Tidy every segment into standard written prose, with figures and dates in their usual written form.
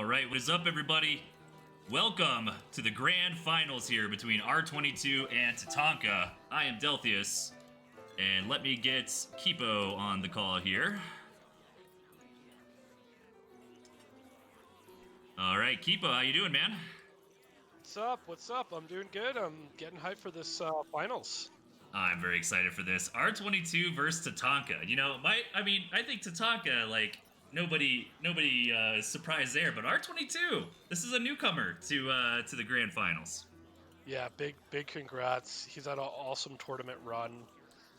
All right, what is up, everybody? Welcome to the grand finals here between R22 and Tatanka. I am Delthius, and let me get Kipo on the call here. All right, Kipo, how you doing, man? What's up? What's up? I'm doing good. I'm getting hyped for this finals. I'm very excited for this. R22 versus Tatanka. You know, I think Tatanka, nobody is surprised there, but R22, this is a newcomer to the grand finals. Yeah, big congrats. He's had an awesome tournament run,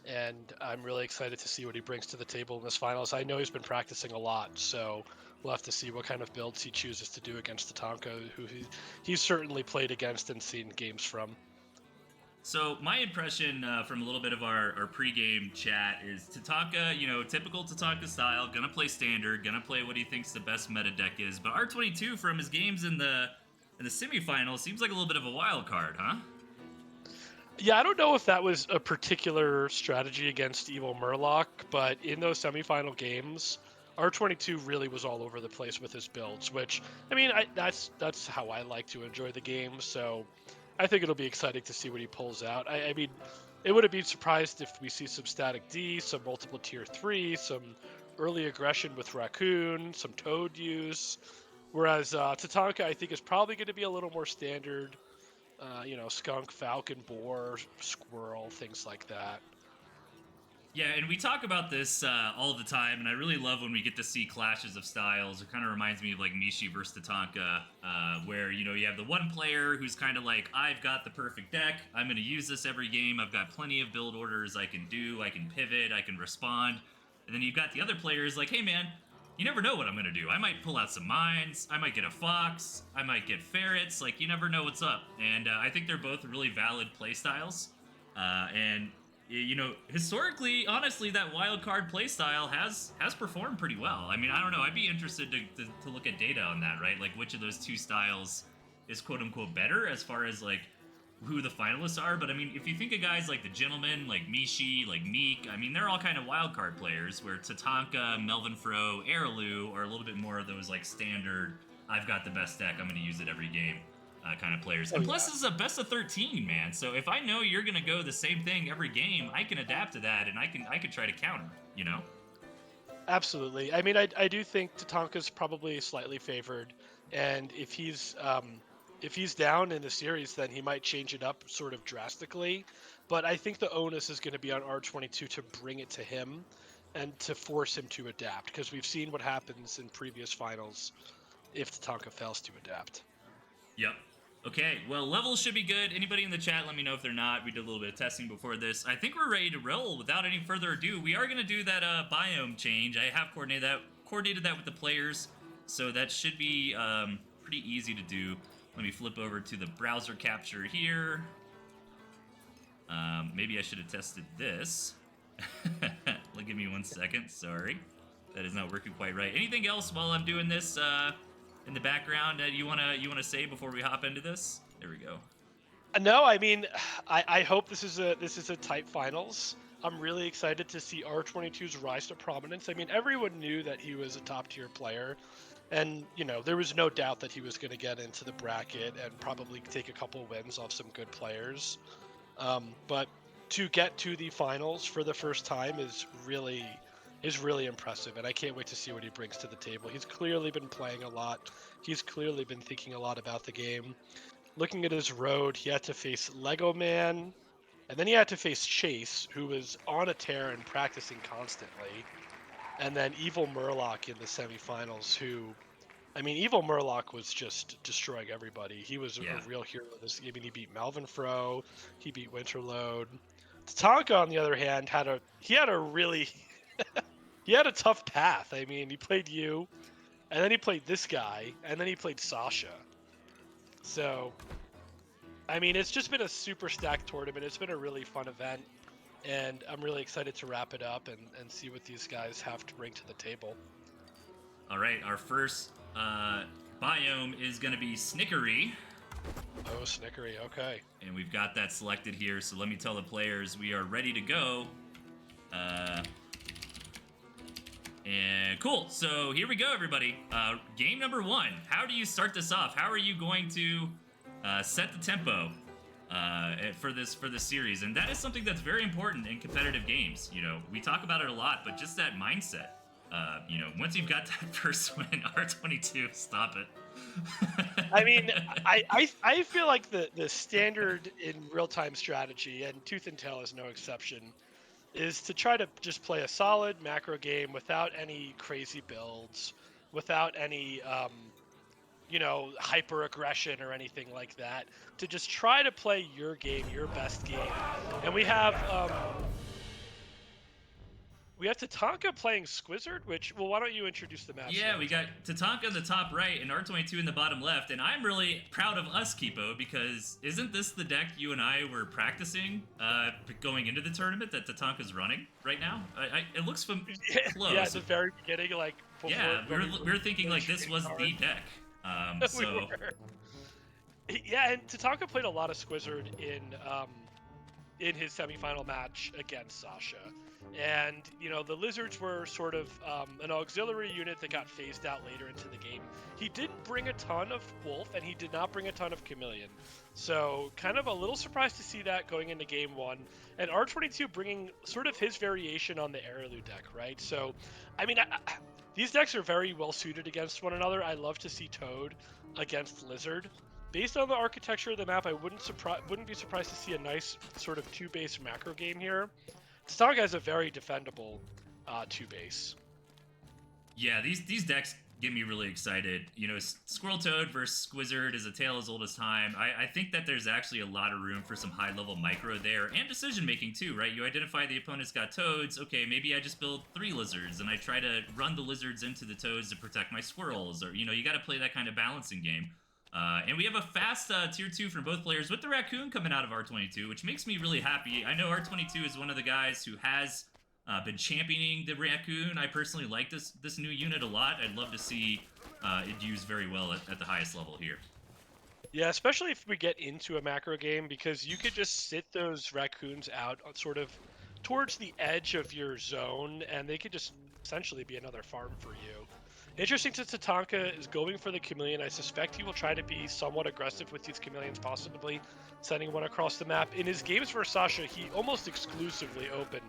and I'm really excited to see what he brings to the table in this finals. I know he's been practicing a lot, so we'll have to see what kind of builds he chooses to do against Tatanka, who he's certainly played against and seen games from. So my impression from a little bit of our pregame chat is Tatanka, you know, typical Tatanka style, gonna play standard, gonna play what he thinks the best meta deck is. But R22 from his games in the semifinals seems like a little bit of a wild card, huh? Yeah, I don't know if that was a particular strategy against Evil Murloc, but in those semifinal games, R22 really was all over the place with his builds, which I mean, that's how I like to enjoy the game. So I think it'll be exciting to see what he pulls out. I mean, it wouldn't be surprised if we see some static D, some multiple tier 3, some early aggression with Raccoon, some Toad use. Whereas Tatanka, I think, is probably going to be a little more standard. Skunk, falcon, boar, squirrel, things like that. Yeah, and we talk about this all the time, and I really love when we get to see clashes of styles. It kind of reminds me of like Mishi versus Tatanka, where you know you have the one player who's kind of like, I've got the perfect deck. I'm going to use this every game. I've got plenty of build orders I can do. I can pivot. I can respond. And then you've got the other players like, hey man, you never know what I'm going to do. I might pull out some mines. I might get a fox. I might get ferrets. Like you never know what's up. And I think they're both really valid play styles. And you know, historically, honestly, that wild card playstyle has performed pretty well. I mean, I don't know. I'd be interested to look at data on that, right? Like, which of those two styles is quote unquote better as far as like who the finalists are. But I mean, if you think of guys like the Gentleman, like Mishi, like Meek, I mean, they're all kind of wild card players. Where Tatanka, Melvin Fro, Airlu are a little bit more of those like standard. I've got the best deck. I'm going to use it every game kind of players. And plus, this is a best of 13, man. So if I know you're gonna go the same thing every game, I can adapt to that, and I can try to counter. You know. Absolutely. I mean, I do think Tatanka's probably slightly favored, and if he's down in the series, then he might change it up sort of drastically. But I think the onus is going to be on R22 to bring it to him and to force him to adapt, because we've seen what happens in previous finals if Tatanka fails to adapt. Yep. Okay, well, levels should be good. Anybody in the chat, let me know if they're not. We did a little bit of testing before this. I think we're ready to roll. Without any further ado, we are going to do that biome change. I have coordinated that with the players, so that should be pretty easy to do. Let me flip over to the browser capture here. Maybe I should have tested this. Give me 1 second. Sorry, that is not working quite right. Anything else while I'm doing this? In the background you wanna say before we hop into this? There we go. No, I mean, I hope this is a tight finals. I'm really excited to see R22's rise to prominence. I mean, everyone knew that he was a top tier player, and you know there was no doubt that he was going to get into the bracket and probably take a couple wins off some good players. But to get to the finals for the first time is really impressive, and I can't wait to see what he brings to the table. He's clearly been playing a lot. He's clearly been thinking a lot about the game. Looking at his road, he had to face Lego Man, and then he had to face Chase, who was on a tear and practicing constantly, and then Evil Murloc in the semifinals, who, I mean, Evil Murloc was just destroying everybody. He was a real hero in this. I mean, he beat Melvin Fro, he beat Winterload. Tatanka, on the other hand, had a really he had a tough path. I mean, he played you, and then he played this guy, and then he played Sasha. So, I mean, it's just been a super stacked tournament. It's been a really fun event, and I'm really excited to wrap it up and see what these guys have to bring to the table. All right, our first biome is going to be Snickery. Oh, Snickery, okay. And we've got that selected here, so let me tell the players we are ready to go. And cool. So here we go, everybody. Game number 1. How do you start this off? How are you going to set the tempo for this series? And that is something that's very important in competitive games. You know, we talk about it a lot, but just that mindset. You know, once you've got that first win, R22, stop it. I mean, I feel like the standard in real-time strategy, and Tooth and Tail is no exception, is to try to just play a solid macro game without any crazy builds, without any hyper aggression or anything like that. To just try to play your game, your best game. And we have Tatanka playing Squizzard, which, well, why don't you introduce the match? Yeah, we got Tatanka in the top right and R22 in the bottom left, and I'm really proud of us, Kipo, because isn't this the deck you and I were practicing going into the tournament that Tatanka's running right now? It looks close. Yeah, at the very beginning, like, before, yeah, we were thinking like this was the deck. We were. Yeah, and Tatanka played a lot of Squizzard in his semifinal match against Sasha. And, the Lizards were sort of an auxiliary unit that got phased out later into the game. He didn't bring a ton of Wolf, and he did not bring a ton of Chameleon. So, kind of a little surprised to see that going into game 1. And R22 bringing sort of his variation on the Arelu deck, right? So, I mean, these decks are very well suited against one another. I love to see Toad against Lizard. Based on the architecture of the map, I wouldn't be surprised to see a nice sort of 2-base macro game here. Tatanka has a very defendable 2-base. Yeah, these decks get me really excited. You know, Squirrel Toad versus Squizzard is a tale as old as time. I think that there's actually a lot of room for some high-level micro there, and decision-making too, right? You identify the opponent's got Toads. Okay, maybe I just build 3 Lizards, and I try to run the Lizards into the Toads to protect my Squirrels, or, you got to play that kind of balancing game. And we have a fast tier 2 from both players with the Raccoon coming out of R22, which makes me really happy. I know R22 is one of the guys who has been championing the Raccoon. I personally like this new unit a lot. I'd love to see it used very well at the highest level here. Yeah, especially if we get into a macro game, because you could just sit those Raccoons out sort of towards the edge of your zone, and they could just essentially be another farm for you. Interesting that Tatanka is going for the Chameleon. I suspect he will try to be somewhat aggressive with these Chameleons, possibly sending one across the map. In his games for Sasha, he almost exclusively opened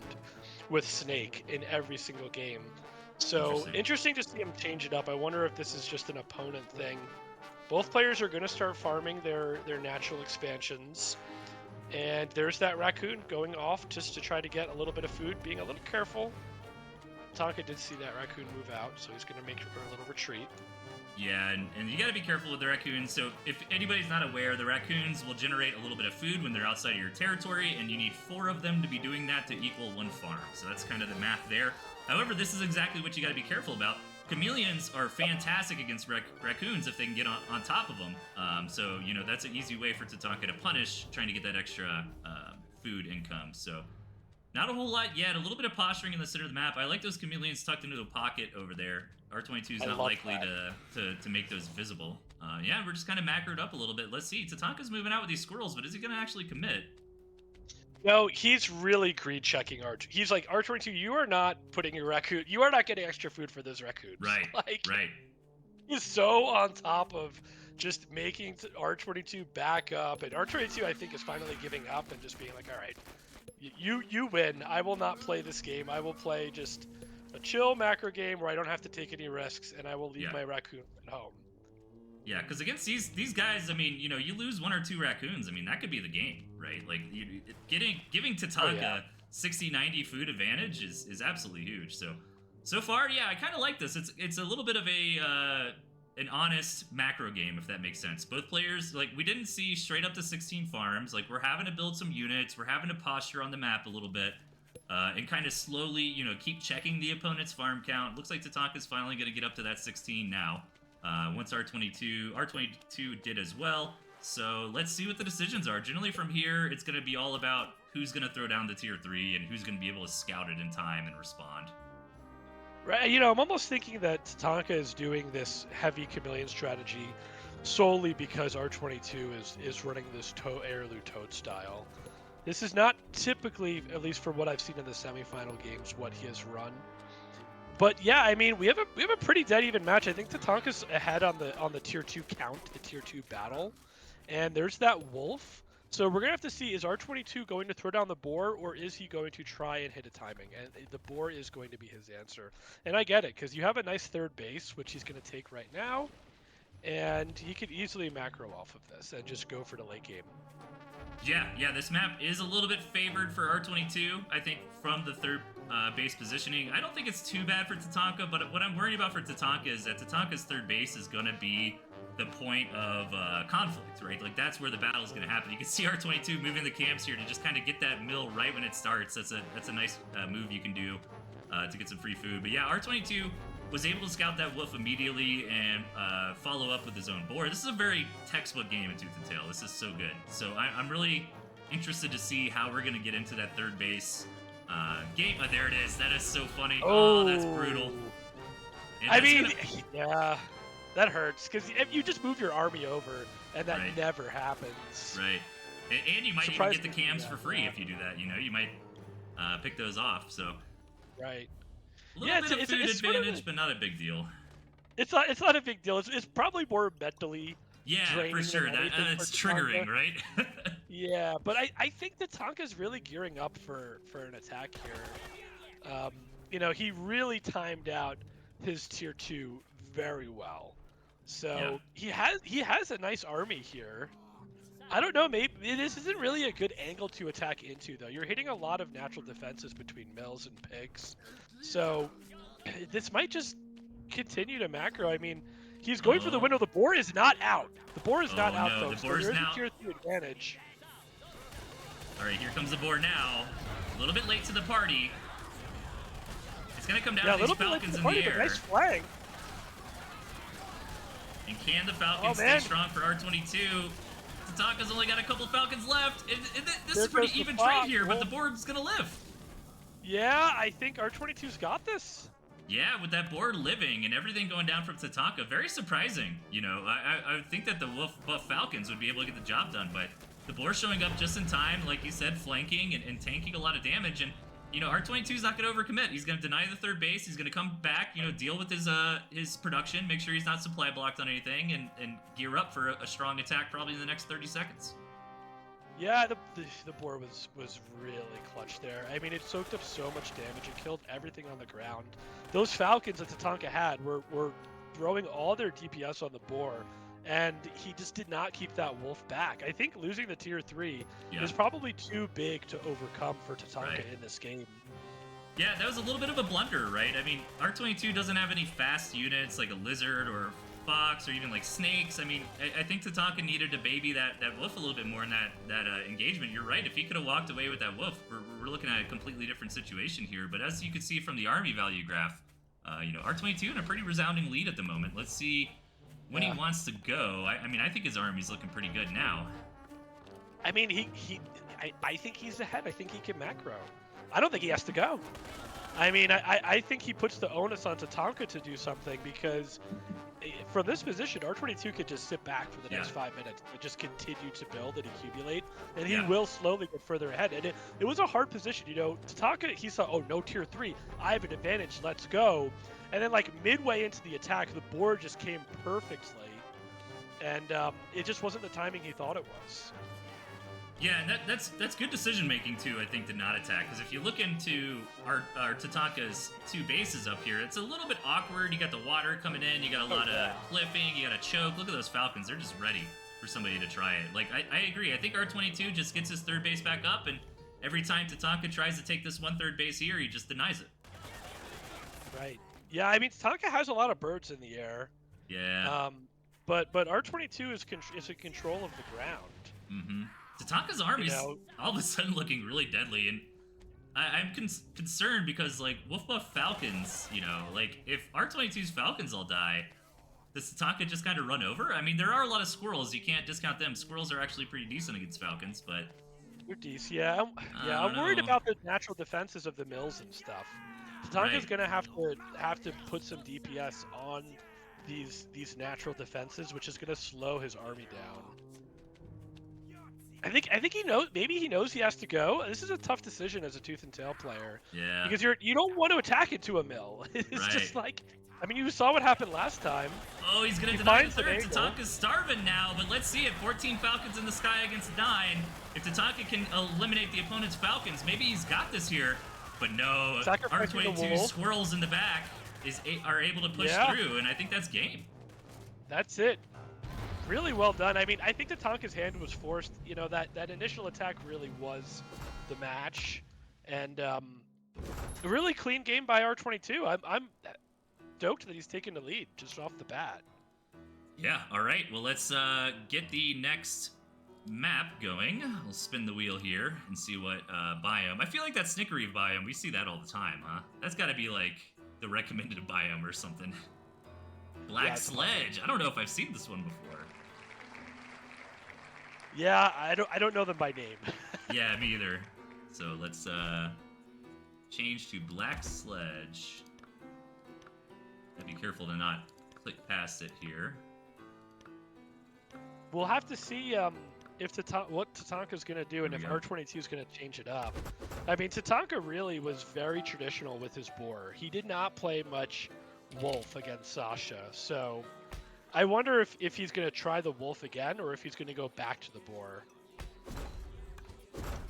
with Snake in every single game. So interesting to see him change it up. I wonder if this is just an opponent thing. Both players are going to start farming their natural expansions. And there's that Raccoon going off just to try to get a little bit of food, being a little careful. Tatanka did see that Raccoon move out, so he's going to make a little retreat. Yeah, and you got to be careful with the Raccoons. So if anybody's not aware, the Raccoons will generate a little bit of food when they're outside of your territory, and you need 4 of them to be doing that to equal 1 farm. So that's kind of the math there. However, this is exactly what you got to be careful about. Chameleons are fantastic against Raccoons if they can get on top of them. So, that's an easy way for Tatanka to punish, trying to get that extra food income. So not a whole lot yet. A little bit of posturing in the center of the map. I like those Chameleons tucked into a pocket over there. R22 is not likely to make those visible. Yeah, we're just kind of macroed up a little bit. Let's see. Tatanka's moving out with these squirrels, but is he going to actually commit? No, he's really greed checking R2. He's like, R22, you are not putting your Raccoon. You are not getting extra food for those Raccoons. Right, right. He's so on top of just making R22 back up. And R22, I think, is finally giving up and just being like, all right, you win. I will not play this game. I will play just a chill macro game where I don't have to take any risks, and I will leave my Raccoon at home. Yeah, because against these guys, I mean, you lose 1 or 2 Raccoons. I mean, that could be the game, right? Like, giving Tatanka 60-90 food advantage is absolutely huge. So far, yeah, I kind of like this. It's a little bit of an honest macro game, if that makes sense. Both players, like, we didn't see straight up to 16 farms. Like, we're having to build some units. We're having to posture on the map a little bit. And kind of slowly, keep checking the opponent's farm count. Looks like Tatanka's finally going to get up to that 16 now. Once R22 did as well. So let's see what the decisions are. Generally from here, it's going to be all about who's going to throw down the tier 3 and who's going to be able to scout it in time and respond. Right, I'm almost thinking that Tatanka is doing this heavy Chameleon strategy solely because R22 is running this Arelu Toad style. This is not typically, at least for what I've seen in the semifinal games, what he has run. But yeah, I mean, we have a pretty dead even match. I think Tatanka's ahead on the tier 2 count, the tier 2 battle. And there's that wolf. So we're gonna have to see, is R22 going to throw down the boar, or is he going to try and hit a timing? And the boar is going to be his answer. And I get it, because you have a nice third base, which he's gonna take right now. And he could easily macro off of this and just go for the late game. Yeah, this map is a little bit favored for R22, I think, from the third base positioning. I don't think it's too bad for Tatanka, but what I'm worried about for Tatanka is that Tatanka's third base is going to be the point of conflict, right? Like, that's where the battle is going to happen. You can see R22 moving the camps here to just kind of get that mill right when it starts. That's a nice move you can do to get some free food. But yeah, R22 was able to scout that wolf immediately and follow up with his own board. This is a very textbook game in Tooth and Tail. This is so good. So I'm really interested to see how we're going to get into that third base game. Oh, there it is. That is so funny. Oh, that's brutal. And I mean, yeah, that hurts, because if you just move your army over, and that never happens. Right. And you might even get the cams for free if you do that. You know, you might pick those off. So. Right. A little bit of food advantage, but not a big deal. It's not a big deal. It's probably more mentally. Yeah, for sure. It's triggering, right? Yeah, but I think that Tatanka's really gearing up for an attack here. You know, he really timed out his tier 2 very well. So he has a nice army here. I don't know, maybe this isn't really a good angle to attack into, though. You're hitting a lot of natural defenses between mills and pigs. So this might just continue to macro. I mean, he's going for the window. The boar is not out. The boar is not out, folks. So there's a tier 3 advantage. All right, here comes the boar now. A little bit late to the party. It's going to come down to these Falcons in the air. Nice flag. And can the Falcons stay strong for R22? Tatanka's only got a couple Falcons left. This is a pretty even trade here, but the board's going to live. Yeah, I think R22's got this. Yeah, with that board living and everything going down from Tatanka, very surprising. You know, I would think that the Wolf buff Falcons would be able to get the job done, but the board showing up just in time, like you said, flanking and tanking a lot of damage. And, you know, R22's not going to overcommit. He's going to deny the third base. He's going to come back, you know, deal with his production, make sure he's not supply blocked on anything, and gear up for a strong attack probably in the next 30 seconds. Yeah, the board was really clutch there. I mean, it soaked up so much damage. It killed everything on the ground. Those Falcons that Tatanka had were throwing all their DPS on the board, and he just did not keep that wolf back. I think losing the tier 3 is probably too big to overcome for Tatanka in this game. Yeah, that was a little bit of a blunder, right? I mean, R22 doesn't have any fast units like a lizard or fox or even like snakes. I mean, I think Tatanka needed to baby that wolf a little bit more in that engagement. You're right. If he could have walked away with that wolf, we're looking at a completely different situation here. But as you can see from the army value graph, you know, R22 in a pretty resounding lead at the moment. Let's see when he wants to go. I mean, I think his army's looking pretty good now. I mean, I think he's ahead. I think he can macro. I don't think he has to go. I mean, I think he puts the onus on Tatanka to do something, because from this position, R22 could just sit back for the next 5 minutes and just continue to build and accumulate, and he will slowly get further ahead. And it was a hard position, you know. Tatanka, he saw, oh, no tier 3, I have an advantage, let's go. And then, like, midway into the attack, the board just came perfectly, and it just wasn't the timing he thought it was. Yeah, and that's good decision making too, I think, to not attack. Because if you look into our Tatanka's 2 bases up here, it's a little bit awkward. You got the water coming in, you got a lot of clipping, you got a choke. Look at those Falcons; they're just ready for somebody to try it. Like I agree. I think R22 just gets his third base back up, and every time Tatanka tries to take this 1/3 base here, he just denies it. Right. Yeah, I mean, Tatanka has a lot of birds in the air. Yeah. But R22 is in control of the ground. Mm-hmm. Tatanka's army's all of a sudden looking really deadly, and I'm concerned because, like, Wolf Buff Falcons, you know, like, if R22's Falcons all die, does Tatanka just kind of run over? I mean, there are a lot of squirrels. You can't discount them. Squirrels are actually pretty decent against Falcons, but... They're decent, yeah. I'm worried about the natural defenses of the mills and stuff. Tatanka's gonna have to put some DPS on these natural defenses, which is gonna slow his army down. I think he knows. Maybe he knows he has to go. This is a tough decision as a Tooth and Tail player. Yeah. Because you don't want to attack into a mill. It's just Right. like, I mean, you saw what happened last time. Oh, he's gonna He deny the finds an third. angle. Tatanka's starving now, but let's see it. 14 Falcons in the sky against 9. If Tatanka can eliminate the opponent's Falcons, maybe he's got this here. But no, Sacrificing the R22 wolf. squirrels in the back are able to push through, and I think that's game. That's it. Really well done. I mean, I think Tatanka's hand was forced. You know, that initial attack really was the match, and a really clean game by R22. I'm stoked that he's taken the lead just off the bat. Yeah, all right. Well, let's get the next map going. We'll spin the wheel here and see what biome. I feel like that Snickery biome, we see that all the time, huh? That's got to be like the recommended biome or something. Black Sledge. I don't know if I've seen this one before. Yeah, I don't know them by name. Yeah, me either. So let's change to Black Sledge. Gotta be careful to not click past it here. We'll have to see if what Tatanka's going to do and if R22 is going to change it up. I mean, Tatanka really was very traditional with his boar. He did not play much wolf against Sasha, so I wonder if he's going to try the wolf again or if he's going to go back to the boar.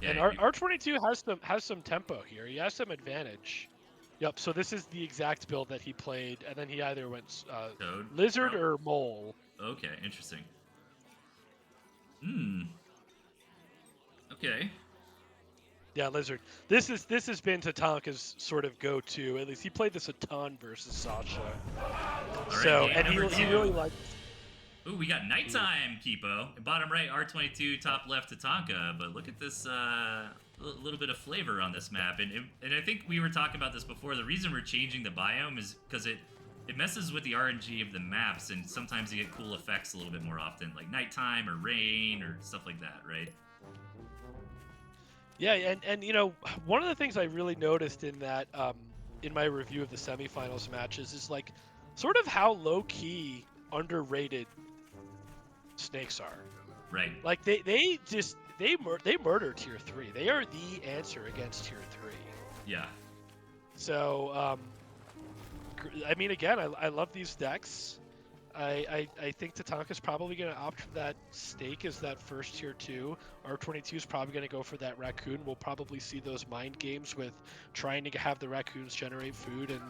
Yeah, and R22 has some tempo here. He has some advantage. Yep, so this is the exact build that he played, and then he either went lizard or mole. Okay, interesting. Okay. Yeah, lizard. This has been Tatanka's sort of go-to. At least he played this a ton versus Sasha. Right, so and he really liked. Ooh, we got nighttime Kipo. Bottom right R22, top left Tatanka. But look at this little bit of flavor on this map, and I think we were talking about this before. The reason we're changing the biome is because it messes with the RNG of the maps, and sometimes you get cool effects a little bit more often, like nighttime or rain or stuff like that, right? Yeah, and you know, one of the things I really noticed in that in my review of the semifinals matches is like sort of how low key underrated snakes are. Right. Like they murder tier 3. They are the answer against tier 3. Yeah. So I mean, again, I love these decks. I think Tatanka's probably going to opt for that stake as that first tier 2. R22 is probably going to go for that raccoon. We'll probably see those mind games with trying to have the raccoons generate food and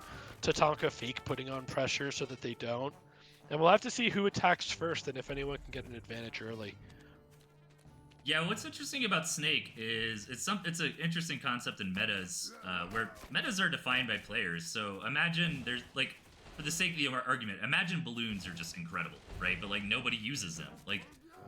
Tatanka fake putting on pressure so that they don't. And we'll have to see who attacks first and if anyone can get an advantage early. Yeah, what's interesting about Snake is it's an interesting concept in metas, where metas are defined by players. So imagine there's like, for the sake of the argument, imagine balloons are just incredible, right? But like nobody uses them. Like,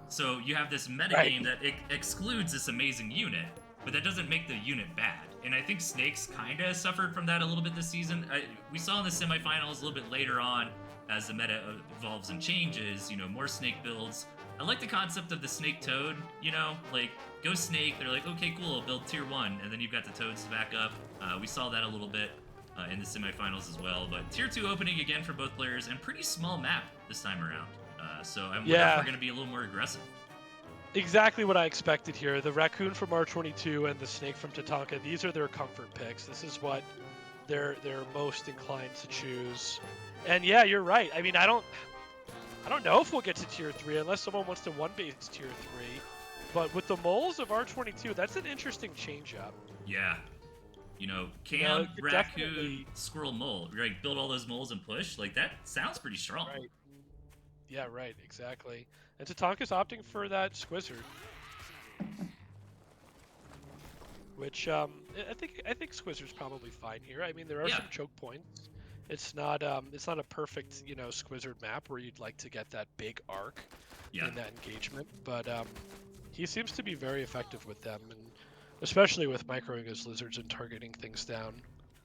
so you have this meta game that excludes this amazing unit, but that doesn't make the unit bad. And I think Snakes kind of suffered from that a little bit this season. We saw in the semifinals a little bit later on, as the meta evolves and changes, you know, more Snake builds. I like the concept of the Snake Toad, you know, like, go Snake, they're like, okay, cool, I'll build tier 1, and then you've got the Toads to back up. We saw that a little bit in the semifinals as well, but tier 2 opening again for both players, and pretty small map this time around. So I'm wondering if we're going to be a little more aggressive. Exactly what I expected here. The raccoon from R22 and the snake from Tatanka, these are their comfort picks. This is what they're most inclined to choose. And yeah, you're right. I mean, I don't know if we'll get to tier 3 unless someone wants to one-base tier 3. But with the moles of R22, that's an interesting change-up. Yeah. You know, Cam, Raccoon, Squirrel, Mole. Right, build all those moles and push. Like, that sounds pretty strong. Right. Yeah, right, exactly. And Tatanka's opting for that Squizzard. Which, I think Squizzard's probably fine here. I mean, there are some choke points. It's not a perfect, you know, Squizzard map where you'd like to get that big arc in that engagement, but he seems to be very effective with them, and especially with microing his lizards and targeting things down.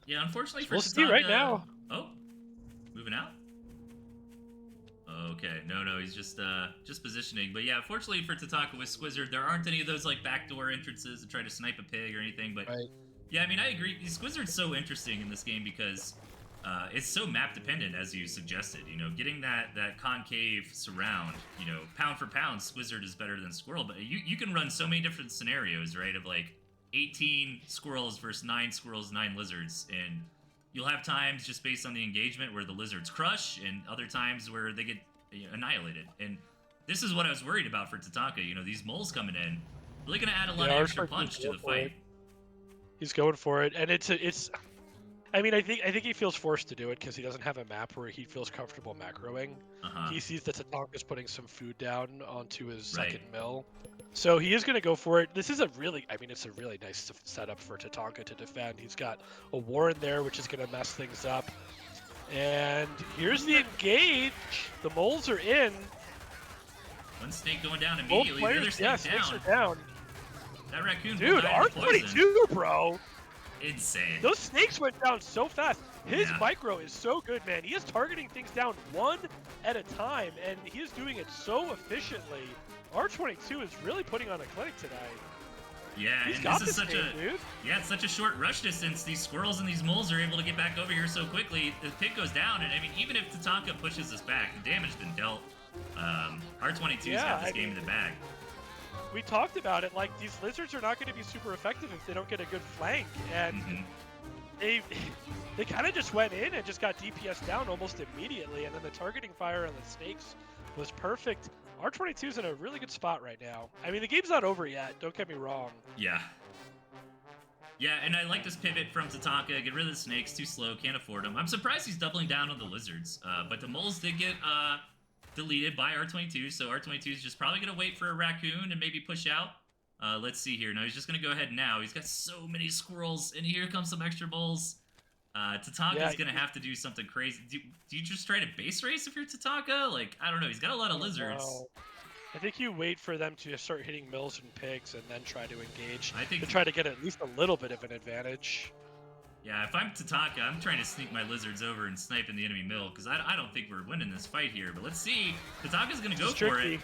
Yeah, unfortunately for we'll see right now. Oh, moving out. Okay, no, he's just positioning. But yeah, unfortunately for Tatanka with Squizzard, there aren't any of those like backdoor entrances to try to snipe a pig or anything. But yeah, I mean, I agree. Squizzard's so interesting in this game because It's so map dependent, as you suggested. You know, getting that concave surround. You know, pound for pound, Squizzard is better than Squirrel, but you can run so many different scenarios, right? Of like 18 squirrels versus 9 squirrels, 9 lizards, and you'll have times just based on the engagement where the lizards crush, and other times where they get annihilated. And this is what I was worried about for Tatanka. You know, these moles coming in, really gonna add a lot of extra punch to the fight. He's going for it, and it's. I mean, I think he feels forced to do it because he doesn't have a map where he feels comfortable macroing. He sees that Tatanka's putting some food down onto his second mill, so he is going to go for it. This is it's a really nice setup for Tatanka to defend. He's got a Warren there, which is going to mess things up. And here's the engage. The moles are in. One snake going down immediately. The other snake snakes are down. That raccoon. Dude, R22, bro. Insane. Those snakes went down so fast. His micro is so good, man. He is targeting things down one at a time, and he is doing it so efficiently. R22 is really putting on a clinic today. Yeah, He's and got this is such game, a dude. it's such a short rush distance. These squirrels and these moles are able to get back over here so quickly. The pit goes down, and I mean, even if Tatanka pushes us back, the damage been dealt. R22's got this game in the bag. We talked about it, like, these lizards are not going to be super effective if they don't get a good flank, and they kind of just went in and just got DPS down almost immediately, and then the targeting fire on the snakes was perfect. R22's in a really good spot right now. I mean, the game's not over yet, don't get me wrong. Yeah, and I like this pivot from Tatanka. Get rid of the snakes, too slow, can't afford them. I'm surprised he's doubling down on the lizards, but the moles did get deleted by R22, so R22 is just probably going to wait for a raccoon and maybe push out. Let's see here. No, he's just going to go ahead now. He's got so many squirrels, and here comes some extra moles. Tatanka's going to have to do something crazy. Do you just try to base race if you're Tatanka? Like, I don't know. He's got a lot of lizards. I think you wait for them to start hitting mills and pigs and then try to engage to try to get at least a little bit of an advantage. Yeah, if I'm Tatanka, I'm trying to sneak my lizards over and snipe in the enemy mill, because I don't think we're winning this fight here. But let's see. Tatanka's going to go for it.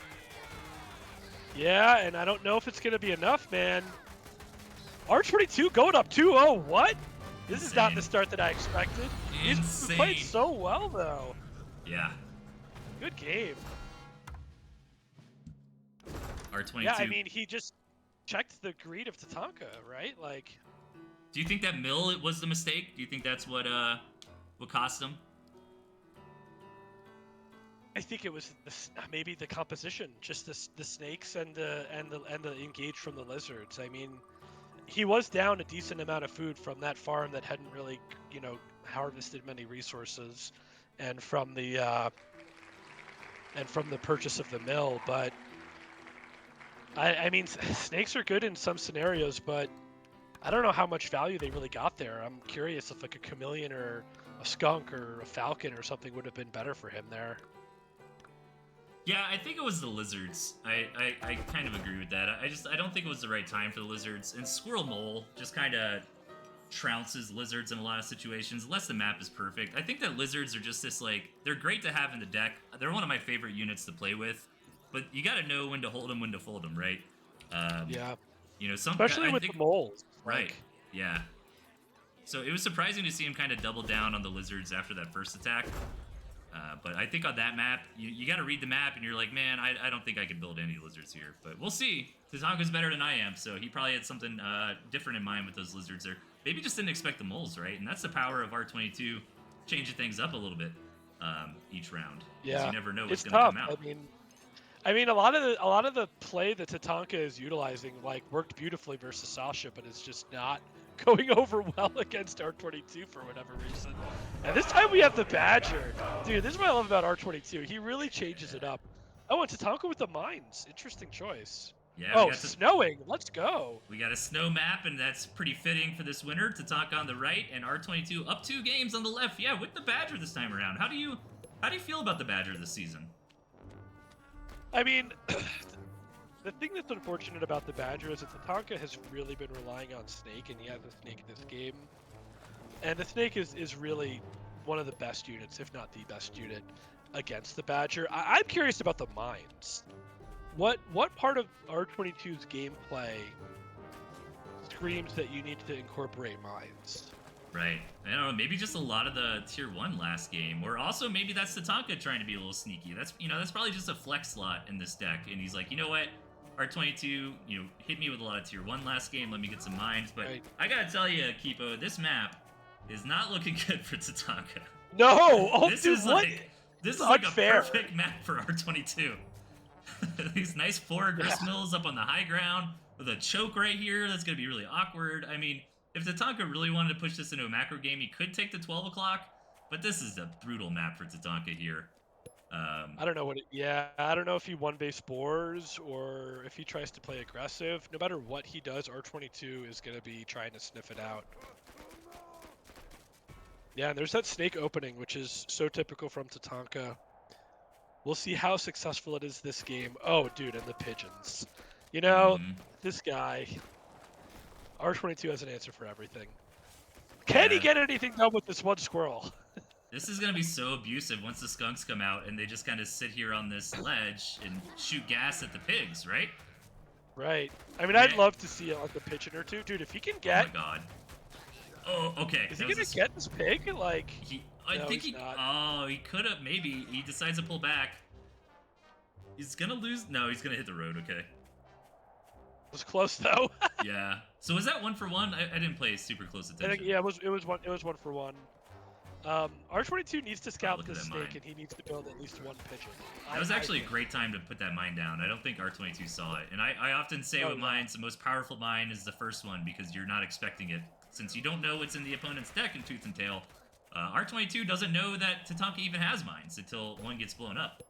Yeah, and I don't know if it's going to be enough, man. R22 going up 2-0. What? This is not the start that I expected. He's played so well, though. Yeah. Good game. R22. Yeah, I mean, he just checked the greed of Tatanka, right? Like... Do you think that mill was the mistake? Do you think that's what cost him? I think it was maybe the composition, just the snakes and the engage from the lizards. I mean, he was down a decent amount of food from that farm that hadn't really, harvested many resources, and from the purchase of the mill. But I mean, snakes are good in some scenarios, but I don't know how much value they really got there. I'm curious if like a chameleon or a skunk or a falcon or something would have been better for him there. Yeah, I think it was the lizards. I kind of agree with that. I don't think it was the right time for the lizards. And Squirrel Mole just kind of trounces lizards in a lot of situations, unless the map is perfect. I think that lizards are just this, like, they're great to have in the deck. They're one of my favorite units to play with. But you got to know when to hold them, when to fold them, right? Yeah. Especially with the moles. Right. Yeah. So it was surprising to see him kind of double down on the lizards after that first attack. But I think on that map, you got to read the map, and you're like, man, I don't think I could build any lizards here. But we'll see. Tatanka's better than I am, so he probably had something different in mind with those lizards there. Maybe just didn't expect the moles, right? And that's the power of R22, changing things up a little bit each round. Yeah, you never know what's it's going to tough. come out. I mean, a lot of the play that Tatanka is utilizing worked beautifully versus Sasha, but it's just not going over well against R22 for whatever reason. And this time we have the Badger. Dude, this is what I love about R22. He really changes it up. Oh, and Tatanka with the mines. Interesting choice. Yeah. Oh, snowing. Let's go. We got a snow map, and that's pretty fitting for this winter. Tatanka on the right, and R22 up 2 games on the left. Yeah, with the Badger this time around. How do you feel about the Badger this season? I mean, the thing that's unfortunate about the Badger is that Tatanka has really been relying on Snake, and he has a Snake in this game. And the Snake is really one of the best units, if not the best unit, against the Badger. I'm curious about the mines. What part of R22's gameplay screams that you need to incorporate mines? Right. I don't know, maybe just a lot of the tier 1 last game, or also maybe that's Tatanka trying to be a little sneaky. That's, that's probably just a flex slot in this deck, and he's like, you know what, R22, hit me with a lot of tier 1 last game, let me get some mines, but Right. I gotta tell you, Kipo, this map is not looking good for Tatanka. No! Oh, this dude, is what? this is Unfair. a perfect map for R22. These nice 4 grist mills up on the high ground with a choke right here. That's going to be really awkward. I mean, if Tatanka really wanted to push this into a macro game, he could take the 12 o'clock, but this is a brutal map for Tatanka here. I don't know what. I don't know if he one base boars or if he tries to play aggressive. No matter what he does, R22 is going to be trying to sniff it out. Yeah, and there's that snake opening, which is so typical from Tatanka. We'll see how successful it is this game. Oh, dude, and the pigeons. This guy, R22 has an answer for everything. Can he get anything done with this one squirrel? This is going to be so abusive once the skunks come out and they just kind of sit here on this ledge and shoot gas at the pigs, right? Right. I mean, I'd love to see like a pigeon or two. Dude, if he can get... Oh, my God. Oh, okay. Is he going to get this pig? Like... I think he... Not. Oh, he could have. Maybe. He decides to pull back. He's going to lose... No, he's going to hit the road. Okay. It was close, though. Yeah. So was that 1 for 1? I didn't pay super close attention. I think, yeah, it was 1 for 1. R22 needs to scout this snake, and he needs to build at least 1 pigeon. That was actually a great time to put that mine down. I don't think R22 saw it. And I often say with mines, the most powerful mine is the first one because you're not expecting it. Since you don't know what's in the opponent's deck in Tooth and Tail, R22 doesn't know that Tatanka even has mines until one gets blown up.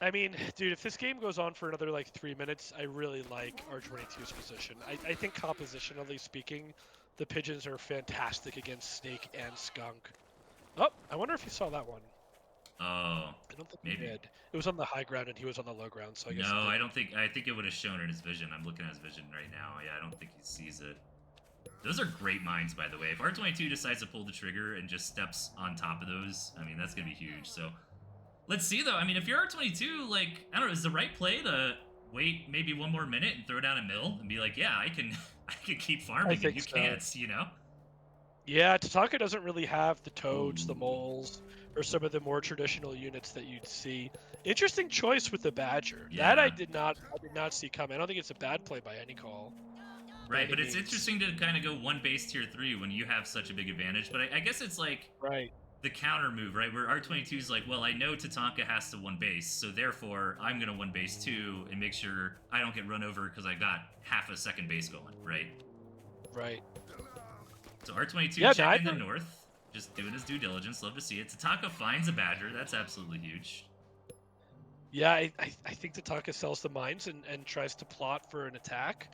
I mean, dude, if this game goes on for another, like, 3 minutes, I really like R22's position. I think compositionally speaking, the pigeons are fantastic against Snake and Skunk. Oh, I wonder if he saw that one. Oh, I don't think he did. It was on the high ground and he was on the low ground, so I guess. No, I don't think. I think it would have shown in his vision. I'm looking at his vision right now. Yeah, I don't think he sees it. Those are great mines, by the way. If R22 decides to pull the trigger and just steps on top of those, I mean, that's gonna be huge. So, let's see though. I mean, if you're R22, like, I don't know, is the right play to wait maybe 1 more minute and throw down a mill and be like, yeah, I can keep farming and you can't, Yeah, Tatanka doesn't really have the toads, the moles, or some of the more traditional units that you'd see. Interesting choice with the Badger. Yeah. That I did not see coming. I don't think it's a bad play by any call. Right, but it's interesting to kind of go 1 base tier 3 when you have such a big advantage. But I guess it's like the counter move, right? Where R22 is like, well, I know Tatanka has to 1 base, so therefore I'm going to 1 base too and make sure I don't get run over because I got half a second base going, right? Right. So R22 checking the north, just doing his due diligence. Love to see it. Tatanka finds a Badger. That's absolutely huge. Yeah, I think Tatanka sells the mines and tries to plot for an attack.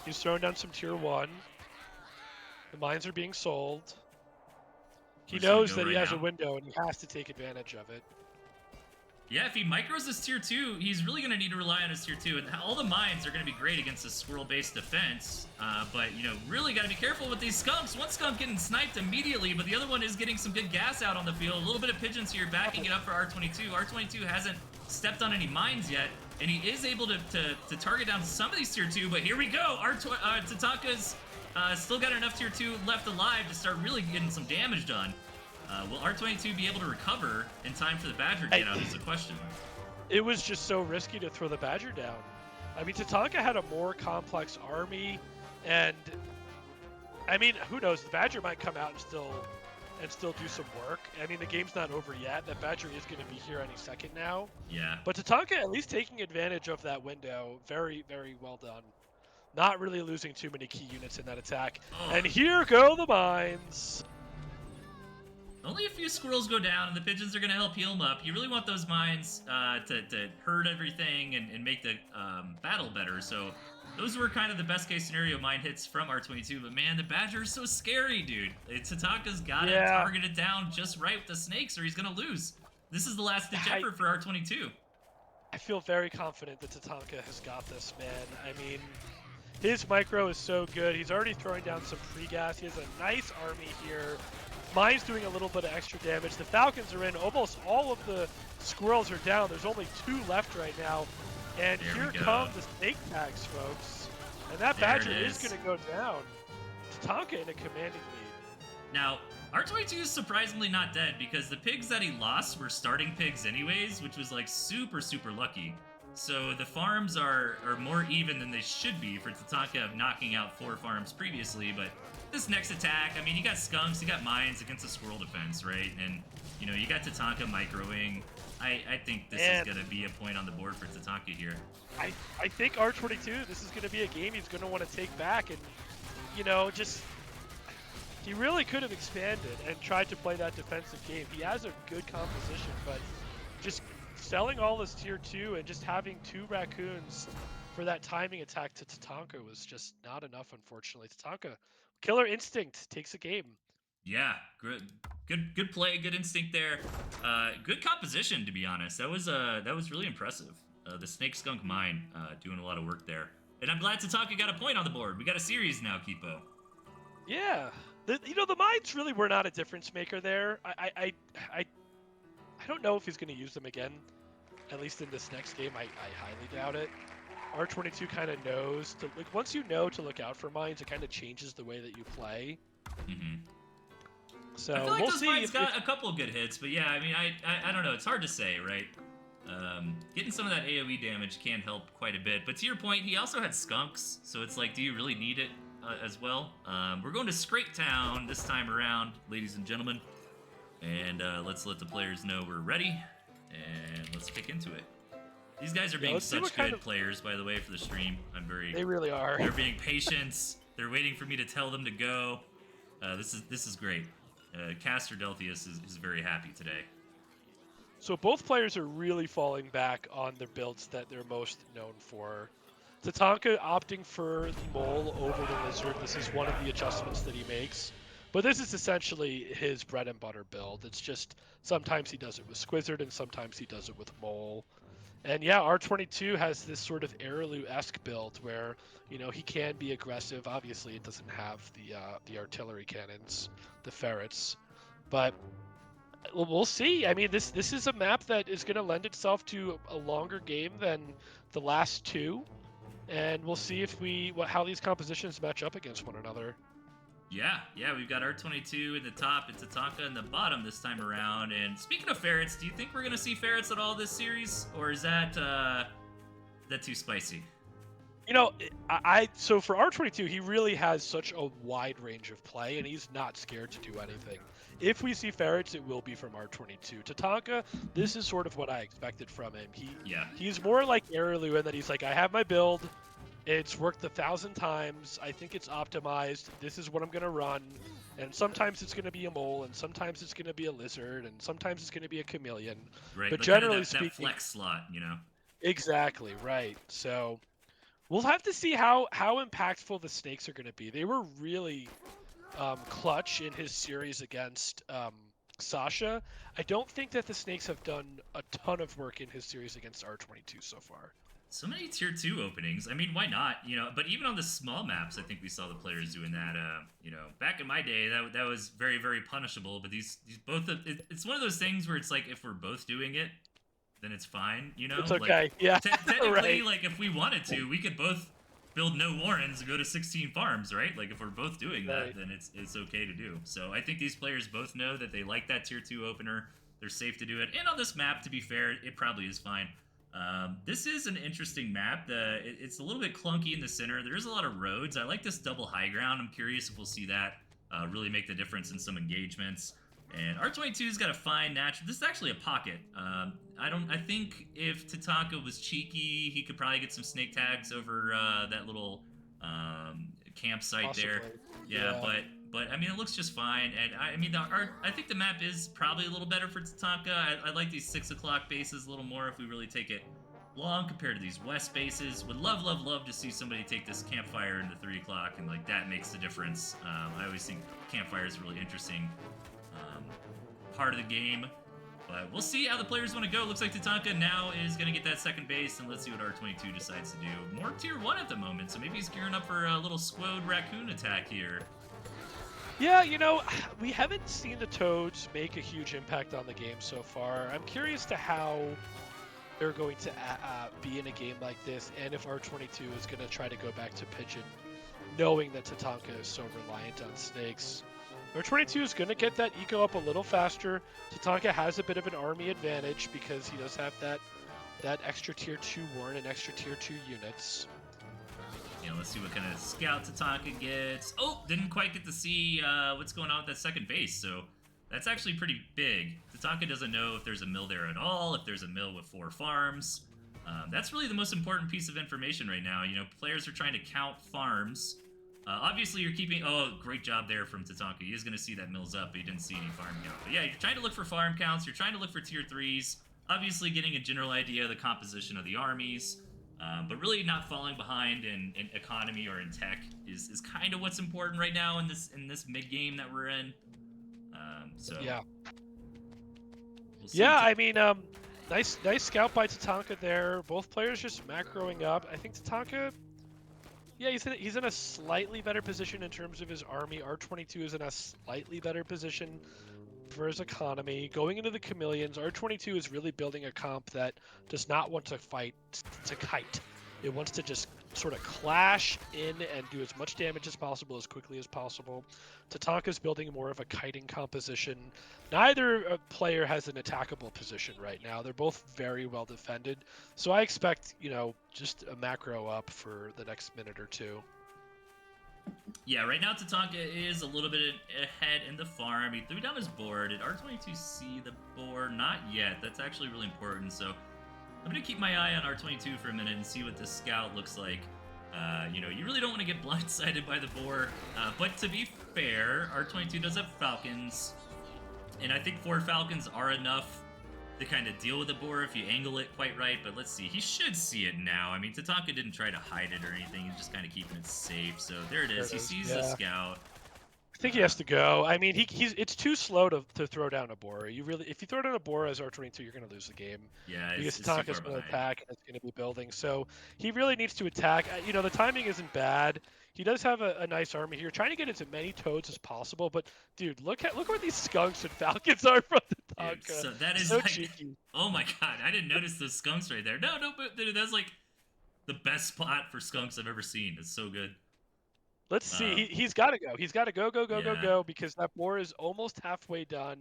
He's throwing down some tier 1. The mines are being sold. He knows that he has a window and he has to take advantage of it. Yeah, if he micros this tier 2, he's really going to need to rely on his tier 2. And all the mines are going to be great against this squirrel-based defense. But, really got to be careful with these skunks. One skunk getting sniped immediately, but the other one is getting some good gas out on the field. A little bit of pigeons here backing it up for R22. R22 hasn't stepped on any mines yet, and he is able to target down some of these tier 2. But here we go. Tatanka's still got enough tier 2 left alive to start really getting some damage done. Will R22 be able to recover in time for the Badger get out is the question. It was just so risky to throw the Badger down. I mean, Tatanka had a more complex army, and I mean, who knows? The Badger might come out and still do some work. I mean, the game's not over yet. That Badger is going to be here any second now. Yeah. But Tatanka at least taking advantage of that window. Very, very well done. Not really losing too many key units in that attack. Oh. And here go the mines. Only a few squirrels go down, and the pigeons are going to help heal them up. You really want those mines to hurt everything and make the battle better. So those were kind of the best-case scenario mine hits from R22. But, man, the Badger is so scary, dude. Tatanka's got to target it down just right with the snakes, or he's going to lose. This is the last-ditch effort for R22. I feel very confident that Tatanka has got this, man. I mean, his micro is so good. He's already throwing down some pre-gas. He has a nice army here. Mine's doing a little bit of extra damage. The Falcons are in. Almost all of the squirrels are down. There's only 2 left right now. And here come the snake tags, folks. And that Badger is going to go down. Tatanka in a commanding lead. Now, R22 is surprisingly not dead because the pigs that he lost were starting pigs anyways, which was like super, super lucky. So the farms are more even than they should be for Tatanka knocking out 4 farms previously, but this next attack, I mean, you got skunks, you got mines against a squirrel defense, right? And, you know, you got Tatanka microing. I think this is going to be a point on the board for Tatanka here. I think R22, this is going to be a game he's going to want to take back and, you know, just... He really could have expanded and tried to play that defensive game. He has a good composition, but just selling all his tier 2 and just having 2 raccoons for that timing attack to Tatanka was just not enough, unfortunately. Tatanka, killer instinct, takes a game. Yeah, good play, good instinct there. Good composition, to be honest. That was really impressive. The Snake Skunk Mine doing a lot of work there. And I'm glad Tatanka got a point on the board. We got a series now, Kipo. Yeah. You know, the mines really were not a difference maker there. I don't know if he's going to use them again, at least in this next game. I highly doubt it. R22 kind of knows to, like, once you know to look out for mines, it kind of changes the way that you play. Mm-hmm. So I feel like we'll those see. mines got a couple of good hits, but yeah, I mean, I don't know. It's hard to say, right? Getting some of that AoE damage can help quite a bit. But to your point, he also had skunks, so it's like, do you really need it as well? We're going to Scrape Town this time around, ladies and gentlemen. And let's let the players know we're ready, and let's kick into it. These guys are being such good players, by the way, for the stream. They really are. They're being patient. They're waiting for me to tell them to go. This is great. Caster Delphius is very happy today. So both players are really falling back on their builds that they're most known for. Tatanka opting for the mole over the lizard. This is one of the adjustments that he makes. But this is essentially his bread and butter build. It's just sometimes he does it with Squizzard and sometimes he does it with mole. And yeah, R22 has this sort of Araloo-esque build where, you know, he can be aggressive. Obviously, it doesn't have the artillery cannons, the ferrets, but we'll see. I mean, this is a map that is going to lend itself to a longer game than the last 2, and we'll see if how these compositions match up against one another. Yeah, we've got R22 in the top and Tatanka in the bottom this time around. And speaking of ferrets, do you think we're gonna see ferrets at all this series, or is that too spicy? You know, so for R22, he really has such a wide range of play, and he's not scared to do anything. If we see ferrets, it will be from R22. Tatanka, this is sort of what I expected from him. He's more like Araloo in that he's like, I have my build. It's worked 1,000 times. I think it's optimized. This is what I'm going to run. And sometimes it's going to be a mole, and sometimes it's going to be a lizard, and sometimes it's going to be a chameleon. Right, but like generally that speaking, flex slot, you know? Exactly, right. So we'll have to see how impactful the snakes are going to be. They were really clutch in his series against Sasha. I don't think that the snakes have done a ton of work in his series against R22 so far. So many tier 2 openings. I mean, why not? You know, but even on the small maps, I think we saw the players doing that. You know, back in my day, that was very, very punishable. But these both, it's one of those things where it's like, if we're both doing it, then it's fine. You know, it's okay. Like, yeah. Technically, right. like if we wanted to, we could both build no warrens and go to 16 farms, right? Like if we're both doing that, then it's okay to do. So I think these players both know that they like that tier 2 opener. They're safe to do it. And on this map, to be fair, it probably is fine. This is an interesting map. It's a little bit clunky in the center. There's a lot of roads. I like this double high ground. I'm curious if we'll see that really make the difference in some engagements. And R22's got a fine natural. This is actually a pocket. I think if Tatanka was cheeky, he could probably get some snake tags over that little campsite Possibly. there. Yeah, but I mean, it looks just fine. And I mean, I think the map is probably a little better for Tatanka. I like these 6 o'clock bases a little more if we really take it long compared to these west bases. Would love to see somebody take this campfire into 3 o'clock, and like that makes the difference. I always think campfire is a really interesting part of the game. But we'll see how the players want to go. Looks like Tatanka now is going to get that second base, and let's see what R22 decides to do. More tier 1 at the moment, so maybe he's gearing up for a little squad raccoon attack here. Yeah, you know, we haven't seen the Toads make a huge impact on the game so far. I'm curious to how they're going to be in a game like this, and if R22 is going to try to go back to Pigeon, knowing that Tatanka is so reliant on snakes. R22 is going to get that eco up a little faster. Tatanka has a bit of an army advantage because he does have that extra tier 2 warrant and extra tier 2 units. Yeah, let's see what kind of scout Tatanka gets. Oh, didn't quite get to see what's going on with that second base, so that's actually pretty big. Tatanka doesn't know if there's a mill there at all, if there's a mill with 4 farms. That's really the most important piece of information right now. You know, players are trying to count farms. Obviously, you're keeping... Oh, great job there from Tatanka. He is going to see that mill's up, but he didn't see any farm count. But yeah, you're trying to look for farm counts. You're trying to look for tier 3s. Obviously, getting a general idea of the composition of the armies. But really not falling behind in economy or in tech is kind of what's important right now in this mid-game that we're in. So yeah. We'll see. Yeah, I mean, nice scout by Tatanka there. Both players just macroing up. I think Tatanka... Yeah, he's in a slightly better position in terms of his army. R22 is in a slightly better position for his economy. Going into the Chameleons, R22 is really building a comp that does not want to fight to kite. It wants to just sort of clash in and do as much damage as possible as quickly as possible. Tatanka's building more of a kiting composition. Neither player has an attackable position right now. They're both very well defended. So I expect, you know, just a macro up for the next minute or two. Yeah, right now Tatanka is a little bit ahead in the farm. He threw down his board. Did R22 see the board? Not yet. That's actually really important. So I'm going to keep my eye on R22 for a minute and see what this scout looks like. You know, you really don't want to get blindsided by the boar. But to be fair, R22 does have falcons. And I think 4 falcons are enough to kind of deal with the boar if you angle it quite right. But let's see. He should see it now. I mean, Tatanka didn't try to hide it or anything. He's just kind of keeping it safe. So there it is. He sees the scout. I think he has to go. I mean, it's too slow to throw down a boar. If you throw down a boar as R22, you're going to lose the game. Yeah, because Tatanka's going to attack and it's going to be building. So he really needs to attack. You know, the timing isn't bad. He does have a nice army here, trying to get as many toads as possible. But dude, look where these skunks and falcons are from Tatanka. Dude, so that is so like, cheeky. Oh my god, I didn't notice those skunks right there. No, but dude, that's like the best spot for skunks I've ever seen. It's so good. Let's see. He's got to go. He's got to go because that boar is almost halfway done.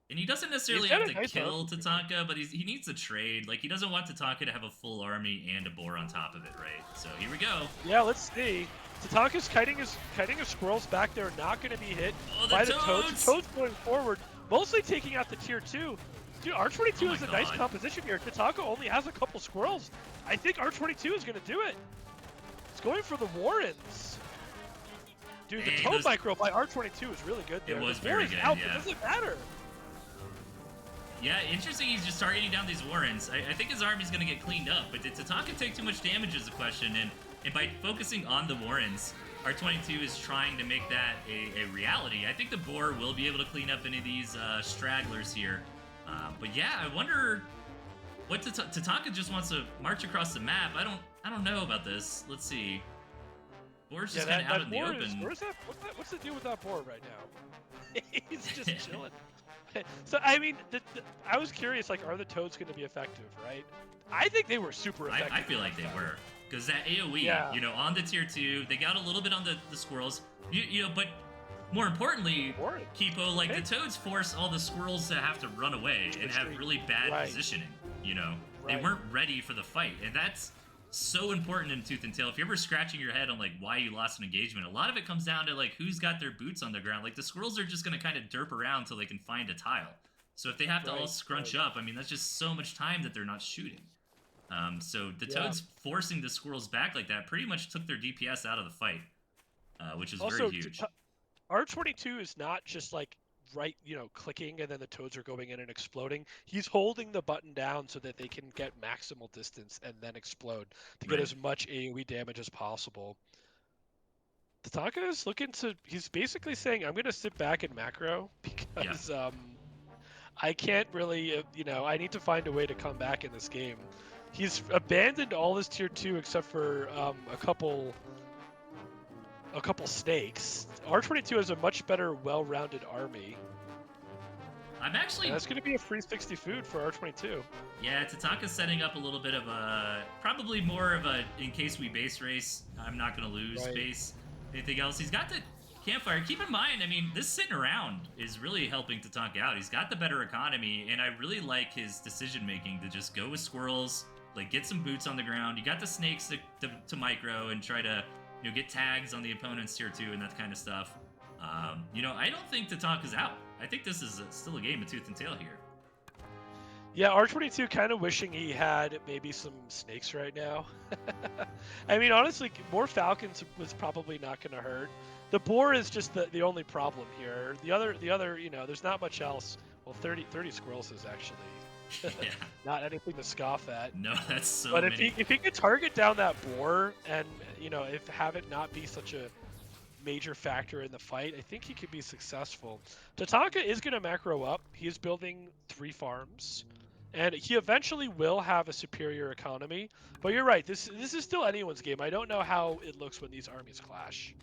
And he doesn't necessarily have to kill Tatanka, but he needs a trade. Like, he doesn't want Tatanka to have a full army and a boar on top of it, right? So here we go. Yeah, let's see. Tatanka's kiting his squirrels back there, not going to be hit by the toads. Toads going forward, mostly taking out the tier 2. Dude, R22 is a nice composition here. Tatanka only has a couple squirrels. I think R22 is going to do it. It's going for the Warrens. Dude, the toad micro by R22 is really good there. It was very good, out, yeah. It doesn't matter. Yeah, interesting he's just targeting down these Warrens. I think his army's going to get cleaned up, but did Tatanka take too much damage is the question, and by focusing on the Warrens, R22 is trying to make that a reality. I think the boar will be able to clean up any of these stragglers here. But yeah, I wonder what Tatanka just wants to march across the map. I don't know about this. Let's see. Boar's just kind of out in the open. What's the deal with that boar right now? He's just chilling. So I mean, I was curious. Like, are the toads going to be effective? Right? I think they were super effective. I feel like they were, because that AOE, you know, on the tier 2, they got a little bit on the squirrels. You know, but more importantly, Kipo, like the toads force all the squirrels to have to run away and have really bad positioning. You know, they weren't ready for the fight, and that's so important in Tooth and Tail. If you're ever scratching your head on like why you lost an engagement, a lot of it comes down to like who's got their boots on the ground. Like the squirrels are just going to kind of derp around till they can find a tile. So if they have to all scrunch up, I mean, that's just so much time that they're not shooting. So the toads forcing the squirrels back like that pretty much took their DPS out of the fight, which is very huge. R22 is not just like clicking and then the toads are going in and exploding. He's holding the button down so that they can get maximal distance and then explode to get as much AoE damage as possible. Tatanka is he's basically saying, I'm going to sit back and macro because I can't really, I need to find a way to come back in this game. He's abandoned all his tier 2 except for a couple snakes. R22 has a much better, well-rounded army. That's going to be a free 60 food for R22. Yeah, Tatanka's setting up a little bit of a, probably more of a, in case we base race, I'm not going to lose base. Anything else? He's got the Campfire. Keep in mind, I mean, this sitting around is really helping Tatanka out. He's got the better economy, and I really like his decision making to just go with squirrels, like get some boots on the ground. You got the snakes to micro and try to, get tags on the opponent's tier 2 and that kind of stuff. I don't think Tatanka's out. I think this is still a game of tooth and tail here. Yeah, R22 kind of wishing he had maybe some snakes right now. I mean, honestly, more falcons was probably not going to hurt. The boar is just the only problem here. The other, there's not much else. Well, 30 squirrels is actually not anything to scoff at. No, that's so But many. if he could target down that boar and, if have it not be such a major factor in the fight, I think he could be successful. Tatanka is going to macro up. He is building 3 farms. And he eventually will have a superior economy. But you're right, this is still anyone's game. I don't know how it looks when these armies clash.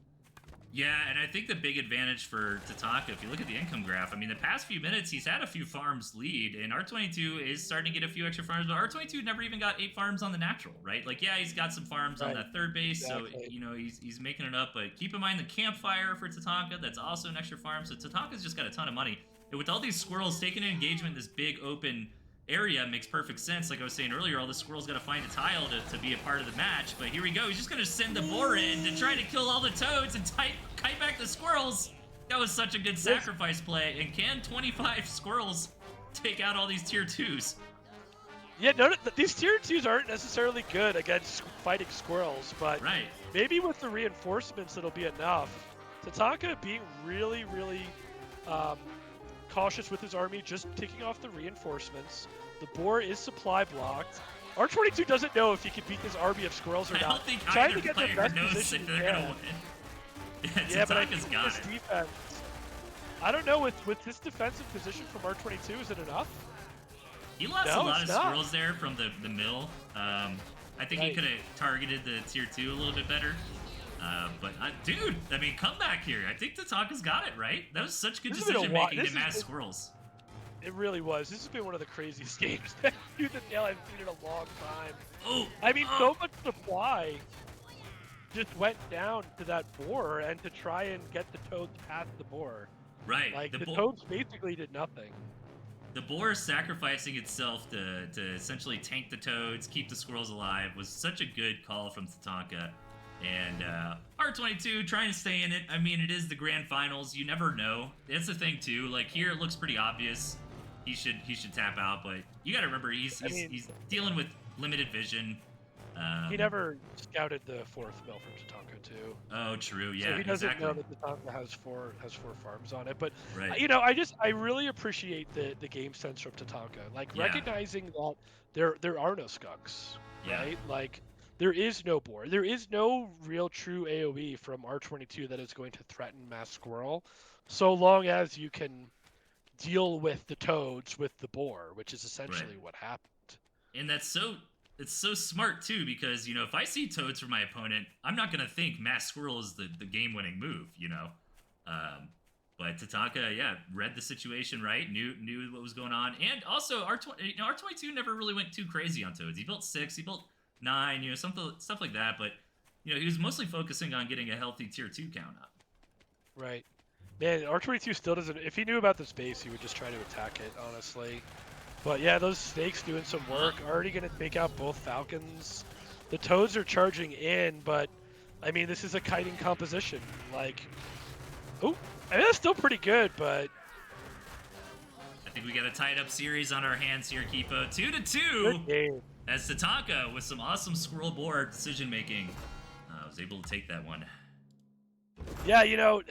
Yeah, and I think the big advantage for Tatanka, if you look at the income graph, I mean, the past few minutes, he's had a few farms lead, and R22 is starting to get a few extra farms, but R22 never even got 8 farms on the natural, right? Like, yeah, he's got some farms on that third base, exactly. So, he's making it up, but keep in mind the campfire for Tatanka, that's also an extra farm, so Tatanka's just got a ton of money. And with all these squirrels taking an engagement in this big open area makes perfect sense. Like I was saying earlier, all the squirrels got to find a tile to be a part of the match. But here we go. He's just going to send the boar in to try to kill all the toads and kite back the squirrels. That was such a good sacrifice play. And can 25 squirrels take out all these tier 2s? Yeah, no, these tier 2s aren't necessarily good against fighting squirrels, but maybe with the reinforcements it'll be enough. Tatanka being really, really cautious with his army, just taking off the reinforcements. The boar is supply blocked. R22 doesn't know if he can beat this army of squirrels or not. I don't think trying either to get player the best knows position if they're gonna win. Yeah, but I Tatanka's think got this it. defense, I don't know, with this defensive position from R22, is it enough? He lost a lot of squirrels there from the mill. I think he could have targeted the tier 2 a little bit better. But dude, I mean, come back here. I think Tatanka's got it, right? That was such good decision making to mass squirrels. It really was. This has been one of the craziest games that Tooth and Tail I've seen in a long time. Oh, I mean, so much supply just went down to that boar, and to try and get the toads past the boar. Right. Like, the toads basically did nothing. The boar is sacrificing itself to essentially tank the toads, keep the squirrels alive, was such a good call from Tatanka. And R22 trying to stay in it. I mean, it is the grand finals. You never know. That's the thing too. Like here, it looks pretty obvious. He should tap out, but you got to remember he's dealing with limited vision. He never scouted the 4th mill from Tatanka too. Oh, true. Yeah, so he doesn't know that Tatanka has four farms on it. But I really appreciate the game sense from Tatanka. Like recognizing that there are no skunks, right? Like. There is no boar. There is no real true AoE from R22 that is going to threaten Mass Squirrel, so long as you can deal with the toads with the boar, which is essentially what happened. And it's so smart too, because if I see toads from my opponent, I'm not gonna think Mass Squirrel is the game-winning move, But Tatanka, read the situation right, knew what was going on, and also R22 never really went too crazy on toads. He built 6, he built 9, stuff like that, but he was mostly focusing on getting a healthy tier 2 count up. Right. Man, R22 still doesn't. If he knew about the space, he would just try to attack it, honestly. But yeah, those snakes doing some work. Already gonna take out both falcons. The toads are charging in, but I mean, this is a kiting composition. Like, oh, I mean, that's still pretty good, but. I think we got a tied up series on our hands here, Kipo. 2-2. Good game. As Tatanka, with some awesome squirrel board decision-making, was able to take that one. Yeah, a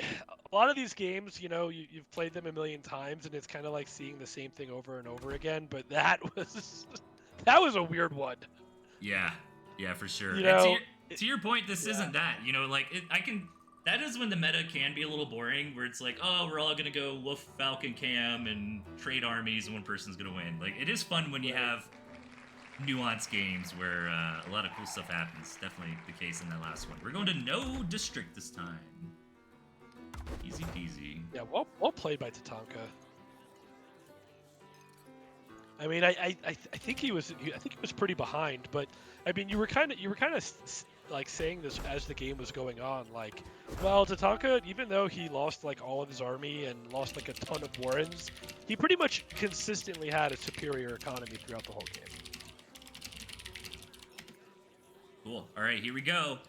lot of these games, you've played them a million times, and it's kind of like seeing the same thing over and over again, but that was a weird one. Yeah, for sure. To your point, this isn't that. That is when the meta can be a little boring, where it's like, oh, we're all going to go Wolf Falcon Cam and trade armies, and one person's going to win. Like, it is fun when you have nuanced games where a lot of cool stuff happens. Definitely the case in that last one. We're going to no district this time. Easy peasy. Yeah, well played by Tatanka. I mean, I think he was pretty behind, but I mean, you were kind of like saying this as the game was going on, like, well, Tatanka, even though he lost like all of his army and lost like a ton of Warrens, he pretty much consistently had a superior economy throughout the whole game. Cool. All right, here we go.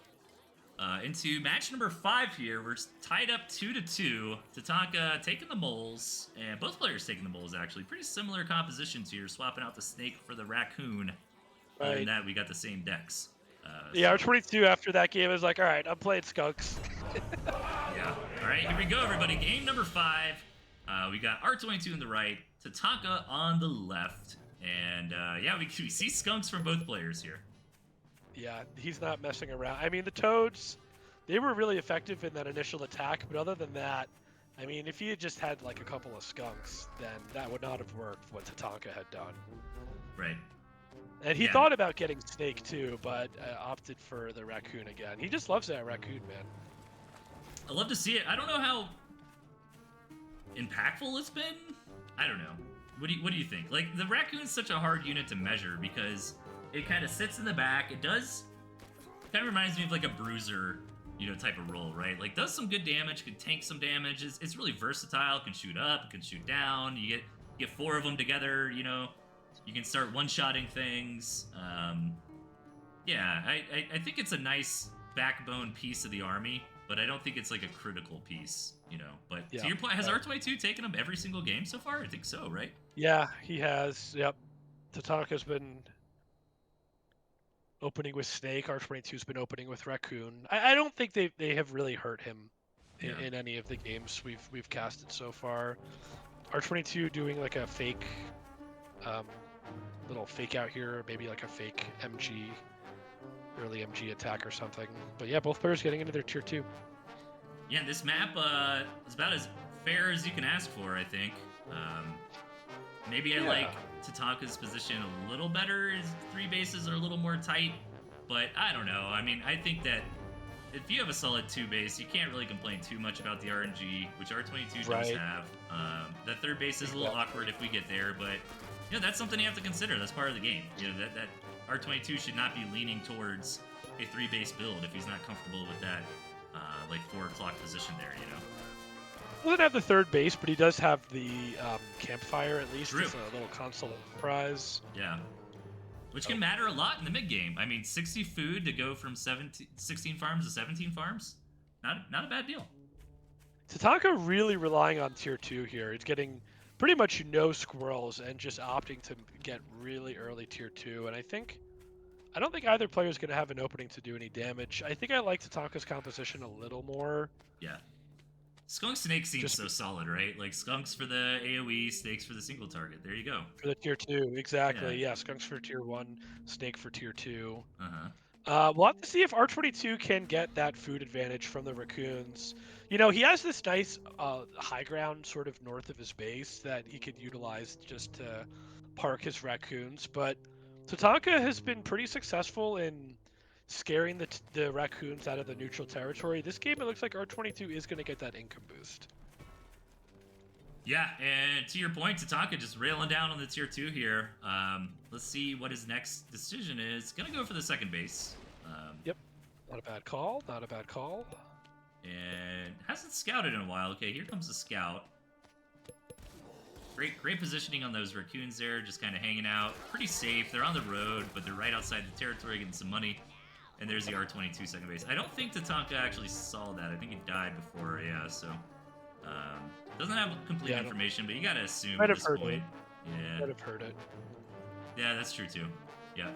Into match number 5 here. We're tied up 2-2. Tatanka taking the moles, and both players taking the moles, actually. Pretty similar compositions here, swapping out the snake for the raccoon. Other than Right. that, we got the same decks. Yeah, R22 after that game is like, all right, I'm playing skunks. Yeah. All right, here we go, everybody. Game number 5. We got R22 on the right, Tatanka on the left. And yeah, we see skunks from both players here. Yeah, he's not messing around. I mean, the Toads, they were really effective in that initial attack, but other than that, I mean, if he had just had like a couple of skunks, then that would not have worked what Tatanka had done. Right. And he thought about getting Snake too, but opted for the raccoon again. He just loves that raccoon, man. I love to see it. I don't know how impactful it's been. I don't know. What do you think? Like, the raccoon's such a hard unit to measure because it kind of sits in the back. It does kind of reminds me of like a bruiser, you know, type of role, right? Like, does some good damage, can tank some damage. It's really versatile. Can shoot up, can shoot down. You get 4 of them together. You know, you can start one-shotting things. Yeah, I think it's a nice backbone piece of the army, but I don't think it's like a critical piece, you know. But to your point, has R22 taken him every single game so far? I think so, right? Yeah, he has. Yep. Tatanka's been opening with Snake. R22's been opening with Raccoon. I don't think they have really hurt him in any of the games we've casted so far. R22 doing like a fake little fake out here, maybe like a fake MG, early MG attack or something. But yeah, both players getting into their tier 2. Yeah, this map is about as fair as you can ask for, I think. Maybe I like Tatanka's position a little better. His 3 bases are a little more tight, but I don't know. I mean, I think that if you have a solid 2 base, you can't really complain too much about the RNG, which R22 does have. That 3rd base is a little awkward if we get there, but you know, that's something you have to consider. That's part of the game. You know, that R22 should not be leaning towards a 3 base build if he's not comfortable with that like 4 o'clock position there, you know. Doesn't have the 3rd base, but he does have the campfire at least. True. It's a little console prize. Yeah. Which can matter a lot in the mid game. I mean, 60 food to go from 16 farms to 17 farms, not a bad deal. Tatanka really relying on tier 2 here. He's getting pretty much no squirrels and just opting to get really early tier 2. And I don't think either player is going to have an opening to do any damage. I think I like Tatanka's composition a little more. Yeah. Skunk Snake seems so solid, right? Like, Skunks for the AoE, Snakes for the single target. There you go. For the tier 2, exactly. Yeah, Skunks for tier 1, Snake for tier 2. We'll have to see if R22 can get that food advantage from the raccoons. You know, he has this nice high ground sort of north of his base that he could utilize just to park his raccoons, but Tatanka has been pretty successful in scaring the raccoons out of the neutral territory. This game, it looks like R22 is going to get that income boost. Yeah, and to your point, Tatanka just railing down on the tier 2 here. Let's see what his next decision is. Gonna go for the 2nd base. Yep, not a bad call, not a bad call. And hasn't scouted in a while. Okay, here comes the scout. Great positioning on those raccoons there, just kind of hanging out. Pretty safe. They're on the road, but they're right outside the territory getting some money. And there's the R22 2nd base. I don't think Tatanka actually saw that. I think he died before, yeah, so... doesn't have complete information, but you gotta assume at this point. Yeah. Might have heard it. Yeah, that's true too. Yeah.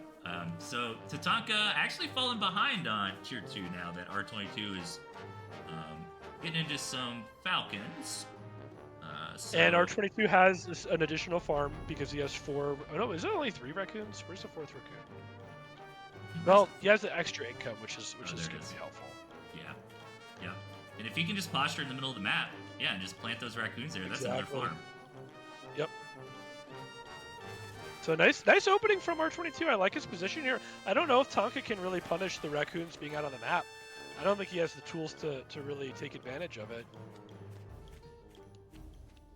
So Tatanka actually falling behind on tier 2 now that R22 is getting into some Falcons. And R22 has an additional farm because he has 4... Oh no, is it only 3 raccoons? Where's the 4th raccoon? Well, he has the extra income, which is going to be helpful. Yeah. And if he can just posture in the middle of the map, yeah, and just plant those raccoons there, that's another farm. Yep. So nice opening from R22. I like his position here. I don't know if Tonka can really punish the raccoons being out on the map. I don't think he has the tools to really take advantage of it.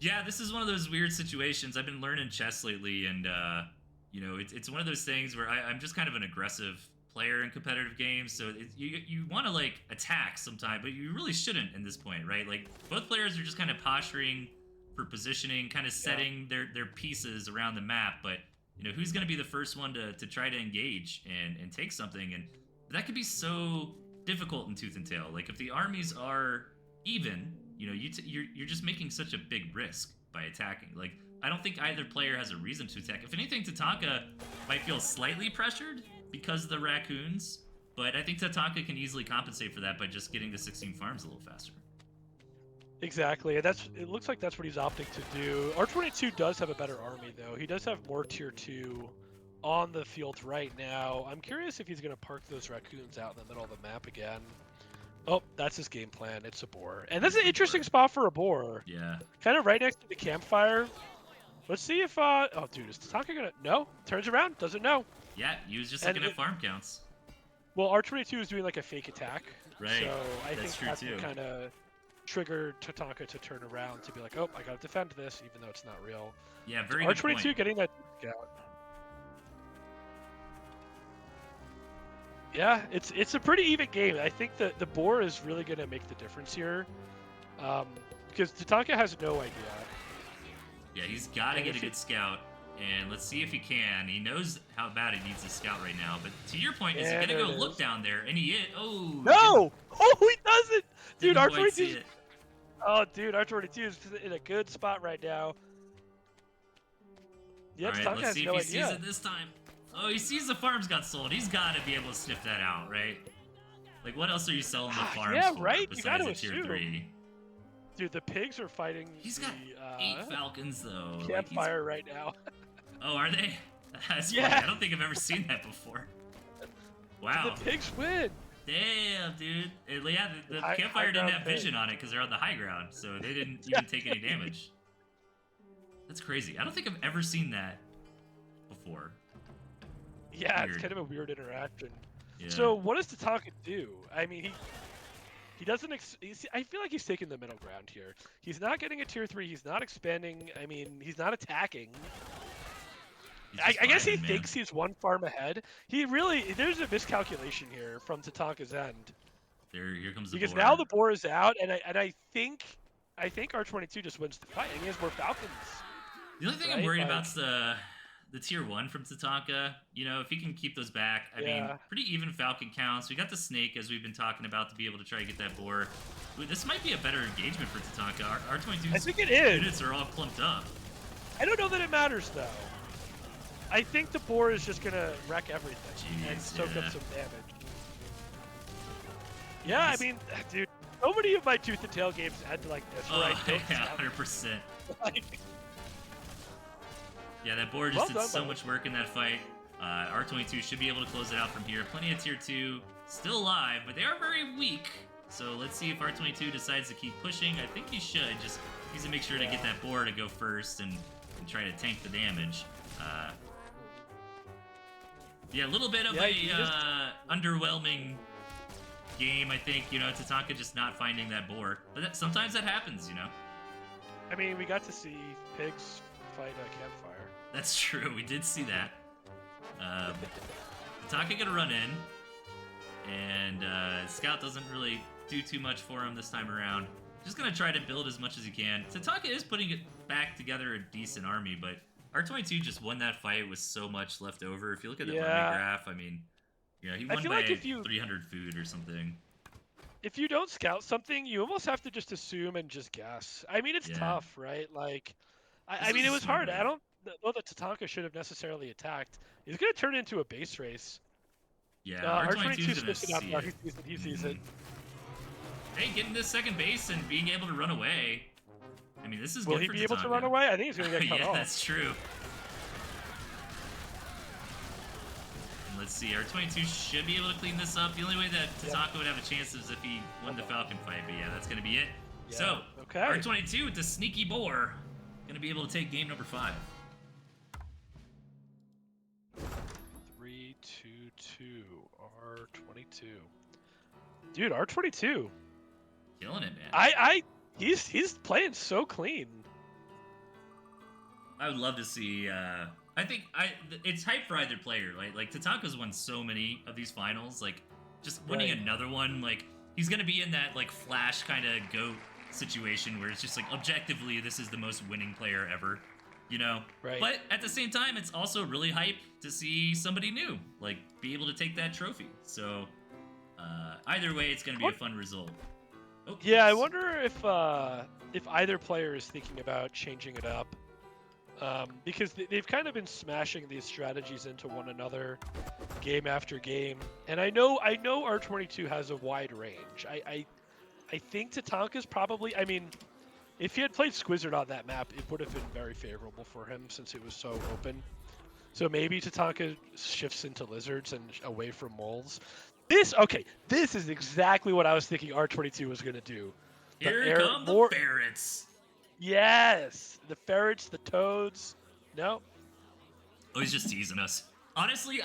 Yeah, this is one of those weird situations. I've been learning chess lately, and you know, it's one of those things where I'm just kind of an aggressive player in competitive games, so you want to like attack sometime, but you really shouldn't in this point, right? Like both players are just kind of posturing for positioning, kind of setting their pieces around the map, but you know who's going to be the first one to try to engage and take something, and that could be so difficult in Tooth and Tail. Like if the armies are even, you know, you're just making such a big risk by attacking. Like I don't think either player has a reason to attack. If anything, Tatanka might feel slightly pressured because of the raccoons, but I think Tatanka can easily compensate for that by just getting the 16 farms a little faster. Exactly, and it looks like that's what he's opting to do. R22 does have a better army, though. He does have more tier 2 on the field right now. I'm curious if he's going to park those raccoons out in the middle of the map again. Oh, that's his game plan. It's a boar. And that's an interesting spot for a boar. Yeah. Kind of right next to the campfire. Let's see if, oh, dude, is Tatanka going to, no, turns around, doesn't know. Yeah, he was just looking at farm counts. Well, R22 is doing like a fake attack. Right, so I that's think true that too. kind of trigger Tatanka to turn around to be like, oh, I gotta defend this, even though it's not real. Yeah, very R22 good point. getting that scout. Yeah, it's a pretty even game. I think that the boar is really gonna make the difference here, because Tatanka has no idea. Yeah, he's got to get a good scout, and let's see if he can. He knows how bad he needs a scout right now, but to your point, is he gonna go look down there? And he is. Oh no! Oh, he doesn't, dude. R22. Oh, dude, R22 is in a good spot right now. Yeah, all right, Tatanka let's see has if he sees it this time. Oh, he sees the farms got sold. He's got to be able to sniff that out, right? Like, what else are you selling the farms for right. besides You a tier assume. 3? Dude, the pigs are fighting. He's got 8 falcons though. Campfire right now. Oh, are they? That's funny. I don't think I've ever seen that before. Wow. The pigs win. Damn, dude. Yeah, the campfire didn't have vision on it because they're on the high ground, so they didn't even take any damage. That's crazy. I don't think I've ever seen that before. Yeah, it's kind of a weird interaction. Yeah. So what does Tatanka do? I mean, he doesn't. I feel like he's taking the middle ground here. He's not getting a tier 3. He's not expanding. I mean, he's not attacking. I guess he thinks he's one farm ahead. There's a miscalculation here from Tatanka's end. Here comes the because boar. now the boar is out, and I think R22 just wins the fight, and he has more falcons. The only thing I'm worried about's the tier 1 from Tatanka. You know, if he can keep those back, I mean, pretty even falcon counts. We got the snake, as we've been talking about, to be able to try to get that boar. Ooh, this might be a better engagement for Tatanka. R22's I think it is. units are all clumped up. I don't know that it matters, though. I think the boar is just going to wreck everything and soak up some damage. Yeah, I mean, dude, so many of my Tooth and Tail games end like this. Oh, yeah, 100%. Yeah, that board just did so much work in that fight. R22 should be able to close it out from here. Plenty of tier 2 still alive, but they are very weak. So let's see if R22 decides to keep pushing. I think he should. Just needs to make sure to get that board to go first and try to tank the damage. Yeah, a little bit of underwhelming game, I think. You know, Tatanka just not finding that boar. But sometimes that happens, you know. I mean, we got to see pigs fight a campfire. That's true. We did see that. Tatanka gonna run in, and Scout doesn't really do too much for him this time around. Just gonna try to build as much as he can. Tatanka is putting it back together a decent army, but R22 just won that fight with so much left over. If you look at the army graph, I mean, you know, he won by 300 food or something. If you don't scout something, you almost have to just assume and just guess. I mean, it's tough, right? Like, I mean, it was hard. I don't know that Tatanka should have necessarily attacked. He's going to turn into a base race. Yeah, R22 sniffs it out. He sees it. Hey, getting this second base and being able to run away. I mean, this is Will good for he be able to Tatanka. run away? I think he's going to get cut yeah, off. that's true. And let's see, R22 should be able to clean this up. The only way that Tatanka would have a chance is if he won the Falcon fight, but yeah, that's going to be it. Yeah. So, R22 with the sneaky boar, going to be able to take game number 5. 3-2-2, R22. Dude, R22. Killing it, man. He's playing so clean. I would love to see I think it's hype for either player. Like Tatanka's won so many of these finals. Like just winning Right. another one, like he's gonna be in that like Flash kind of GOAT situation where it's just like objectively this is the most winning player ever, you know. Right. But at the same time, it's also really hype to see somebody new like be able to take that trophy. So either way, it's gonna be a fun result. Oh, Yeah, I oops. wonder if either player is thinking about changing it up, because they've kind of been smashing these strategies into one another, game after game. And I know R22 has a wide range. I think Tatanka's probably. I mean, if he had played Squizzard on that map, it would have been very favorable for him since it was so open. So maybe Tatanka shifts into lizards and away from moles. This is exactly what I was thinking R22 was going to do. Here come the ferrets. Yes, the ferrets, the toads. No. Oh, he's just teasing us. Honestly,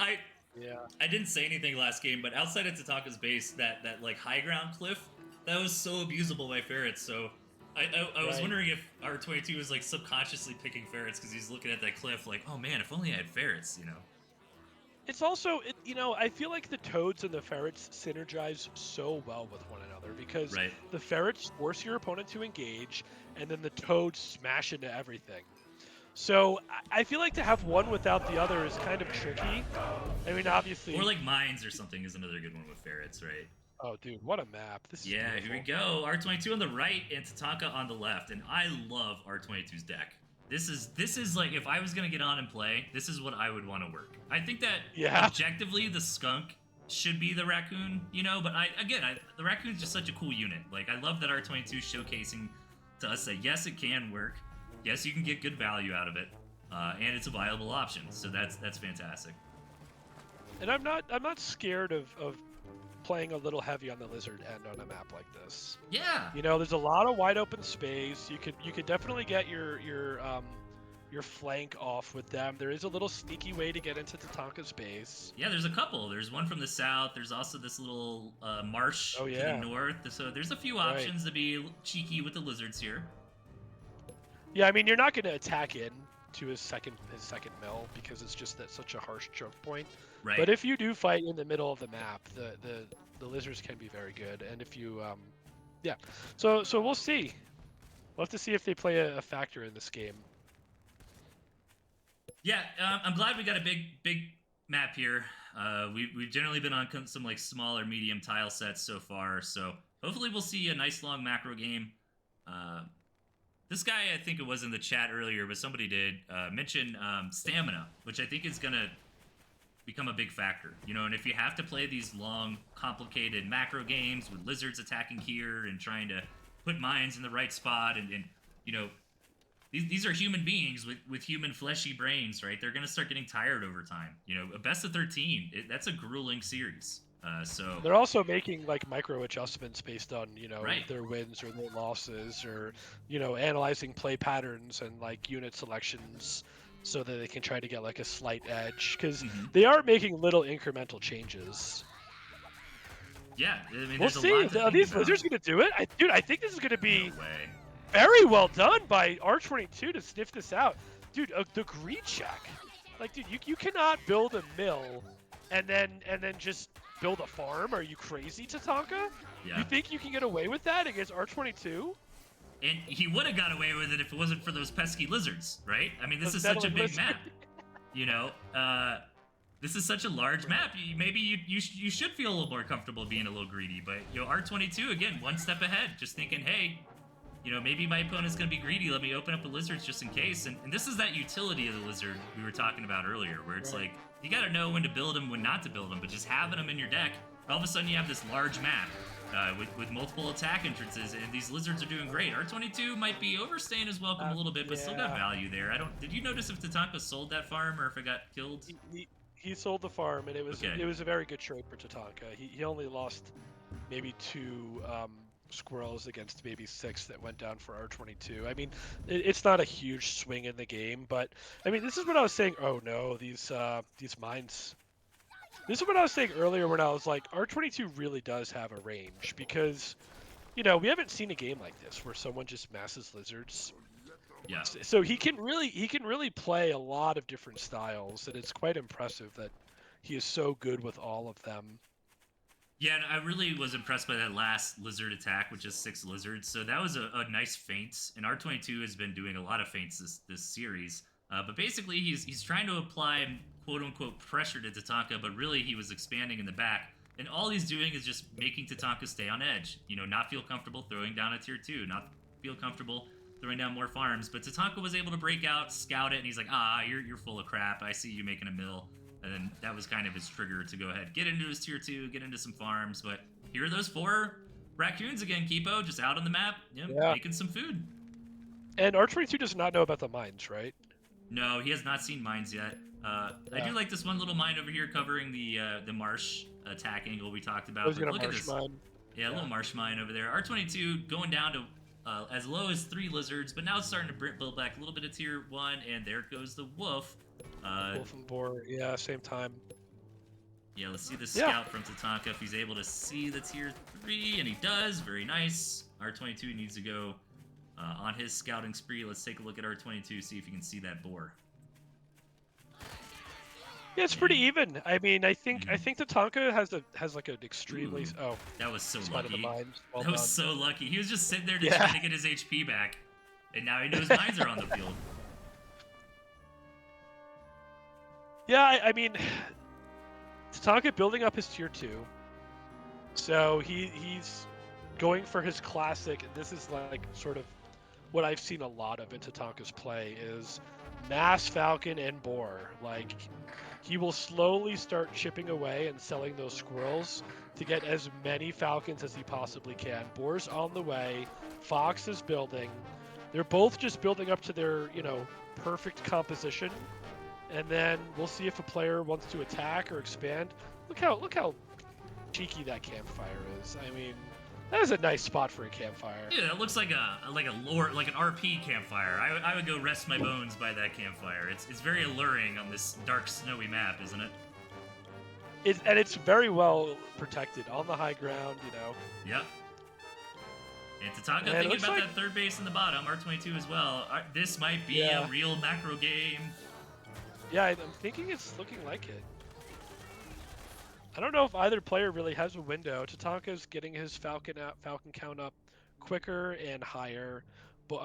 Yeah. I didn't say anything last game, but outside of Tatanka's base, that like high ground cliff, that was so abusable by ferrets. So I was wondering if R22 was like subconsciously picking ferrets because he's looking at that cliff like, oh man, if only I had ferrets, you know. It's also, I feel like the toads and the ferrets synergize so well with one another because Right. the ferrets force your opponent to engage, and then the toads smash into everything. So I feel like to have one without the other is kind of tricky. I mean, obviously. Or like mines or something is another good one with ferrets, right? Oh, dude, what a map! This is Yeah, beautiful. here we go. R22 on the right and Tatanka on the left, and I love R22's deck. This is like if I was gonna get on and play, this is what I would want to work. I think that objectively the skunk should be the raccoon, you know, but the raccoon's just such a cool unit. Like I love that R22 showcasing to us that yes, it can work. Yes, you can get good value out of it, and it's a viable option. So that's fantastic. And I'm not scared of playing a little heavy on the lizard end on a map like this. Yeah. You know, there's a lot of wide open space. You could definitely get your flank off with them. There is a little sneaky way to get into Tatanka's base. Yeah, there's a couple. There's one from the south. There's also this little marsh to the north. So there's a few options to be cheeky with the lizards here. Yeah, I mean, you're not going to attack in to his second mill because it's just such a harsh choke point. Right. But if you do fight in the middle of the map, the lizards can be very good. And if you, yeah, so we'll see. We'll have to see if they play a factor in this game. Yeah, I'm glad we got a big map here. We've generally been on some like smaller, medium tile sets so far. So hopefully we'll see a nice long macro game. This guy, I think it was in the chat earlier, but somebody did mention stamina, which I think is going to become a big factor. You know, and if you have to play these long, complicated macro games with lizards attacking here and trying to put mines in the right spot and you know, these are human beings with human fleshy brains, right? They're going to start getting tired over time. You know, a best of 13, that's a grueling series. So they're also making like micro adjustments based on right. their wins or their losses, or analyzing play patterns and like unit selections so that they can try to get like a slight edge, because they are making little incremental changes. Yeah, I mean, we'll see. Are these lizards gonna do it? Dude, I think this is gonna be very well done by R22 to sniff this out. Dude, the greed check. Like, dude, you cannot build a mill and then just build a farm. Are you crazy, Tatanka? Yeah. You think you can get away with that against R22? And he would have got away with it if it wasn't for those pesky lizards, right? I mean, this is such a big map. You know, this is such a large map. Maybe you should feel a little more comfortable being a little greedy. But, you know, R22, again, one step ahead. Just thinking, hey, you know, maybe my opponent's going to be greedy. Let me open up the lizards just in case. And this is that utility of the lizard we were talking about earlier, where it's like, you got to know when to build them, when not to build them. But just having them in your deck, all of a sudden you have this large map with multiple attack entrances, and these lizards are doing great. R22 might be overstaying his welcome a little bit, but still got value there. Did you notice if Tatanka sold that farm or if it got killed? He sold the farm, and it was a very good trade for Tatanka. He only lost maybe 2 squirrels against maybe 6 that went down for R22. I mean, it's not a huge swing in the game, but I mean, this is what I was saying. Oh no, these mines. This is what I was saying earlier when I was like, R22 really does have a range, because, you know, we haven't seen a game like this where someone just masses lizards. Yeah. So he can really play a lot of different styles, and it's quite impressive that he is so good with all of them. Yeah, and I really was impressed by that last lizard attack, which is 6 lizards. So that was a nice feint. And R22 has been doing a lot of feints this series. But basically, he's trying to apply quote unquote pressure to Tatanka, but really he was expanding in the back. And all he's doing is just making Tatanka stay on edge. You know, not feel comfortable throwing down a tier 2, not feel comfortable throwing down more farms. But Tatanka was able to break out, scout it, and he's like, you're full of crap. I see you making a mill. And then that was kind of his trigger to go ahead, get into his tier 2, get into some farms. But here are those 4 raccoons again, Kipo, just out on the map, making some food. And R22 does not know about the mines, right? No, he has not seen mines yet. I do like this one little mine over here covering the marsh attack angle we talked about. But look at this. Mine. Yeah, a little marsh mine over there. R22 going down to as low as 3 lizards, but now it's starting to build back a little bit of tier 1, and there goes the wolf. Wolf and boar, yeah, same time. Yeah, let's see the scout from Tatanka if he's able to see the tier 3, and he does. Very nice. R22 needs to go on his scouting spree. Let's take a look at R22, see if he can see that boar. Yeah, it's pretty even. I mean, I think Tatanka has like an extremely that was so lucky. Well that was so lucky. He was just sitting there to try to get his HP back, and now he knows mines are on the field. Yeah, I mean, Tatanka building up his tier 2. So he's going for his classic. This is like sort of what I've seen a lot of in Tatanka's play is mass falcon and boar. Like he will slowly start chipping away and selling those squirrels to get as many falcons as he possibly can. Boar's on the way. Fox is building. They're both just building up to their, perfect composition. And then we'll see if a player wants to attack or expand. Look how cheeky that campfire is. I mean, that is a nice spot for a campfire. Yeah, that looks like an RP campfire. I would go rest my bones by that campfire. It's very alluring on this dark, snowy map, isn't it? And it's very well protected on the high ground, Yep. And Tatanka thinking about that third base in the bottom, R22 as well. This might be a real macro game. Yeah, I'm thinking it's looking like it. I don't know if either player really has a window. Tatanka's getting his falcon count up quicker and higher, but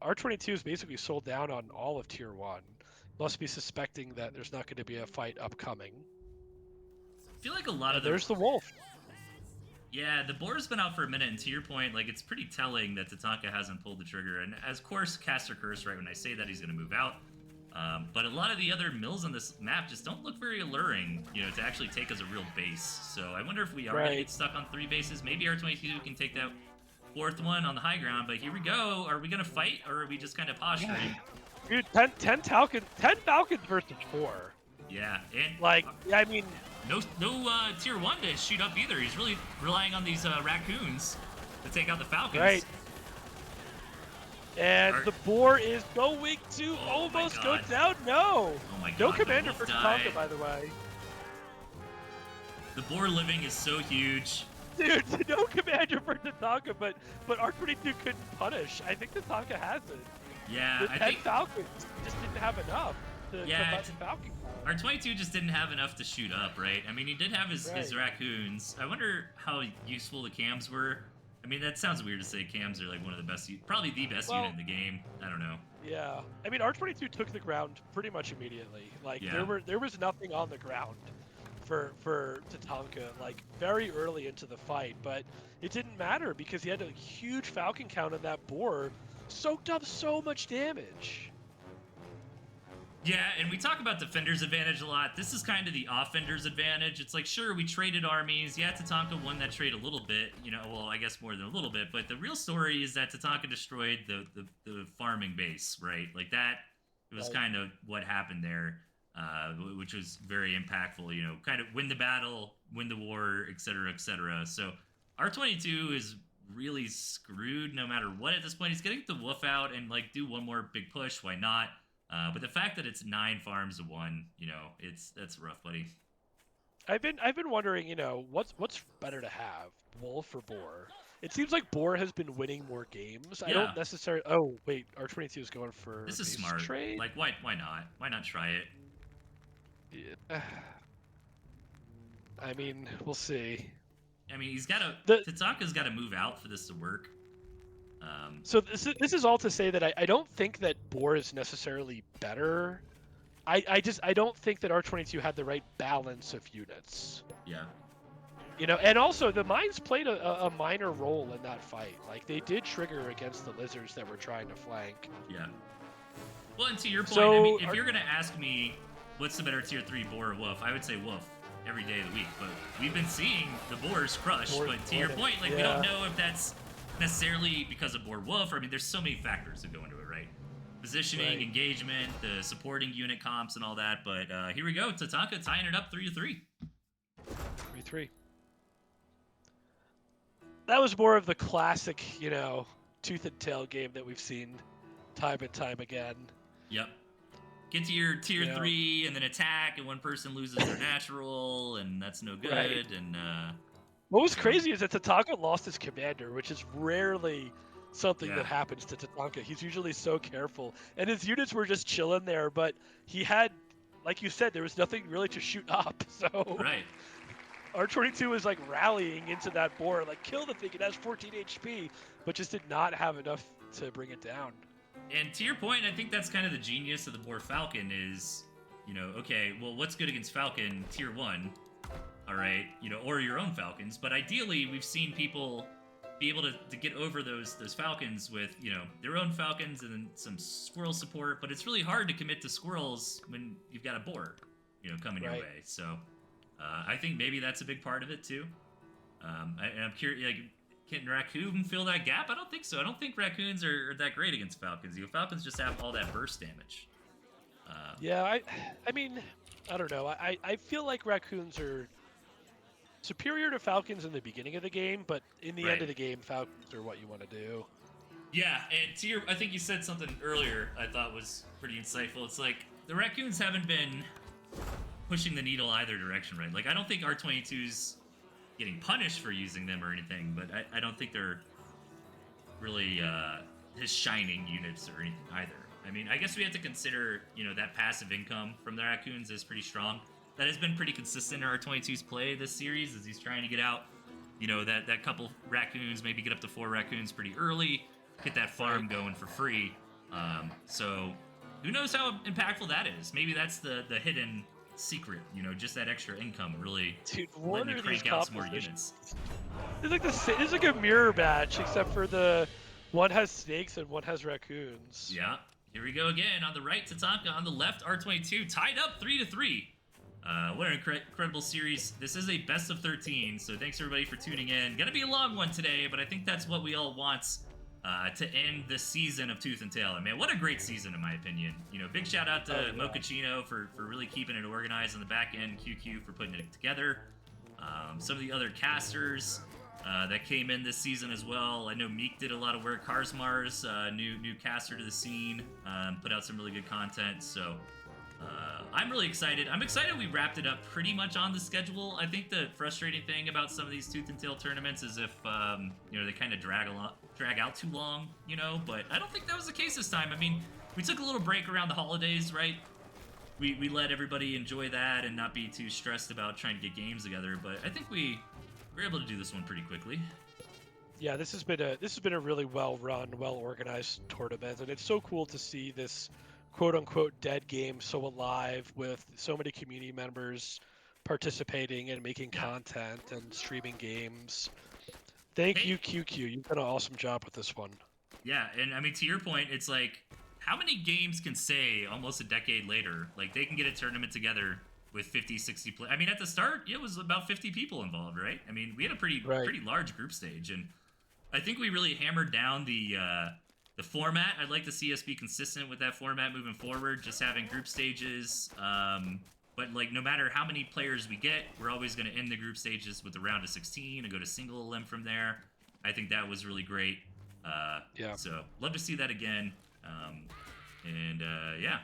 R22 is basically sold down on all of tier 1. Must be suspecting that there's not going to be a fight upcoming. I feel like a lot of there's the wolf. Yeah, the boar's been out for a minute, and to your point, like it's pretty telling that Tatanka hasn't pulled the trigger. And as course, caster curse, right when I say that he's going to move out. But a lot of the other mills on this map just don't look very alluring, to actually take as a real base. So I wonder if we are going to get stuck on 3 bases. Maybe R22 can take that 4th one on the high ground. But here we go. Are we going to fight, or are we just kind of posturing? Dude, 10 falcons versus 4. Yeah, and I mean, no tier 1 to shoot up either. He's really relying on these raccoons to take out the falcons. Right. And the boar is going to almost go down. No. Oh my God. No commander for Tatanka, by the way. The boar living is so huge. Dude, no commander for Tatanka, but R22 couldn't punish. I think Tatanka has it. Yeah, I think Falcons just didn't have enough to let the Falcon come. R22 just didn't have enough to shoot up, right? I mean, he did have his raccoons. I wonder how useful the cams were. I mean, that sounds weird to say cams are like one of the best, probably the best unit in the game. I don't know. Yeah, I mean, R22 took the ground pretty much immediately. Like there was nothing on the ground for Tatanka like very early into the fight, but it didn't matter because he had a huge Falcon count and that boar soaked up so much damage. Yeah, and we talk about defender's advantage a lot. This is kind of the offender's advantage. It's like, sure, we traded armies. Yeah, Tatanka won that trade a little bit, well, I guess more than a little bit. But the real story is that Tatanka destroyed the farming base, right? Like that was kind of what happened there, which was very impactful, kind of win the battle, win the war, et cetera, et cetera. So R22 is really screwed no matter what at this point. He's getting the wolf out and, like, do one more big push. Why not? But the fact that it's 9 farms to 1, that's rough, buddy. I've been wondering, what's better to have, wolf or boar? It seems like Boar has been winning more games. I Yeah. don't necessarily. Oh wait, R22 is going for This is base smart. trade. Like, why not? Why not try it? Yeah. I mean, we'll see. I mean, he's got to. The Tatanka's got to move out for this to work. So this is all to say that I don't think that Boar is necessarily better. I don't think that R22 had the right balance of units. Yeah. You know, and also the mines played a minor role in that fight. Like they did trigger against the lizards that were trying to flank. Yeah. Well, and to your point, So, I mean, if you're gonna ask me what's the better tier 3, Boar or Wolf, I would say Wolf every day of the week. But we've been seeing the Boars crush. Boars but to your winning. point, like we Yeah. don't know if that's necessarily because of Boar Wolf. I mean, there's so many factors that go into it, right? Positioning, Right. engagement, the supporting unit comps, and all that. But here we go, Tatanka tying it up 3-3. 3-3. That was more of the classic, you know, tooth and tail game that we've seen time and time again. Yep. Get to your tier Yeah. 3 and then attack, and one person loses their natural, and that's no good. Right. And What was crazy is that Tatanka lost his commander, which is rarely something Yeah. that happens to Tatanka. He's usually so careful, and his units were just chilling there. But he had, like you said, there was nothing really to shoot up. So right. R22 was like rallying into that boar, like kill the thing. It has 14 HP, but just did not have enough to bring it down. And to your point, I think that's kind of the genius of the Boar Falcon is, you know, okay, well, what's good against Falcon? Tier 1, all right, you know, or your own Falcons. But ideally, we've seen people be able to get over those Falcons with, you know, their own Falcons and then some Squirrel support. But it's really hard to commit to Squirrels when you've got a Boar, you know, coming your Right. way. So I think maybe that's a big part of it, too. And I'm curious, like, can Raccoon fill that gap? I don't think so. I don't think Raccoons are that great against Falcons. You know, Falcons just have all that burst damage. Yeah, I mean, I don't know. I feel like raccoons are superior to falcons in the beginning of the game, but in the Right. end of the game, falcons are what you want to do. Yeah, and to your, I think you said something earlier I thought was pretty insightful. It's like the Raccoons haven't been pushing the needle either direction, right? Like I don't think R22's getting punished for using them or anything, but I don't think they're really his shining units or anything either. I mean, I guess we have to consider, you know, that passive income from the Raccoons is pretty strong. That has been pretty consistent in R22's play this series as he's trying to get out, you know, that couple Raccoons, maybe get up to 4 Raccoons pretty early, get that farm going for free. So who knows how impactful that is? Maybe that's the hidden secret, you know, just that extra income really Dude, what letting are you these crank out some more compositions? units. It's like a mirror match, except for the one has snakes and one has raccoons. Yeah, here we go again. On the right, Tatanka. On the left, R22. Tied up 3-3. What an incredible series. This is a best of 13, so thanks everybody for tuning in. Gonna be a long one today, but I think that's what we all want to end the season of Tooth and Tail. And man, what a great season in my opinion. You know, big shout out to Mochaccino for really keeping it organized on the back end, QQ for putting it together. Some of the other casters that came in this season as well. I know Meek did a lot of work. Karsmars, new caster to the scene, put out some really good content. So I'm really excited. I'm excited we wrapped it up pretty much on the schedule. I think the frustrating thing about some of these Tooth and Tail tournaments is if you know, they kind of drag out too long, you know. But I don't think that was the case this time. I mean, we took a little break around the holidays, right? We let everybody enjoy that and not be too stressed about trying to get games together. But I think we were able to do this one pretty quickly. Yeah, this has been a really well run, well organized tournament, and it's so cool to see this quote unquote dead game so alive with so many community members participating and making content and streaming games. Thank you, QQ. You've done an awesome job with this one. Yeah, and I mean, to your point, it's like, how many games can say almost a decade later, like they can get a tournament together with 50, 60 I mean, at the start, it was about 50 people involved, right? I mean, we had a pretty large group stage, and I think we really hammered down the format. I'd like to see us be consistent with that format moving forward, just having group stages. But like, no matter how many players we get, we're always going to end the group stages with a round of 16 and go to single elim from there. I think that was really great. Yeah. So love to see that again. Yeah,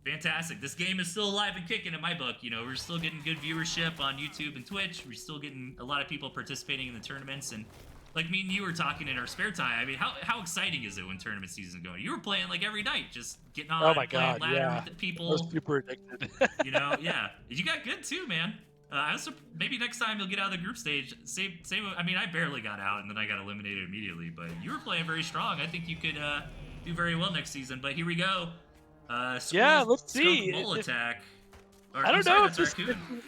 fantastic. This game is still alive and kicking in my book. You know, we're still getting good viewership on YouTube and Twitch. We're still getting a lot of people participating in the tournaments, and like me and you were talking in our spare time. I mean, how exciting is it when tournament season's going? You were playing like every night, just getting Oh on, my playing god, ladder yeah. with the I was people. super addicted. Yeah. You got good too, man. I was maybe next time you'll get out of the group stage. Same. I mean, I barely got out, and then I got eliminated immediately. But you were playing very strong. I think you could do very well next season. But here we go. Yeah, Squirrel let's skunk see. mole attack. Or I I'm don't sorry, know that's if this raccoon.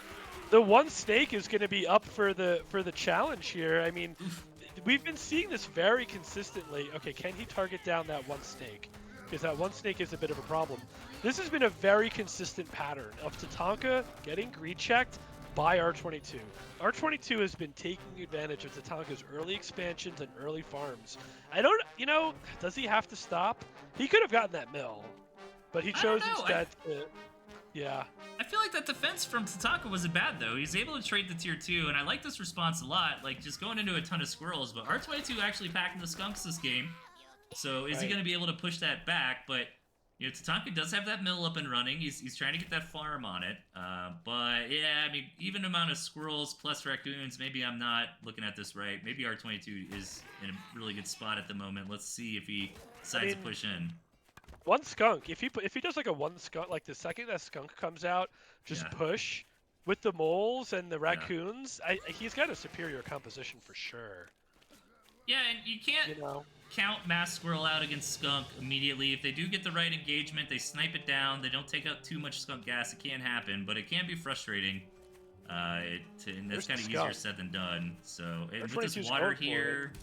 the one snake is going to be up for the challenge here. I mean, Oof. we've been seeing this very consistently. Okay, can he target down that one snake? Because that one snake is a bit of a problem. This has been a very consistent pattern of Tatanka getting greed checked by R22. R22 has been taking advantage of Tatanka's early expansions and early farms. I don't, does he have to stop? He could have gotten that mill, but he I don't chose know. instead to, yeah. I feel like that defense from Tatanka wasn't bad though. He's able to trade the tier 2, and I like this response a lot. Like just going into a ton of squirrels, but R22 actually packing the skunks this game. So is he going to be able to push that back? But Tatanka does have that mill up and running. He's trying to get that farm on it. But yeah, I mean, even amount of squirrels plus raccoons. Maybe I'm not looking at this right. Maybe R22 is in a really good spot at the moment. Let's see if he decides to push in. One skunk. If he does like a one skunk, like the second that skunk comes out, just push with the moles and the raccoons. He's got a superior composition for sure. Yeah, and you can't count Mass Squirrel out against Skunk immediately. If they do get the right engagement, they snipe it down. They don't take out too much skunk gas. It can happen, but it can be frustrating. And that's kind of easier said than done. So with this water here,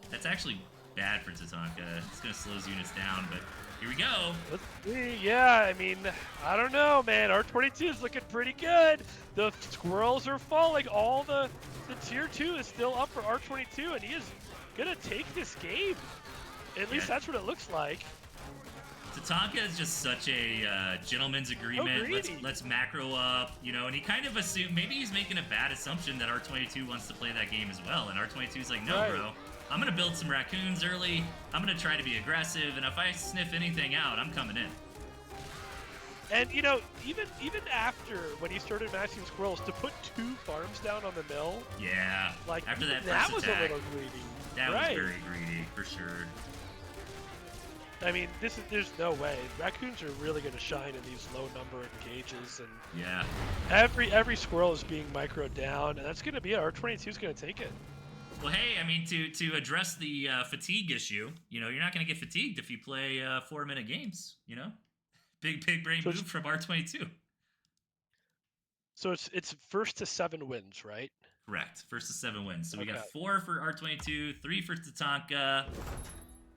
that's actually bad for Tatanka. It's going to slow his units down, but here we go. Let's see. Yeah, I mean, I don't know, man. R22 is looking pretty good. The squirrels are falling. All the tier 2 is still up for R22, and he is going to take this game. At least that's what it looks like. Tatanka is just such a gentleman's agreement. Let's macro up, and he kind of assumed, maybe he's making a bad assumption that R22 wants to play that game as well, and R22 is like, no, bro. I'm going to build some raccoons early. I'm going to try to be aggressive, and if I sniff anything out, I'm coming in. And, even after, when he started matching squirrels, to put 2 farms down on the mill. Yeah. Like, after that that first was attack, a little greedy. That was very greedy, for sure. I mean, there's no way. Raccoons are really going to shine in these low number engages, and every squirrel is being microed down, and that's going to be it. R22 is going to take it. Well, hey, I mean, to address the fatigue issue, you're not going to get fatigued if you play 4-minute games. Big brain move from R22. So it's first to 7 wins, right? Correct. First to 7 wins. So we got 4 for R22, 3 for Tatanka.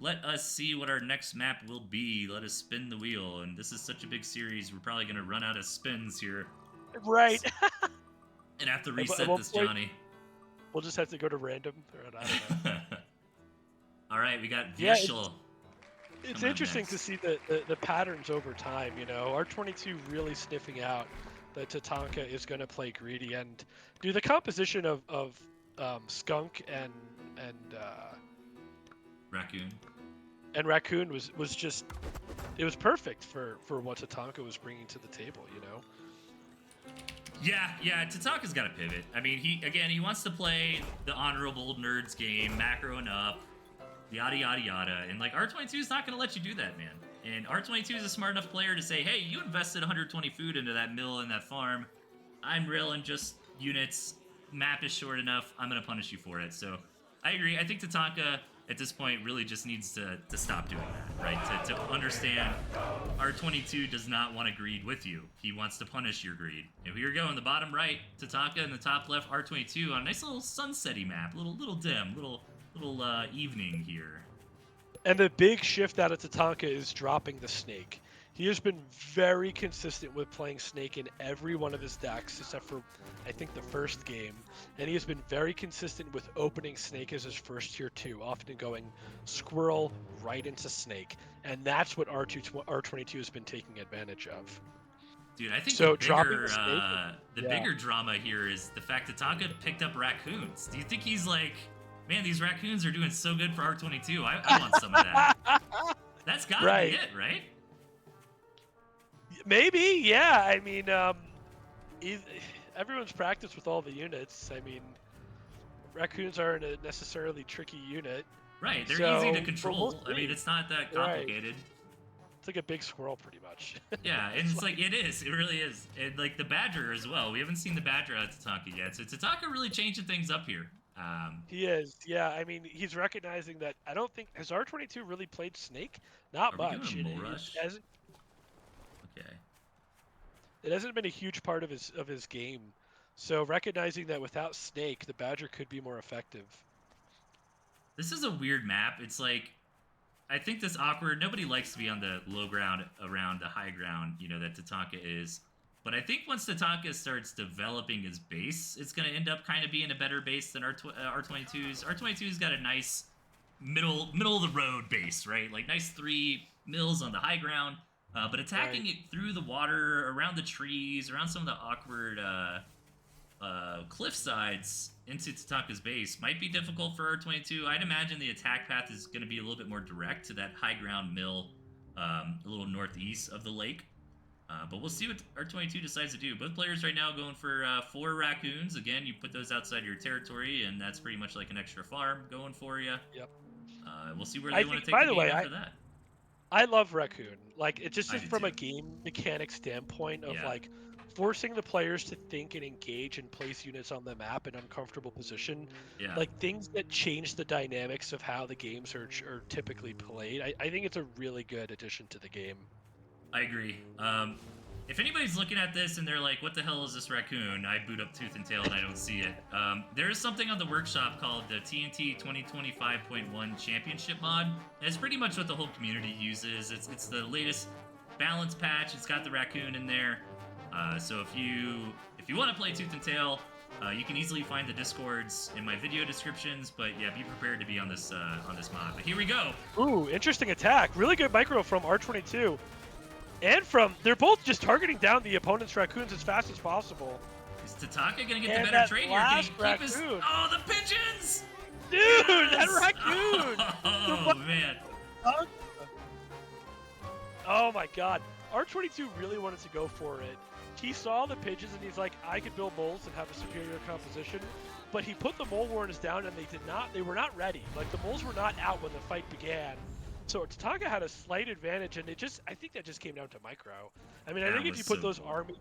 Let us see what our next map will be. Let us spin the wheel. And this is such a big series, we're probably going to run out of spins here. Right. And have to reset this, Johnny. We'll just have to go to random. I don't know. All right, we got Vishal. It's interesting to see the patterns over time. R22 really sniffing out that Tatanka is going to play greedy, and the composition of skunk and raccoon. And raccoon was just, it was perfect for what Tatanka was bringing to the table. Yeah, Tatanka's got to pivot. I mean, he wants to play the honorable nerds game, macroing up, yada yada yada, and like R22 is not going to let you do that, man. And R22 is a smart enough player to say, hey, you invested 120 food into that mill and that farm. I'm railing just units. Map is short enough. I'm going to punish you for it. So I agree. I think Tatanka at this point really just needs to stop doing that, right? To understand R22 does not want to greed with you. He wants to punish your greed. And here we go in the bottom right, Tatanka, in the top left, R22 on a nice little sunsetty map, little dim, little evening here. And the big shift out of Tatanka is dropping the snake. He has been very consistent with playing snake in every one of his decks, except for, I think, the first game. And he has been very consistent with opening snake as his first tier 2, often going squirrel right into snake. And that's what R22 has been taking advantage of. Dude, I think so the bigger drama here is the fact that Tatanka picked up raccoons. Do you think he's like, man, these raccoons are doing so good for R22. I want some of that. That's gotta be it, right? Maybe, yeah. I mean, everyone's practiced with all the units. I mean, raccoons aren't a necessarily tricky unit. Right, they're So, easy to but control. we'll I mean, see. it's not that Right. complicated. It's like a big squirrel, pretty much. Yeah, and it's like, it is. It really is. And like the Badger as well. We haven't seen the Badger out of Tatanka yet. So Tatanka really changing things up here. He is, yeah. I mean, he's recognizing that. I don't think has R22 really played Snake. Not Are we doing much. a Mole Rush? Okay. It hasn't been a huge part of his game. So recognizing that without Snake, the Badger could be more effective. This is a weird map. It's like, I think this awkward. Nobody likes to be on the low ground around the high ground, you know, that Tatanka is. But I think once Tatanka starts developing his base, it's going to end up kind of being a better base than R22's. R22's got a nice middle of the road base, right? Like nice 3 mills on the high ground. But attacking it through the water, around the trees, around some of the awkward cliff sides into Tatanka's base might be difficult for R22. I'd imagine the attack path is going to be a little bit more direct to that high ground mill a little northeast of the lake. But we'll see what R22 decides to do. Both players right now going for 4 raccoons. Again, you put those outside your territory, and that's pretty much like an extra farm going for you. Yep. We'll see where they want to take the game after that. I love Raccoon. Like, it just I is do from a too. game mechanic standpoint of like forcing the players to think and engage and place units on the map in uncomfortable position. Yeah. Like things that change the dynamics of how the games are typically played. I think it's a really good addition to the game. I agree. If anybody's looking at this and they're like, what the hell is this raccoon? I boot up Tooth and Tail and I don't see it. There is something on the workshop called the TNT 2025.1 Championship mod. It's pretty much what the whole community uses. It's the latest balance patch. It's got the raccoon in there. So if you want to play Tooth and Tail, you can easily find the Discords in my video descriptions. But yeah, be prepared to be on this mod. But here we go. Ooh, interesting attack. Really good micro from R22. And they're both just targeting down the opponent's raccoons as fast as possible. Is Tatanka gonna get the better trade here? Can he keep his... Oh, the pigeons! Dude, yes! that raccoon! Oh, man. Oh my god. R22 really wanted to go for it. He saw the pigeons and he's like, I could build moles and have a superior composition. But he put the mole warners down and they were not ready. Like, the moles were not out when the fight began. So Tatanka had a slight advantage, and I think that just came down to micro. I mean, I think if you put those armies,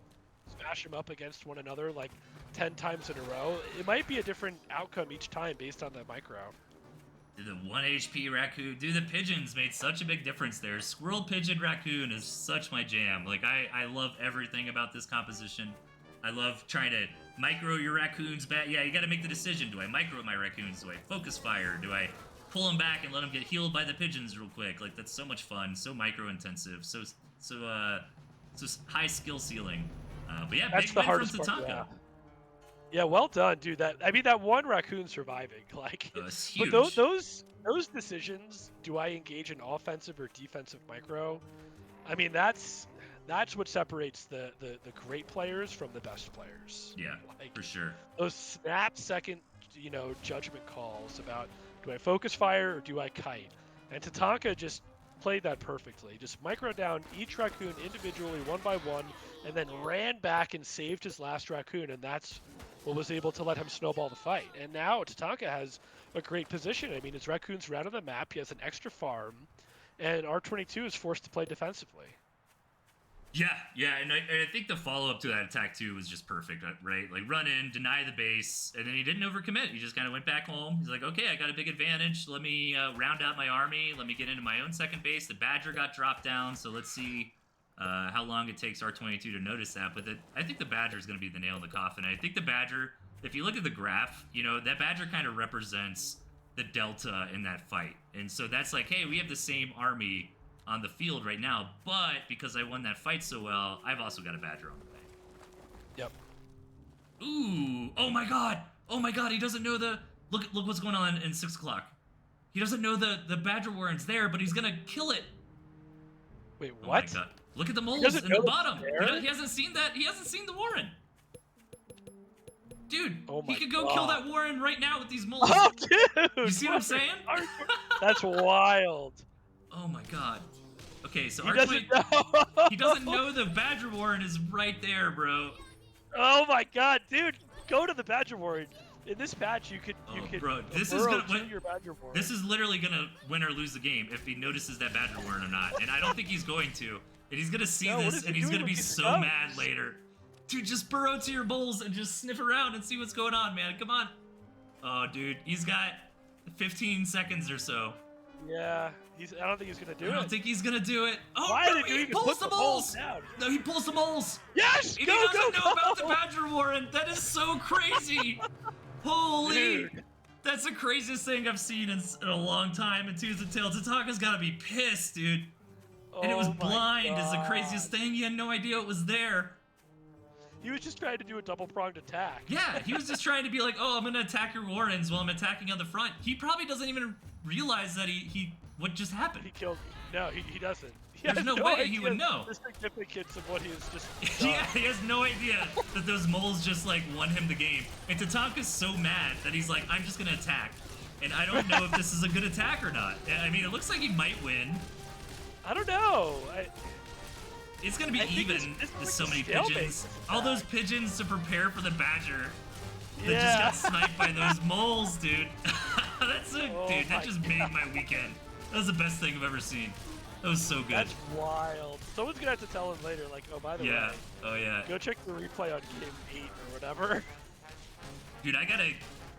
smash them up against one another like 10 times in a row, it might be a different outcome each time based on that micro. Dude, the 1 HP raccoon, dude, the pigeons made such a big difference there. Squirrel pigeon raccoon is such my jam. Like, I love everything about this composition. I love trying to micro your raccoons back. Yeah, you got to make the decision. Do I micro my raccoons? Do I focus fire? Do I pull them back and let them get healed by the pigeons real quick? Like, that's so much fun, so micro intensive, so high skill ceiling. But yeah, that's big the win hardest from Tatanka. part, yeah, well done, dude. That one raccoon surviving, like, It's huge. but those decisions. Do I engage in offensive or defensive micro? I mean, that's what separates the great players from the best players. Yeah, like, for sure. Those snap second, judgment calls about, do I focus fire or do I kite? And Tatanka just played that perfectly. Just micro down each raccoon individually, one by one, and then ran back and saved his last raccoon, and that's what was able to let him snowball the fight. And now Tatanka has a great position. I mean, his raccoons are out of the map, he has an extra farm, and R22 is forced to play defensively. Yeah, and I think the follow-up to that attack, too, was just perfect, right? Like, run in, deny the base, and then he didn't overcommit. He just kind of went back home. He's like, okay, I got a big advantage. Let me round out my army. Let me get into my own second base. The Badger got dropped down, so let's see how long it takes R22 to notice that. But I think the Badger is going to be the nail in the coffin. I think the Badger, if you look at the graph, that Badger kind of represents the delta in that fight. And so that's like, hey, we have the same army on the field right now, but because I won that fight so well, I've also got a Badger on the way. Yep. Ooh! Oh my God! He doesn't know look what's going on in 6 o'clock. He doesn't know the Badger Warren's there, but he's gonna kill it. Wait, what? Oh my God! Look at the moles in the bottom. He hasn't seen that. He hasn't seen the Warren. Dude, he could go kill that Warren right now with these moles. Oh, dude! You see what I'm saying? That's wild. Oh my God. Okay, so he doesn't know. He doesn't know the Badger Warren is right there, bro. Oh my God, dude! Go to the Badger Warren. In this match, you could bro, this is burrow gonna to win. your Badger Warren. This is literally gonna win or lose the game if he notices that Badger Warren or not. And I don't think he's going to. And he's gonna see No, what this is he and he's doing gonna with be these so skunks? mad later. Dude, just burrow to your moles and just sniff around and see what's going on, man. Come on. Oh, dude, he's got 15 seconds or so. Yeah, I don't think he's gonna do it. I don't think he's gonna do it. Oh, Why no, did you he even pulls put the the moles moles. down? No, he pulls the moles. Yes, And go, he doesn't go, know go. about the Badger Warren. That is so crazy. Holy. Dude. That's the craziest thing I've seen in a long time. And Tatanka's gotta be pissed, dude. And it was Oh my blind is the God. craziest thing. He had no idea it was there. He was just trying to do a double-pronged attack. Yeah, he was just trying to be like, oh, I'm gonna attack your Warrens while I'm attacking on the front. He probably doesn't even realize that what just happened. He killed. No, he doesn't. He There's has no way he would idea know. The significance of what he has just done. Yeah, he has no idea that those moles just like won him the game. And Tatanka's so mad that he's like, I'm just gonna attack. And I don't know if this is a good attack or not. I mean, it looks like he might win. I don't know. It's gonna be I think even it's with like so a many stalemate, pigeons. this All those attack. pigeons to prepare for the Badger. That Yeah. just got sniped by those moles, dude. Oh Dude, my that just made my weekend. That was the best thing I've ever seen. That was so good. That's wild. Someone's gonna have to tell him later, like, oh, by the Yeah. way, Oh yeah. go check the replay on game 8 or whatever. Dude, I gotta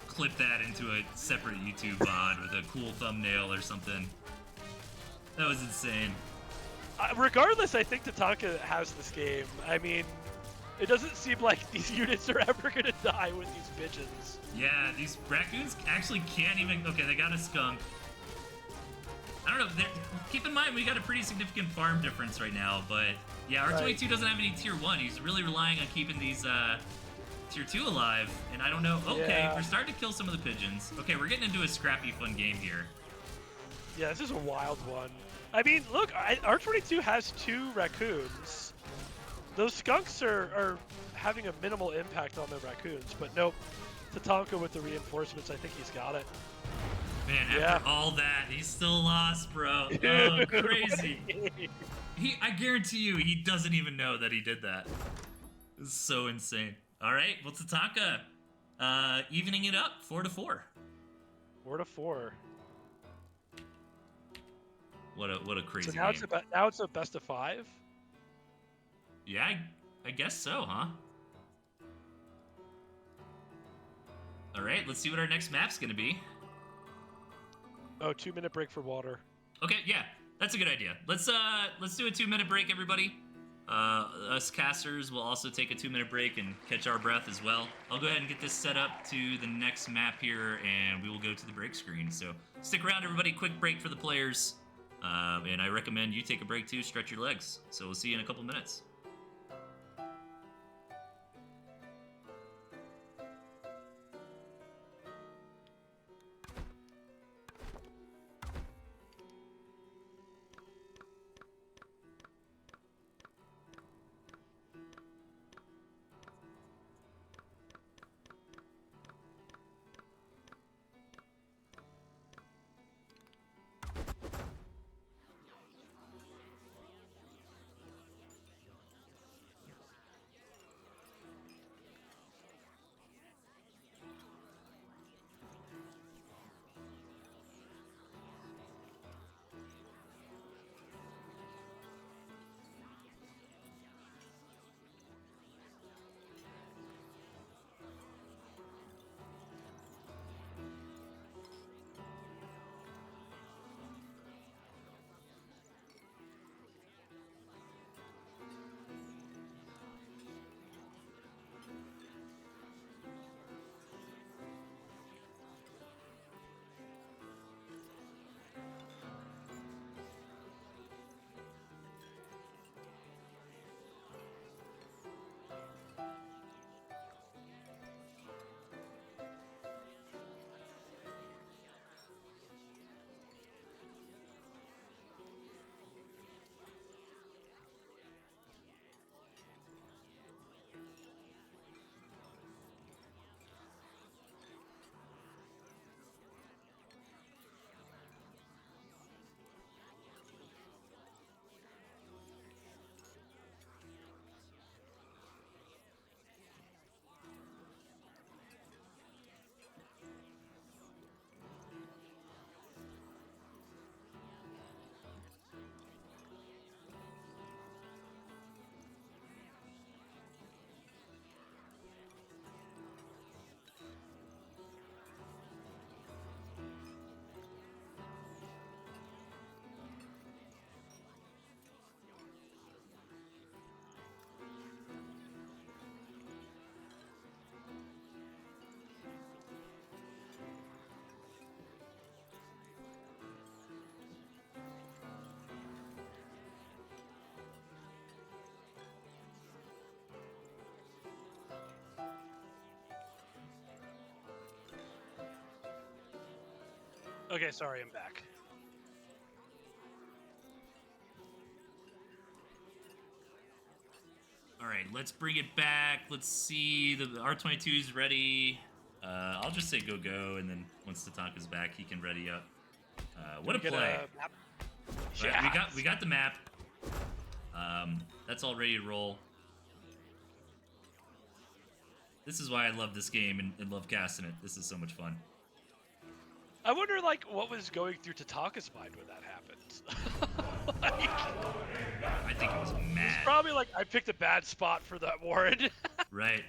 clip that into a separate YouTube VOD with a cool thumbnail or something. That was insane. Regardless, I think Tatanka has this game. I mean, it doesn't seem like these units are ever gonna die with these pigeons. Yeah, these raccoons actually can't even. Okay, they got a skunk. I don't know. Keep in mind, we got a pretty significant farm difference right now, but yeah, R22 doesn't have any tier 1. He's really relying on keeping these tier 2 alive, and I don't know. Okay, Yeah. we're starting to kill some of the pigeons. Okay, we're getting into a scrappy, fun game here. Yeah, this is a wild one. I mean, look, R22 has 2 raccoons. Those skunks are having a minimal impact on the raccoons, but nope. Tatanka with the reinforcements, I think he's got it. Man, after Yeah. all that, he's still lost, bro. Dude, Oh, what a crazy. game. I guarantee you, he doesn't even know that he did that. It's so insane. All right, well, Tatanka, evening it up, 4-4. 4-4. What a crazy So now game. it's a best of 5. Yeah, I guess so, huh? All right, let's see what our next map's gonna be. Oh, 2-minute break for water. Okay, yeah, that's a good idea. Let's do a 2-minute break, everybody. Us casters will also take a 2-minute break and catch our breath as well. I'll go ahead and get this set up to the next map here, and we will go to the break screen. So stick around, everybody. Quick break for the players, and I recommend you take a break too. Stretch your legs. So we'll see you in a couple minutes. Okay, sorry, I'm back. All right, let's bring it back. Let's see. The R22 is ready. I'll just say go, and then once Tatanka's back, he can ready up. What a Get play! a map? Right, Yeah. we got the map. That's all ready to roll. This is why I love this game and love casting it. This is so much fun. I wonder, like, what was going through Tatanka's mind when that happened. Like, I think it was mad. it's probably like, I picked a bad spot for that Warren. Right.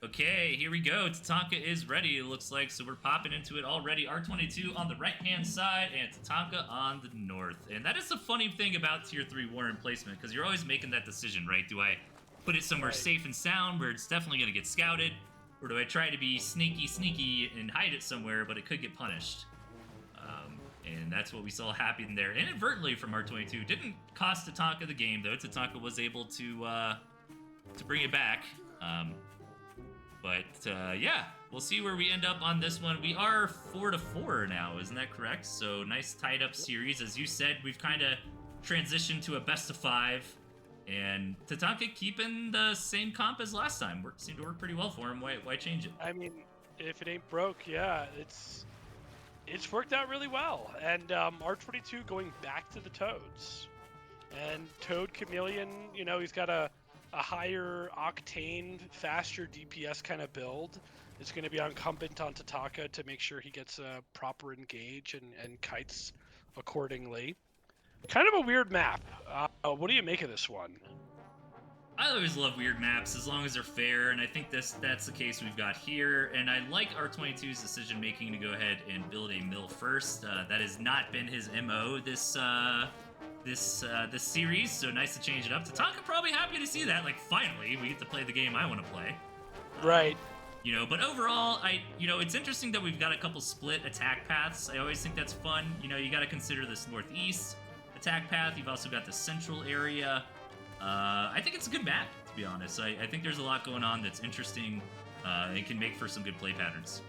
Okay, here we go. Tatanka is ready, it looks like, so we're popping into it already. R22 on the right-hand side and Tatanka on the north. And that is the funny thing about Tier 3 Warren placement, because you're always making that decision, right? Do I put it somewhere safe and sound where it's definitely going to get scouted? Or do I try to be sneaky and hide it somewhere, but it could get punished? And that's what we saw happen there inadvertently from R22. Didn't cost Tatanka the game, though. Tatanka was able to bring it back. Yeah, we'll see where we end up on this one. We are 4-4 now, isn't that correct? So nice tied up series. As you said, we've kind of transitioned to a best of 5. And Tatanka keeping the same comp as last time. Seemed to work pretty well for him. Why change it? I mean, if it ain't broke, yeah, it's worked out really well. And R22 going back to the Toads. And Toad Chameleon, you know, he's got a higher octane, faster DPS kind of build. It's going to be incumbent on Tatanka to make sure he gets a proper engage and kites accordingly. Kind of a weird map. What do you make of this one? I always love weird maps as long as they're fair, and I think that's the case we've got here. And I like R22's decision making to go ahead and build a mill first. That has not been his MO this series, so nice to change it up. Tatanka probably happy to see that. Like, finally, we get to play the game I want to play. Right. You know, but overall, it's interesting that we've got a couple split attack paths. I always think that's fun. You know, you got to consider this northeast attack path. You've also got the central area. I think it's a good map, to be honest. I think there's a lot going on that's interesting and can make for some good play patterns.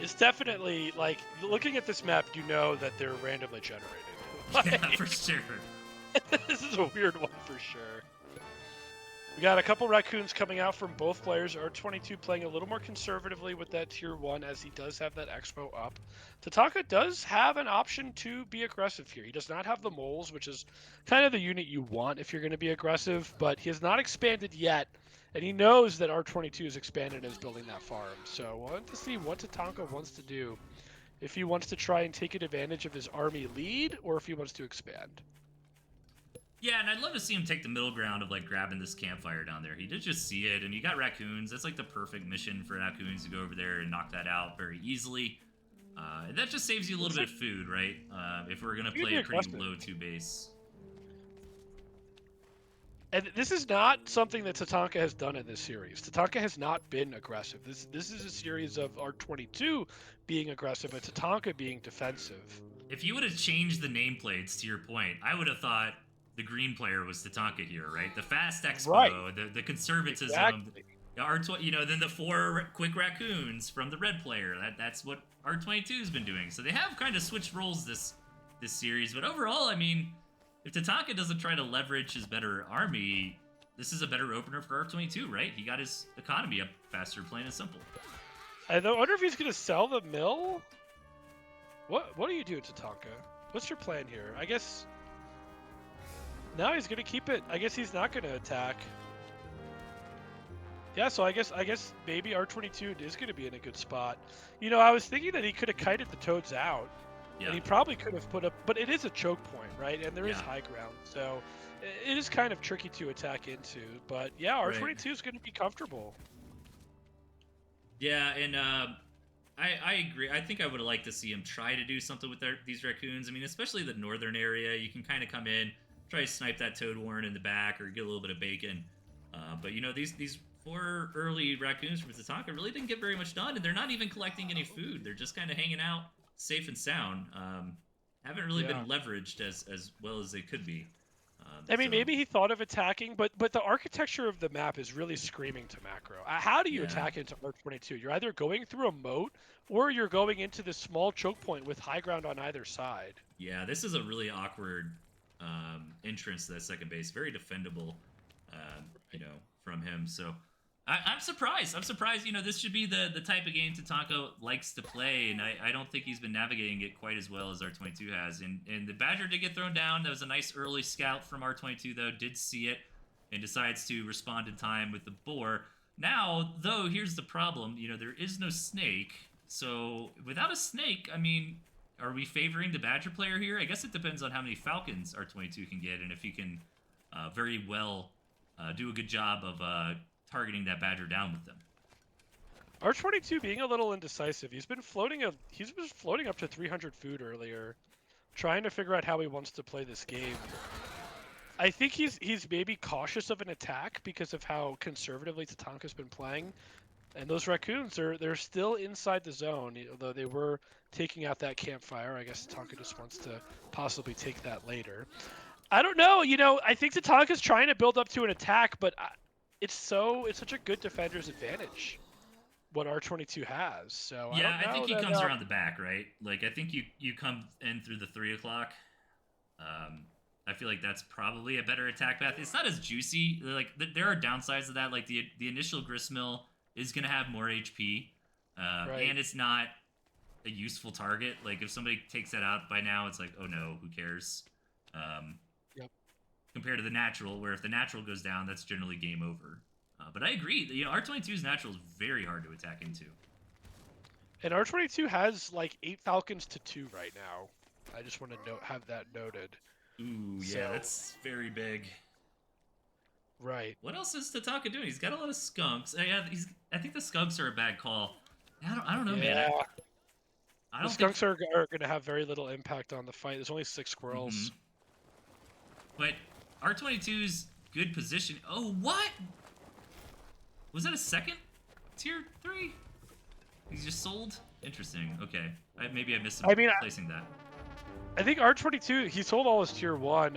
It's definitely, like, looking at this map, you know that they're randomly generated. Yeah, for sure. This is a weird one for sure. We got a couple raccoons coming out from both players. R22 playing a little more conservatively with that tier 1 as he does have that expo up. Tatanka does have an option to be aggressive here. He does not have the moles, which is kind of the unit you want if you're going to be aggressive, but he has not expanded yet, and he knows that R22 is expanded and is building that farm. So I want to see what Tatanka wants to do. If he wants to try and take advantage of his army lead, or if he wants to expand. Yeah, and I'd love to see him take the middle ground of, like, grabbing this campfire down there. He did just see it, and you got raccoons. That's, like, the perfect mission for raccoons to go over there and knock that out very easily. That just saves you a little bit of food, right? If we're going to play a pretty low 2 base. And this is not something that Tatanka has done in this series. Tatanka has not been aggressive. This is a series of R22 being aggressive and Tatanka being defensive. If you would have changed the nameplates, to your point, I would have thought the green player was Tatanka here, right? The fast expo, right. the conservatism, exactly. Then the 4 quick raccoons from the red player. That's what R22 has been doing. So they have kind of switched roles this series. But overall, I mean, if Tatanka doesn't try to leverage his better army, this is a better opener for R22, right? He got his economy up faster, plain and simple. I wonder if he's going to sell the mill? What are you doing, Tatanka? What's your plan here? I guess... No, he's going to keep it. I guess he's not going to attack. Yeah, so I guess maybe R22 is going to be in a good spot. You know, I was thinking that he could have kited the toads out. Yeah. And he probably could have put up... But it is a choke point, right? And there is high ground. So it is kind of tricky to attack into. But yeah, R22 is going to be comfortable. Yeah, and I agree. I think I would like to see him try to do something with these raccoons. I mean, especially the northern area. You can kind of come in, try to snipe that Toad Warren in the back or get a little bit of bacon. But, you know, these 4 early raccoons from Tatanka really didn't get very much done, and they're not even collecting any food. They're just kind of hanging out safe and sound. Haven't really been leveraged as well as they could be. I mean, So maybe he thought of attacking, but the architecture of the map is really screaming to macro. How do you yeah, attack into R22? You're either going through a moat or you're going into this small choke point with high ground on either side. yeah, this is a really awkward entrance to that second base. Very defendable, from him. So I'm surprised. I'm surprised. This should be the type of game Tatanka likes to play, and I don't think he's been navigating it quite as well as R22 has. And the Badger did get thrown down. That was a nice early scout from R22, though. Did see it and decides to respond in time with the boar. Now, though, here's the problem. There is no snake. So without a snake, I mean, are we favoring the Badger player here? I guess it depends on how many Falcons R22 can get, and if he can very well do a good job of targeting that Badger down with them. R22 being a little indecisive. He's been floating up to 300 food earlier, trying to figure out how he wants to play this game. I think he's maybe cautious of an attack because of how conservatively Tatanka's been playing. And those raccoons, they're still inside the zone, although they were taking out that campfire. I guess Tatanka just wants to possibly take that later. I don't know. I think Tatanka's trying to build up to an attack, but it's such a good defender's advantage what R22 has. So Yeah, I think he comes around the back, right? Like, I think you come in through the 3 o'clock. I feel like that's probably a better attack path. It's not as juicy. Like, there are downsides to that. Like, the initial gristmill is going to have more HP, Right. and it's not a useful target. Like, if somebody takes that out by now, it's like, oh no, who cares? Yep. Compared to the natural, where if the natural goes down, that's generally game over. But I agree. R22's natural is very hard to attack into. And R22 has like 8 Falcons to 2 right now. I just want to have that noted. Ooh, yeah, that's very big. Right. What else is Tatanka doing? He's got a lot of skunks. I think the skunks are a bad call. I don't know, man. The skunks are going to have very little impact on the fight. There's only 6 squirrels. But R22's good position. Oh, what? Was that a second tier 3? He's just sold? Interesting. Okay. Maybe I missed placing that. I think R22, he sold all his tier 1.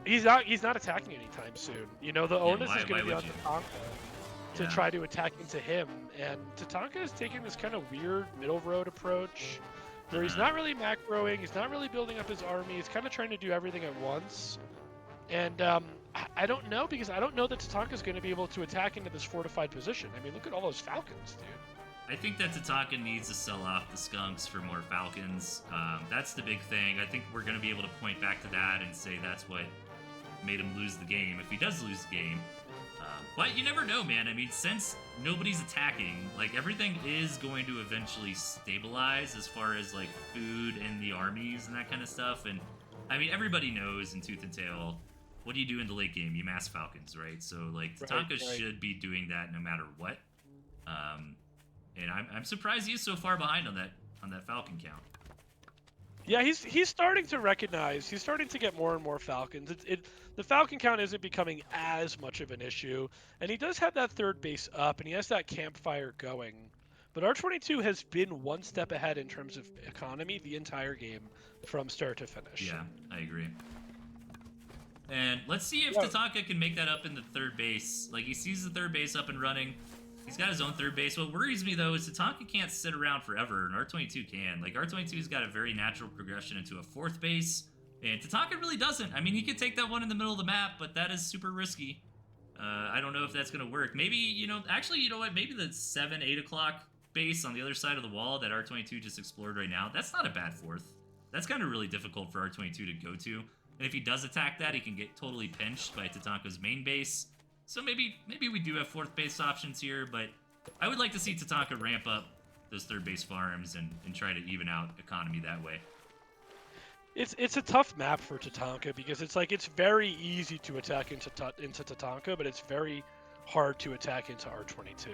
He's not attacking anytime soon. The onus is going to be on Tatanka to try to attack into him. And Tatanka is taking this kind of weird middle road approach where he's not really macroing, he's not really building up his army, he's kind of trying to do everything at once. And I don't know, because I don't know that Tatanka's going to be able to attack into this fortified position. I mean, look at all those Falcons, dude. I think that Tatanka needs to sell off the skunks for more Falcons. That's the big thing. I think we're going to be able to point back to that and say that's what made him lose the game, if he does lose the game. But you never know, man. I mean, since nobody's attacking, like, everything is going to eventually stabilize as far as, like, food and the armies and that kind of stuff. And, I mean, everybody knows in Tooth and Tail, what do you do in the late game? You mass Falcons, right? So, like, Tatanka should be doing that no matter what. And I'm surprised he's so far behind on that Falcon count. Yeah, he's starting to recognize. He's starting to get more and more Falcons. The Falcon count isn't becoming as much of an issue, and he does have that third base up, and he has that campfire going. But R22 has been one step ahead in terms of economy the entire game, from start to finish. Yeah, I agree. And let's see if Tatanka can make that up in the third base. Like, he sees the third base up and running. He's got his own third base. What worries me, though, is Tatanka can't sit around forever, and R22 can. Like, R22's got a very natural progression into a fourth base, and Tatanka really doesn't. I mean, he could take that one in the middle of the map, but that is super risky. I don't know if that's going to work. Maybe, actually, you know what? Maybe the 7, 8 o'clock base on the other side of the wall that R22 just explored right now, that's not a bad fourth. That's kind of really difficult for R22 to go to. And if he does attack that, he can get totally pinched by Tatanka's main base. So maybe we do have fourth base options here, but I would like to see Tatanka ramp up those third base farms and try to even out economy that way. It's a tough map for Tatanka because it's very easy to attack into Tatanka, but it's very hard to attack into R22.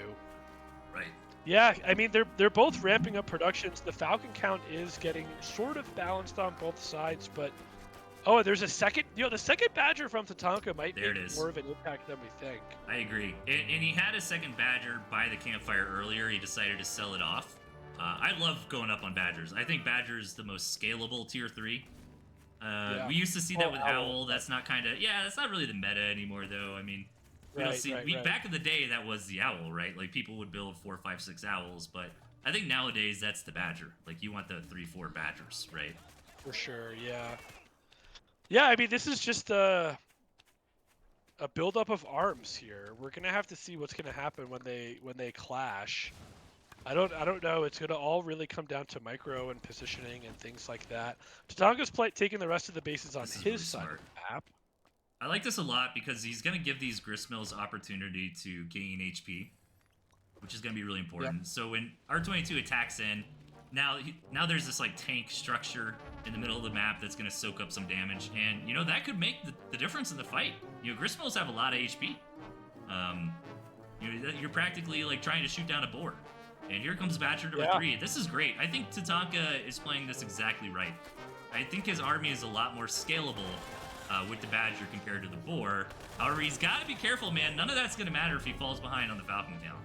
Right. Yeah, I mean they're both ramping up productions. The Falcon count is getting sort of balanced on both sides, but oh, there's a second. The second Badger from Tatanka might make more of an impact than we think. I agree. And he had a second Badger by the campfire earlier. He decided to sell it off. I love going up on Badgers. I think Badger's the most scalable tier 3. Yeah. We used to see Oh, that with Owl. That's not that's not really the meta anymore, though. I mean, we don't see. Back in the day, that was the Owl, right? Like people would build 4, 5, 6 Owls, but I think nowadays that's the Badger. Like you want the 3, 4 Badgers, right? For sure, yeah. Yeah, I mean, this is just a buildup of arms here. We're gonna have to see what's gonna happen when they clash. I don't know. It's gonna all really come down to micro and positioning and things like that. Tatanka's taking the rest of the bases on This is his really side smart. of the map. I like this a lot because he's going to give these Gristmills opportunity to gain HP, which is going to be really important. Yep. So when R22 attacks in, now there's this like tank structure in the middle of the map that's going to soak up some damage, and you know that could make the difference in the fight. You know, Gristmills have a lot of HP. You're practically like trying to shoot down a board. And here comes Badger number 3. This is great. I think Tatanka is playing this exactly right. I think his army is a lot more scalable with the Badger compared to the Boar. However, he's got to be careful, man. None of that's going to matter if he falls behind on the Falcon count.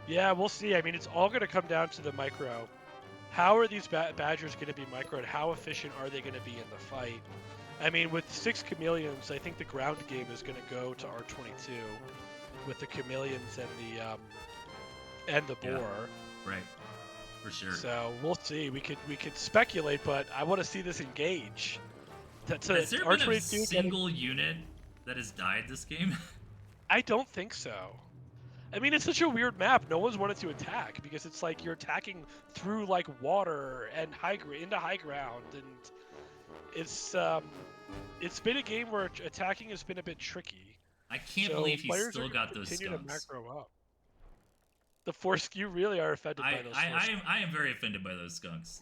Yeah, we'll see. I mean, it's all going to come down to the micro. How are these Badgers going to be microed? How efficient are they going to be in the fight? I mean, with 6 Chameleons, I think the ground game is going to go to R22 with the Chameleons and the Boar. Yeah, right, for sure. So we'll see. We could speculate, but I want to see this engage. Has there been a single unit that has died this game? I don't think so. I mean, it's such a weird map. No one's wanted to attack because it's like you're attacking through like water and into high ground, and it's been a game where attacking has been a bit tricky. I can't believe he's still got those skunks. To macro up. The Force, you really are offended by those. I am very offended by those skunks.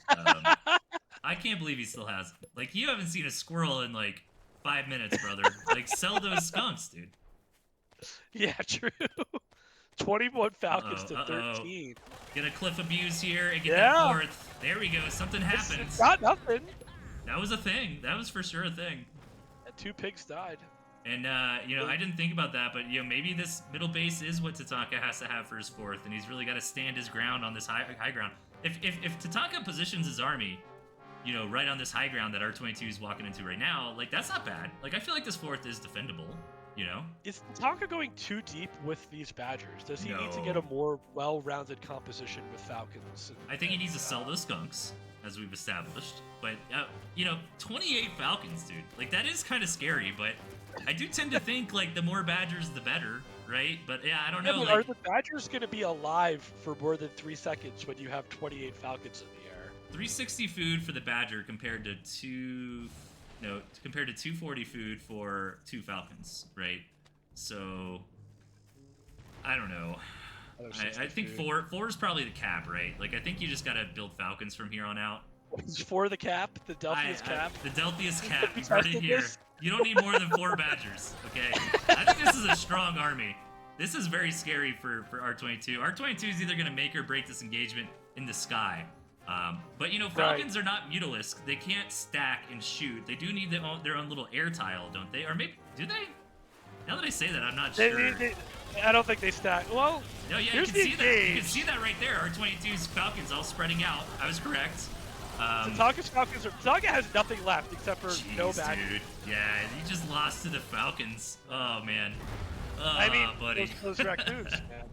I can't believe he still has. Like, you haven't seen a squirrel in like 5 minutes, brother. Like, sell those skunks, dude. Yeah, true. 21 Falcons to 13. Get a cliff abuse here and get that 4th. There we go. Something happens. It's not nothing. That was a thing. That was for sure a thing. And 2 pigs died. And, I didn't think about that, but, maybe this middle base is what Tatanka has to have for his 4th, and he's really got to stand his ground on this high ground. If Tatanka positions his army, right on this high ground that R22 is walking into right now, like, that's not bad. Like, I feel like this 4th is defendable, Is Tatanka going too deep with these Badgers? Does he need to get a more well-rounded composition with Falcons? I think he needs to sell those skunks, as we've established. But, 28 Falcons, dude. Like, that is kind of scary, but I do tend to think, like, the more Badgers, the better, right? But, yeah, I don't know. But are the Badgers going to be alive for more than 3 seconds when you have 28 Falcons in the air? 360 food for the Badger compared to 240 food for 2 Falcons, right? So, I don't know. I think 4 is probably the cap, right? Like, I think you just gotta build Falcons from here on out. Is 4 the cap? The Delphius cap? The Delphius cap. You've heard it here. You don't need more than 4 Badgers, okay? I think this is a strong army. This is very scary for R22. R22 is either gonna make or break this engagement in the sky. But Falcons are not Mutalisk. They can't stack and shoot. They do need their own little air tile, don't they? Or maybe do they? Now that I say that, I'm not sure. I don't think they stack. Well, no, yeah, you can see that. You can see that right there. R22's Falcons all spreading out. I was correct. Tatanka's Falcons Tatanka has nothing left except for no bad. Dude, yeah, he just lost to the Falcons. Oh man. I mean, buddy. Those raccoons, man.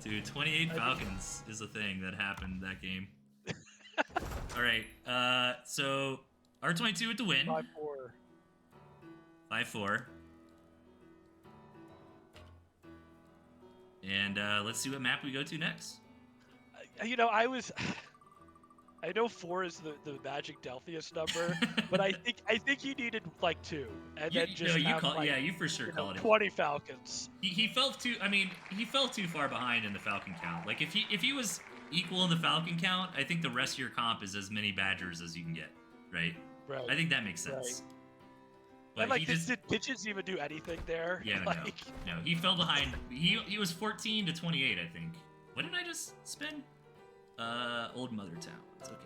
Dude, 28 Falcons is a thing that happened that game. All right, so R22 with the win. 5-4. 5-4. And let's see what map we go to next. I know 4 is the magic Delphius number, but I think you needed like 2, and then just you for sure call it 20 Falcons. He fell too. I mean, he fell too far behind in the Falcon count. Like if he was equal in the Falcon count, I think the rest of your comp is as many Badgers as you can get, right? Right. I think that makes sense. Right. But and did Pigeons even do anything there? Yeah, no, he fell behind. He was 14 to 28, I think. What did I just spin? Old Mother Town. It's okay.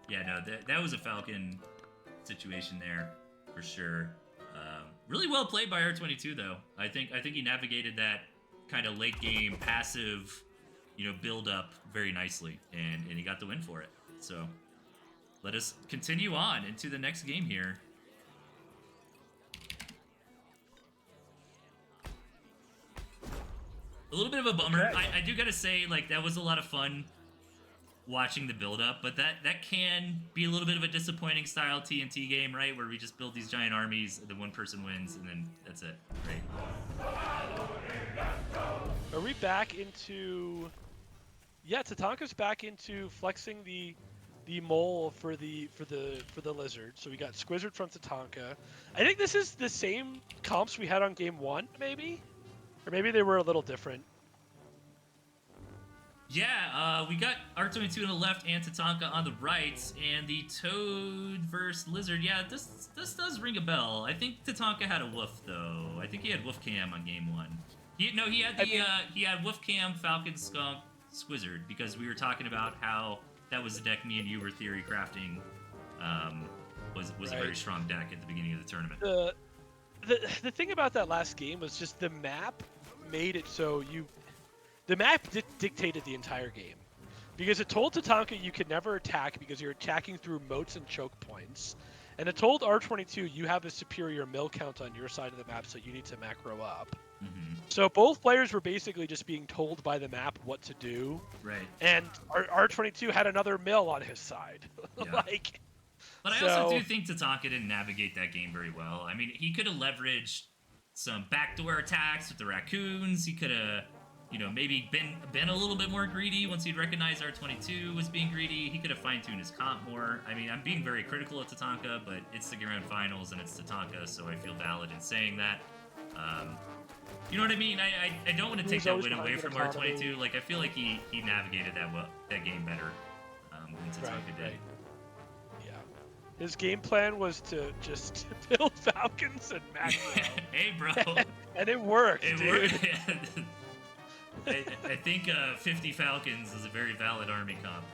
Yeah, no, that was a Falcon situation there for sure. Really well played by R22 though. I think he navigated that kind of late game passive, build up very nicely, and he got the win for it. So let us continue on into the next game here. A little bit of a bummer. Okay. I do gotta say, like, that was a lot of fun watching the build-up, but that can be a little bit of a disappointing style TNT game, right? Where we just build these giant armies, and then one person wins, and then that's it, right? Are we back into? Yeah, Tatanka's back into flexing the mole for the lizard. So we got Squizzard from Tatanka. I think this is the same comps we had on game 1, maybe, or maybe they were a little different. Yeah, we got R22 on the left and Tatanka on the right, and the Toad versus Lizard. Yeah, this does ring a bell. I think Tatanka had a Woof though. I think he had Woof Cam on game 1. He had Woof Cam, Falcon, Skunk, Squizzard, because we were talking about how that was the deck me and you were theory crafting. Was right. A very strong deck at the beginning of the tournament. The thing about that last game was just the map made it so the map dictated the entire game, because it told Tatanka you could never attack because you're attacking through moats and choke points, and it told R22 you have a superior mill count on your side of the map, so you need to macro up. Mm-hmm. So both players were basically just being told by the map what to do. Right. And R22 had another mill on his side. Yeah. But I also do think Tatanka didn't navigate that game very well. I mean, he could have leveraged some backdoor attacks with the raccoons. He could have, maybe been a little bit more greedy once he'd recognized R22 was being greedy. He could have fine-tuned his comp more. I mean, I'm being very critical of Tatanka, but it's the grand finals and it's Tatanka, so I feel valid in saying that. You know what I mean? I don't want to take that win away from R22. Like, I feel like he navigated that game better than Tatanka did. Right. Yeah. His game plan was to just build Falcons and macro. Hey, bro. And it worked, dude. I think 50 Falcons is a very valid army comp.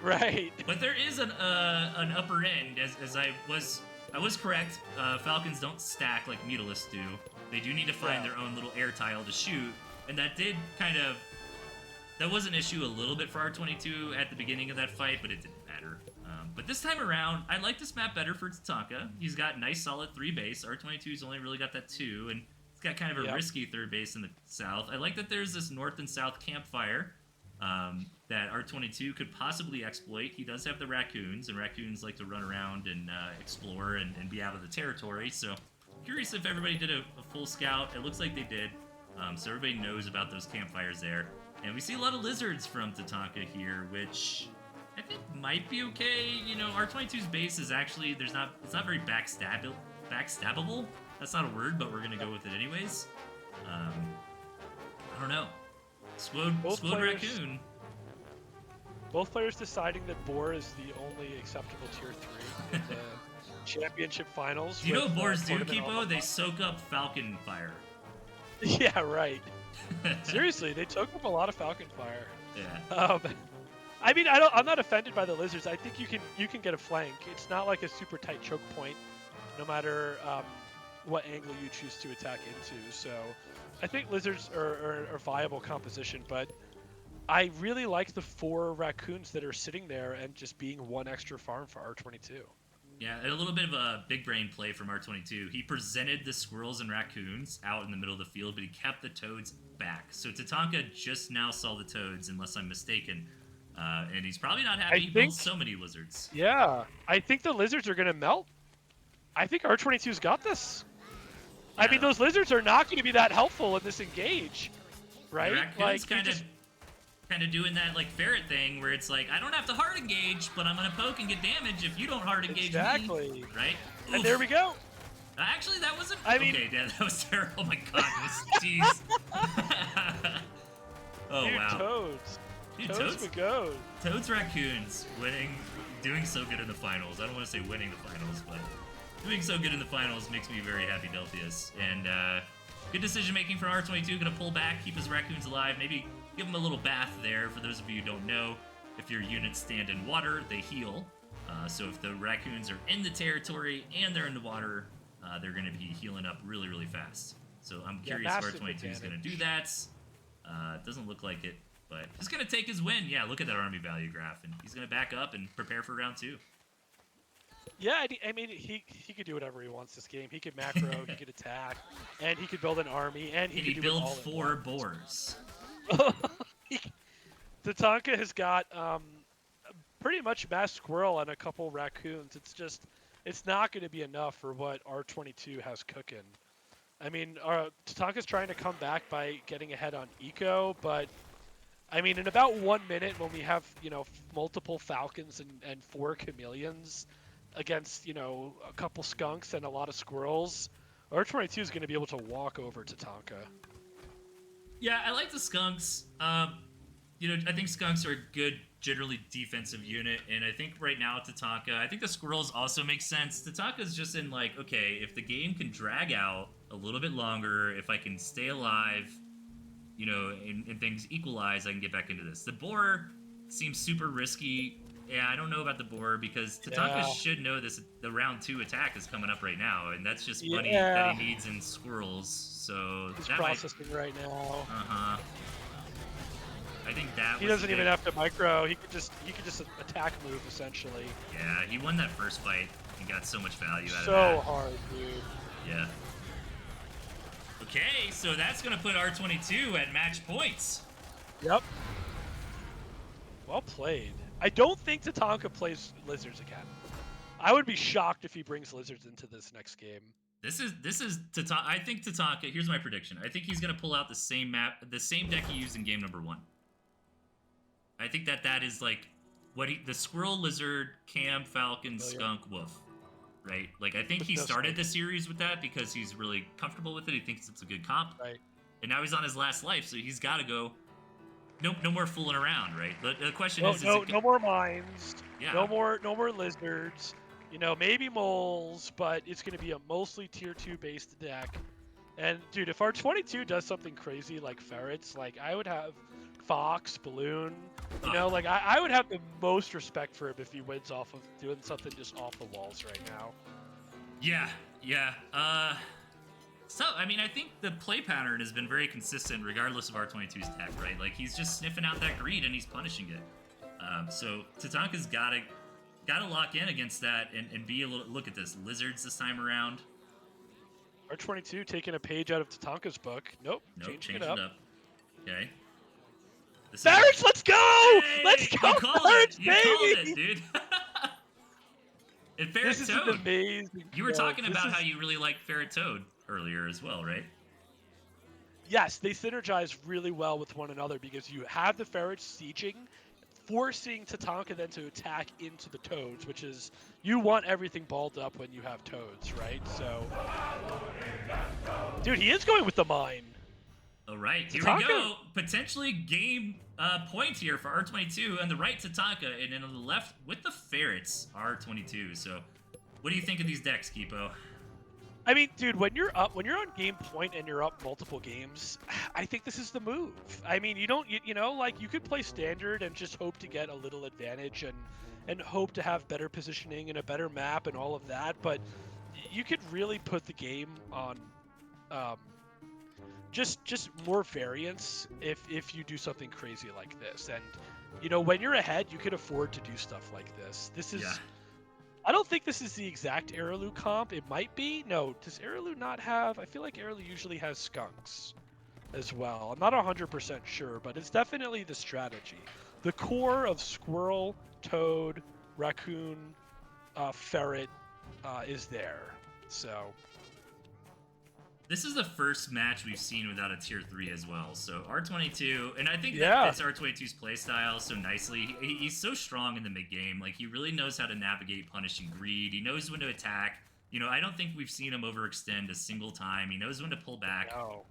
Right. But there is an upper end, as I was correct. Falcons don't stack like Mutalisks do. They do need to find their own little air tile to shoot, and that was an issue a little bit for R22 at the beginning of that fight, but it didn't matter. But this time around, I like this map better for Tatanka. He's got nice solid 3 base. R22's only really got that 2, and it's got kind of a risky 3rd base in the south. I like that there's this north and south campfire that R22 could possibly exploit. He does have the raccoons, and raccoons like to run around and explore and be out of the territory, so curious if everybody did a full scout. It looks like they did, so everybody knows about those campfires there. And we see a lot of lizards from Tatanka here, which I think might be okay. R22's base is actually it's not very backstabbable. That's not a word, but we're gonna go with it anyways. I don't know. Squad raccoon. Both players deciding that Boar is the only acceptable tier 3 in the championship finals. Do you know what Boars do, Kipo? They soak up Falcon fire. Yeah, right. Seriously, they took up a lot of Falcon fire. Yeah. I mean, I'm not offended by the lizards. I think you can get a flank. It's not like a super tight choke point, no matter what angle you choose to attack into. So, I think lizards are viable composition, but I really like the 4 raccoons that are sitting there and just being one extra farm for R22. Yeah, and a little bit of a big brain play from R22. He presented the squirrels and raccoons out in the middle of the field, but he kept the toads back. So Tatanka just now saw the toads, unless I'm mistaken. And he's probably not happy he built so many lizards. Yeah, I think the lizards are going to melt. I think R22's got this. Yeah. I mean, those lizards are not going to be that helpful in this engage, right? The raccoons kind of doing that like ferret thing where it's like, I don't have to hard engage, but I'm gonna poke and get damage if you don't hard engage me. Right? And Oof. There we go. Actually, that wasn't. Okay, yeah, that was terrible. Oh my god, jeez. Oh dude, wow. Toads. Dude, Toads would go. Toads raccoons doing so good in the finals. I don't want to say winning the finals, but doing so good in the finals makes me very happy, Delphius. And good decision making from R22. Gonna pull back, keep his raccoons alive, maybe give them a little bath there. For those of you who don't know, if your units stand in water, they heal. So if the raccoons are in the territory and they're in the water, they're going to be healing up really, really fast. So I'm curious if R22 is going to do that. Doesn't look like it, but he's going to take his win. Yeah, look at that army value graph, and he's going to back up and prepare for round 2. Yeah, I mean, he could do whatever he wants this game. He could macro, he could attack, and he could build an army, and he Can could he do it build all at 4 once. boars? Tatanka has got pretty much mass squirrel and a couple raccoons. It's not going to be enough for what R22 has cooking. I mean, Tatanka's trying to come back by getting ahead on eco, but I mean, in about 1 minute, when we have multiple falcons and 4 chameleons against a couple skunks and a lot of squirrels, R22 is going to be able to walk over Tatanka. Yeah, I like the skunks. I think skunks are a good, generally defensive unit, and I think right now Tatanka, I think the squirrels also make sense. Tatanka's just in like, okay, if the game can drag out a little bit longer, if I can stay alive, and things equalize, I can get back into this. The boar seems super risky. Yeah, I don't know about the boar because Tatanka should know the round 2 attack is coming up right now, and that's just money that he needs in squirrels. So he's that processing right now. I think that he doesn't even have to micro. He could just attack move essentially. Yeah, he won that first fight and got so much value out of that. So hard, dude. Yeah. Okay, so that's gonna put R22 at match points. Yep. Well played. I don't think Tatanka plays lizards again. I would be shocked if he brings lizards into this next game. This is Tatanka. I think Tatanka. Here's my prediction. I think he's gonna pull out the same deck he used in game number 1. I think that is like the squirrel, lizard, cam, falcon, skunk, wolf, right? Like I think he started the series with that because he's really comfortable with it. He thinks it's a good comp, right? And now he's on his last life, so he's got to go. No more fooling around, right? The question is no more mines. Yeah. No more lizards. Maybe moles, but it's going to be a mostly tier 2 based deck. And dude, if R22 does something crazy like ferrets, like I would have fox, balloon. Like I would have the most respect for him if he wins off of doing something just off the walls right now. Yeah. So, I mean, I think the play pattern has been very consistent regardless of R22's deck, right? Like, he's just sniffing out that greed and he's punishing it. So, Tatanka's gotta lock in against that and be a little... Look at this. Lizards this time around. R22 taking a page out of Tatanka's book. Nope, changing it up. Okay. Ferrets, let's go! Hey, let's go, Ferrets, baby! You called it, dude. And Ferret This is Toad. amazing. You were talking about how you really like Ferret Toad earlier as well, right? Yes, they synergize really well with one another because you have the ferrets sieging, forcing Tatanka then to attack into the toads, which is, you want everything balled up when you have toads, right? So, dude, he is going with the mine. All right, here we go. Potentially game point here for R22 on the right, Tatanka, and then on the left with the ferrets, R22. So, what do you think of these decks, Kipo? I mean, dude, when you're on game point and you're up multiple games, I think this is the move. I mean, you could play standard and just hope to get a little advantage and hope to have better positioning and a better map and all of that, but you could really put the game on just more variance if you do something crazy like this. And when you're ahead, you could afford to do stuff like this. This is I don't think this is the exact Araloo comp. It might be. No, does Araloo not have... I feel like Araloo usually has skunks as well. I'm not 100% sure, but it's definitely the strategy. The core of squirrel, toad, raccoon, ferret is there. So... This is the first match we've seen without a tier 3 as well. So R22, and I think that fits R22's playstyle so nicely. He's so strong in the mid game. Like, he really knows how to navigate punishing greed. He knows when to attack. I don't think we've seen him overextend a single time. He knows when to pull back. No.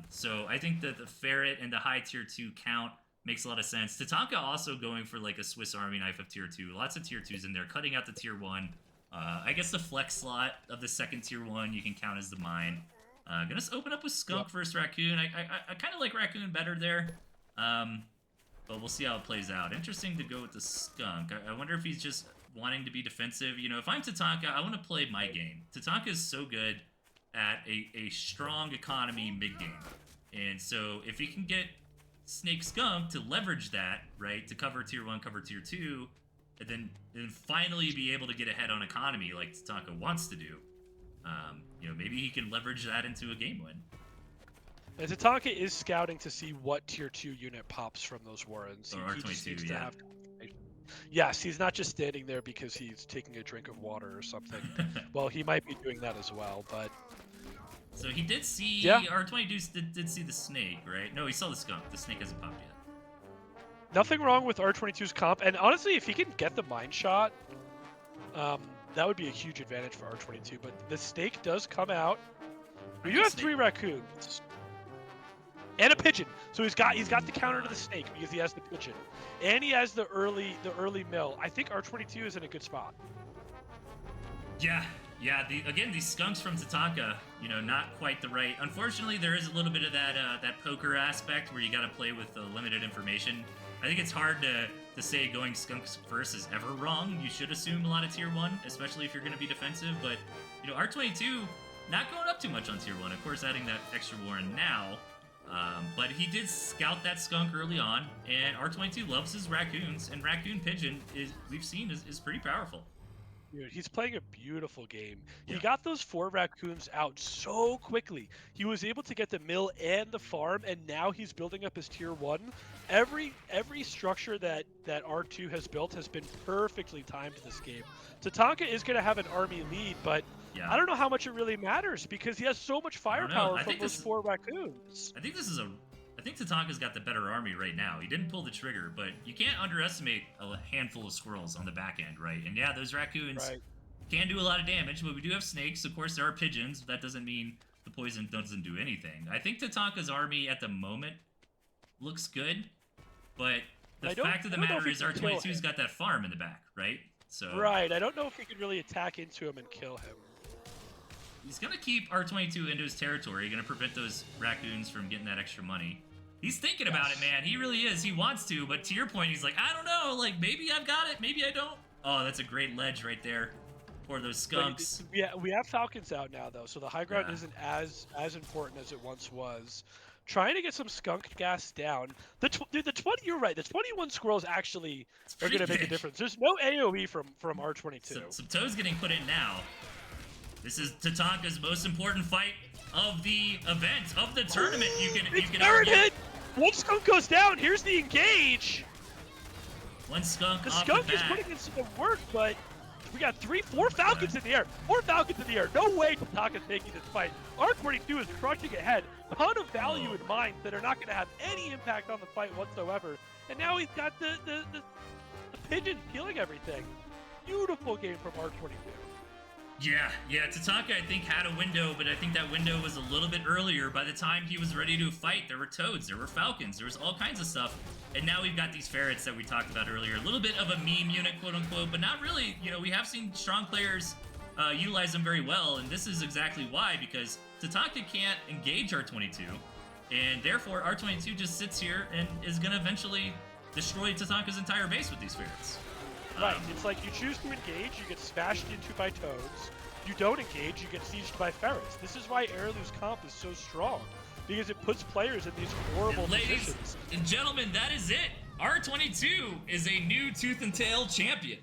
So I think that the ferret and the high tier 2 count makes a lot of sense. Tatanka also going for like a Swiss Army knife of tier 2. Lots of tier 2s in there, cutting out the tier 1. I guess the flex slot of the second tier 1 you can count as the mine. Gonna open up with skunk versus raccoon. I kind of like raccoon better there, but we'll see how it plays out. Interesting to go with the skunk. I wonder if he's just wanting to be defensive. If I'm Tatanka, I want to play my game. Tatanka is so good at a strong economy mid game, and so if he can get Snake Skunk to leverage that, right, to cover tier 1, cover tier 2, and finally be able to get ahead on economy like Tatanka wants to do. Maybe he can leverage that into a game win. And Tatanka is scouting to see what tier 2 unit pops from those Warrens. Or He just R22, needs to yeah. have confirmation. Yes, he's not just standing there because he's taking a drink of water or something. Well, he might be doing that as well, but... So he did see... Yeah. R22 did see the snake, right? No, he saw the skunk. The snake hasn't popped yet. Nothing wrong with R22's comp, and honestly, if he can get the mine shot, that would be a huge advantage for R22, but the snake does come out. You have 3 raccoons. And a pigeon. So he's got the counter to the snake because he has the pigeon. And he has the early mill. I think R22 is in a good spot. Yeah. Again, these skunks from Tatanka, not quite the right. Unfortunately, there is a little bit of that poker aspect where you got to play with the limited information. I think it's hard to say going skunks first is ever wrong. You should assume a lot of tier 1, especially if you're going to be defensive. But R22 not going up too much on tier 1. Of course, adding that extra warren now. But he did scout that skunk early on, and R22 loves his raccoons, and raccoon pigeon we've seen is pretty powerful. Dude, he's playing a beautiful game. Yeah. He got those 4 raccoons out so quickly. He was able to get the mill and the farm, and now he's building up his tier 1. Every structure that R2 has built has been perfectly timed this game. Tatanka is going to have an army lead, but yeah. I don't know how much it really matters because he has so much firepower from those 4 raccoons. I think Tatanka's got the better army right now. He didn't pull the trigger, but you can't underestimate a handful of squirrels on the back end, right? And yeah, those raccoons can do a lot of damage, but we do have snakes. Of course, there are pigeons. But that doesn't mean the poison doesn't do anything. I think Tatanka's army at the moment looks good, but the fact of the matter is R22's got that farm in the back, right? So right, I don't know if he can really attack into him and kill him. He's going to keep R22 into his territory, going to prevent those raccoons from getting that extra money. He's thinking about it, man. He really is. He wants to, but to your point, he's like, I don't know. Like, maybe I've got it. Maybe I don't. Oh, that's a great ledge right there for those skunks. We have falcons out now, though, so the high ground isn't as important as it once was. Trying to get some skunk gas down. You're right. The 21 squirrels actually are going to make a difference. There's no AoE from R22. Some toes getting put in now. This is Tatanka's most important fight of the event, of the tournament. You can argue. One skunk goes down. Here's the engage. One skunk. The skunk is putting in some work, but we got 4 falcons in the air. 4 falcons in the air. No way Tatanka's taking this fight. R22 is crushing ahead. Ton of value in mines that are not going to have any impact on the fight whatsoever. And now he's got the pigeons killing everything. Beautiful game from R22. Yeah, Tatanka, I think, had a window, but I think that window was a little bit earlier. By the time he was ready to fight, there were toads, there were falcons, there was all kinds of stuff. And now we've got these ferrets that we talked about earlier. A little bit of a meme unit, quote-unquote, but not really. We have seen strong players utilize them very well, and this is exactly why, because Tatanka can't engage R22, and therefore R22 just sits here and is going to eventually destroy Tatanka's entire base with these ferrets. Right, it's like you choose to engage, you get smashed into by toads. You don't engage, you get sieged by ferrets. This is why Airlu's comp is so strong, because it puts players in these horrible positions. Ladies and gentlemen, that is it. R22 is a new Tooth and Tail champion.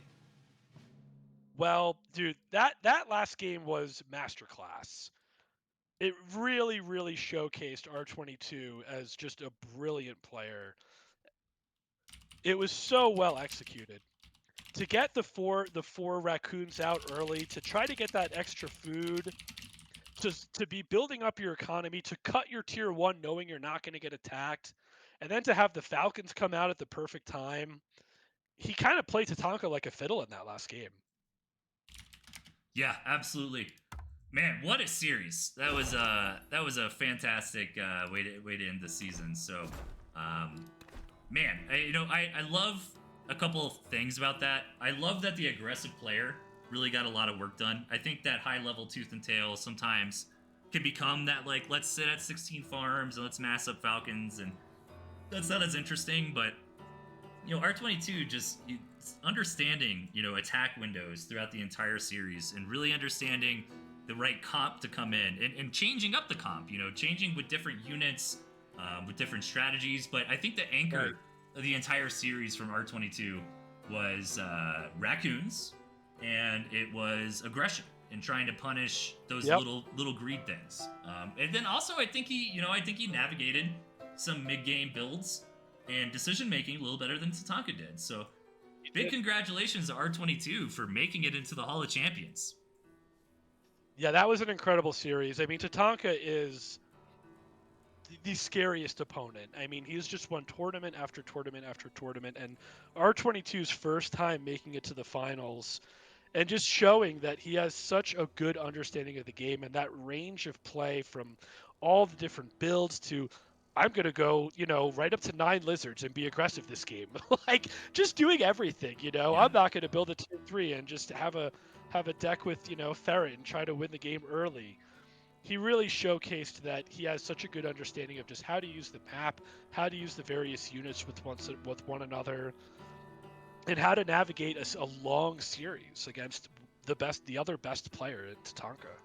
Well, dude, that last game was masterclass. It really, really showcased R22 as just a brilliant player. It was so well executed. To get the four raccoons out early, to try to get that extra food, to be building up your economy, to cut your tier 1 knowing you're not going to get attacked, and then to have the falcons come out at the perfect time. He kind of played Tatanka like a fiddle in that last game. Yeah, absolutely. Man, what a series. That was a fantastic way to end the season. So, man, I love a couple of things about that. I love that the aggressive player really got a lot of work done. I think that high-level Tooth and Tail sometimes can become that, like, let's sit at 16 farms and let's mass up falcons, and that's not as interesting, but, R22 just understanding, attack windows throughout the entire series and really understanding the right comp to come in and changing up the comp, changing with different units, with different strategies. But I think the anchor of the entire series from R22 was raccoons, and it was aggression and trying to punish those Yep. little greed things. And then also, I think he navigated some mid game builds and decision making a little better than Tatanka did. So big congratulations to R22 for making it into the Hall of Champions. Yeah, that was an incredible series. I mean, Tatanka is the scariest opponent. I mean, he's just won tournament after tournament after tournament, and R22's first time making it to the finals and just showing that he has such a good understanding of the game and that range of play from all the different builds to I'm going to go, right up to 9 lizards and be aggressive this game. Like just doing everything, Yeah. I'm not going to build a tier 3 and just have a deck with, Ferret and try to win the game early. He really showcased that he has such a good understanding of just how to use the map, how to use the various units with one another, and how to navigate a long series against the other best player in Tatanka.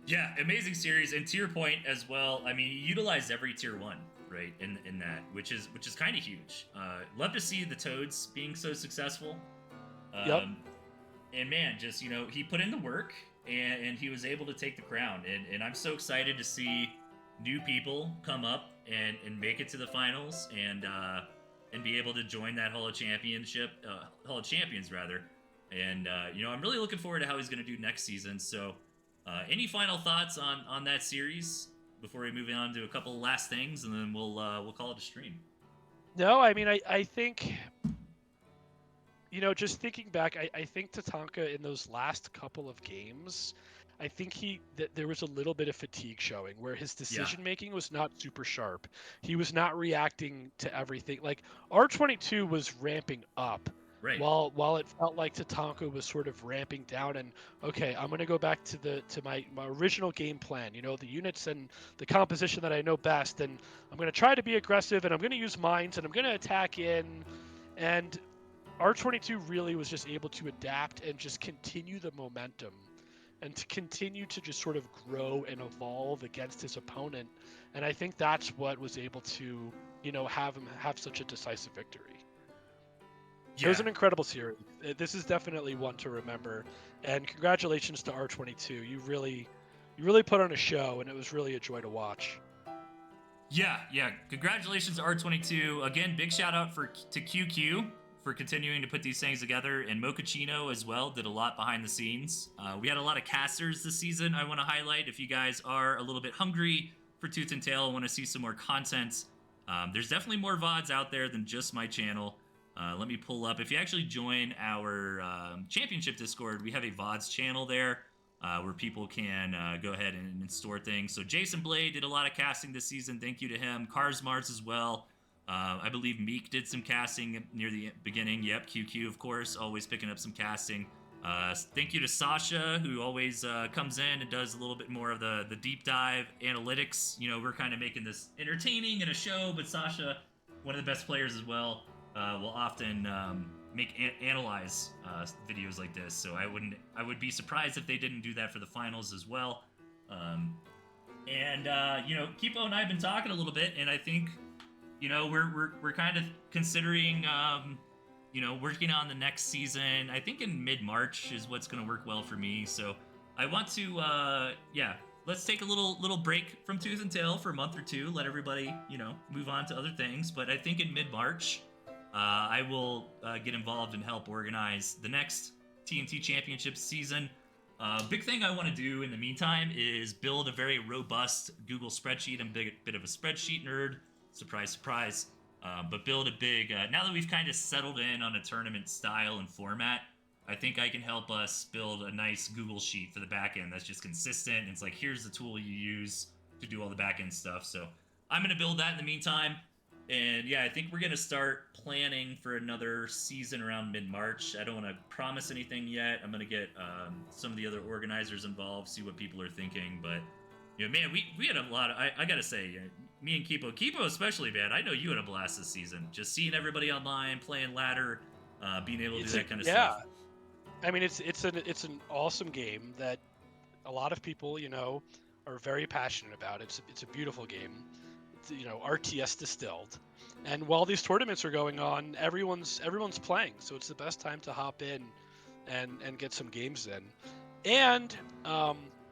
Yeah, amazing series, and to your point as well. I mean, he utilized every tier 1, right? In that, which is kind of huge. Love to see the Toads being so successful. Yep. And man, just he put in the work, and he was able to take the crown. And I'm so excited to see new people come up and make it to the finals and be able to join that Hall of Champions rather. And I'm really looking forward to how he's going to do next season. So, any final thoughts on that series before we move on to a couple of last things, and then we'll call it a stream. No, I mean I think just thinking back, I think Tatanka in those last couple of games, I think that there was a little bit of fatigue showing where his decision making was not super sharp. He was not reacting to everything. Like R22 was ramping up. Right. While it felt like Tatanka was sort of ramping down and okay, I'm gonna go back to my original game plan, the units and the composition that I know best, and I'm gonna try to be aggressive and I'm gonna use mines and I'm gonna attack in, and R22 really was just able to adapt and just continue the momentum and to continue to just sort of grow and evolve against his opponent. And I think that's what was able to, have him have such a decisive victory. Yeah. It was an incredible series. This is definitely one to remember. And congratulations to R22. You really put on a show, and it was really a joy to watch. Yeah. Congratulations to R22. Again, big shout out to QQ for continuing to put these things together, and Mochaccino as well did a lot behind the scenes. We had a lot of casters this season. I want to highlight, if you guys are a little bit hungry for Tooth and Tail, want to see some more content, there's definitely more VODs out there than just my channel. Let me pull up. If you actually join our championship Discord, we have a VODs channel there where people can go ahead and store things. So Jason Blade did a lot of casting this season. Thank you to him. Cars Mars as well. I believe Meek did some casting near the beginning. Yep, QQ, of course, always picking up some casting. Thank you to Sasha, who always comes in and does a little bit more of the deep dive analytics. We're kind of making this entertaining and a show, but Sasha, one of the best players as well, will often analyze videos like this. So I would be surprised if they didn't do that for the finals as well. Kipo and I have been talking a little bit, and I think we're kind of considering working on the next season. I think in mid-March is what's going to work well for me. So I want to let's take a little break from Tooth and Tail for a month or two, let everybody move on to other things. But I think in mid-March I will get involved and help organize the next TNT Championship season. Big thing I want to do in the meantime is build a very robust Google spreadsheet. I'm a bit of a spreadsheet nerd. Surprise, surprise. But build a big, now that we've kind of settled in on a tournament style and format, I think I can help us build a nice Google sheet for the back end that's just consistent. It's like, here's the tool you use to do all the back end stuff. So I'm going to build that in the meantime. And yeah, I think we're going to start planning for another season around mid-March. I don't want to promise anything yet. I'm going to get some of the other organizers involved, see what people are thinking. But, man, we had a lot of, I got to say, me and Kipo especially, man, I know you had a blast this season. Just seeing everybody online, playing ladder, being able to do that kind of stuff. I mean, it's an awesome game that a lot of people, are very passionate about. It's a beautiful game. It's, RTS distilled. And while these tournaments are going on, everyone's playing, so it's the best time to hop in and get some games in. And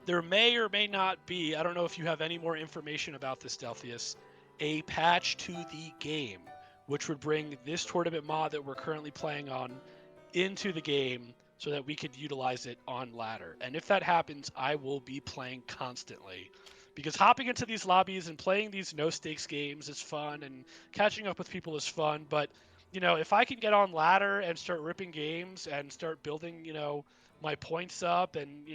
there may or may not be, I don't know if you have any more information about this, Delphius, a patch to the game, which would bring this tournament mod that we're currently playing on into the game so that we could utilize it on ladder. And if that happens, I will be playing constantly. Because hopping into these lobbies and playing these no stakes games is fun, and catching up with people is fun. But, if I can get on ladder and start ripping games and start building, my points up, and,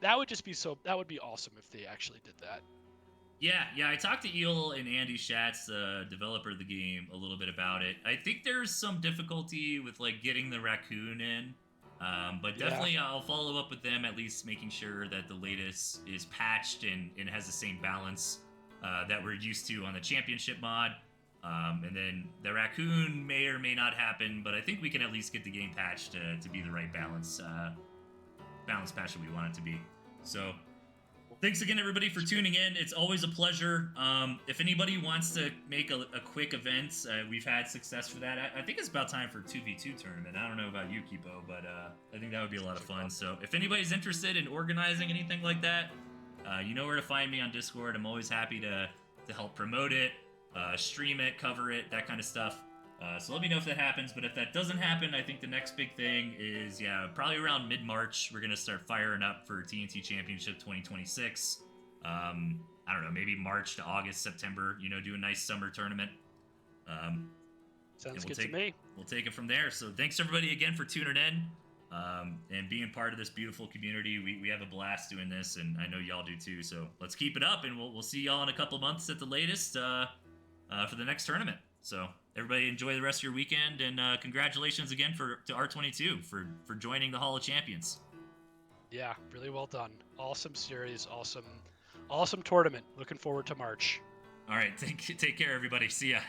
that would just be that would be awesome if they actually did that. Yeah, I talked to Eel and Andy Schatz, the developer of the game, a little bit about it. I think there's some difficulty with like getting the raccoon in, but Yeah. definitely I'll follow up with them, at least making sure that the latest is patched and has the same balance that we're used to on the championship mod. And then the raccoon may or may not happen, but I think we can at least get the game patched to be the right balance patch that we want it to be. So thanks again, everybody, for tuning in. It's always a pleasure. If anybody wants to make a quick event, we've had success for that. I think it's about time for a 2v2 tournament. I don't know about you, Kipo, but I think that would be a lot of fun. So if anybody's interested in organizing anything like that, you know where to find me on Discord. I'm always happy to help promote it, stream it, cover it, that kind of stuff. So let me know if that happens. But if that doesn't happen, I think the next big thing is, probably around mid-March, we're going to start firing up for TNT Championship 2026. I don't know, maybe March to August, September, do a nice summer tournament. Sounds good to me. We'll take it from there. So thanks, everybody, again for tuning in and being part of this beautiful community. We have a blast doing this, and I know y'all do too. So let's keep it up, and we'll see y'all in a couple months at the latest for the next tournament. So everybody enjoy the rest of your weekend, and congratulations again to R22 for joining the Hall of Champions. Yeah, really well done. Awesome series, awesome tournament. Looking forward to March. All right, take care, everybody. See ya.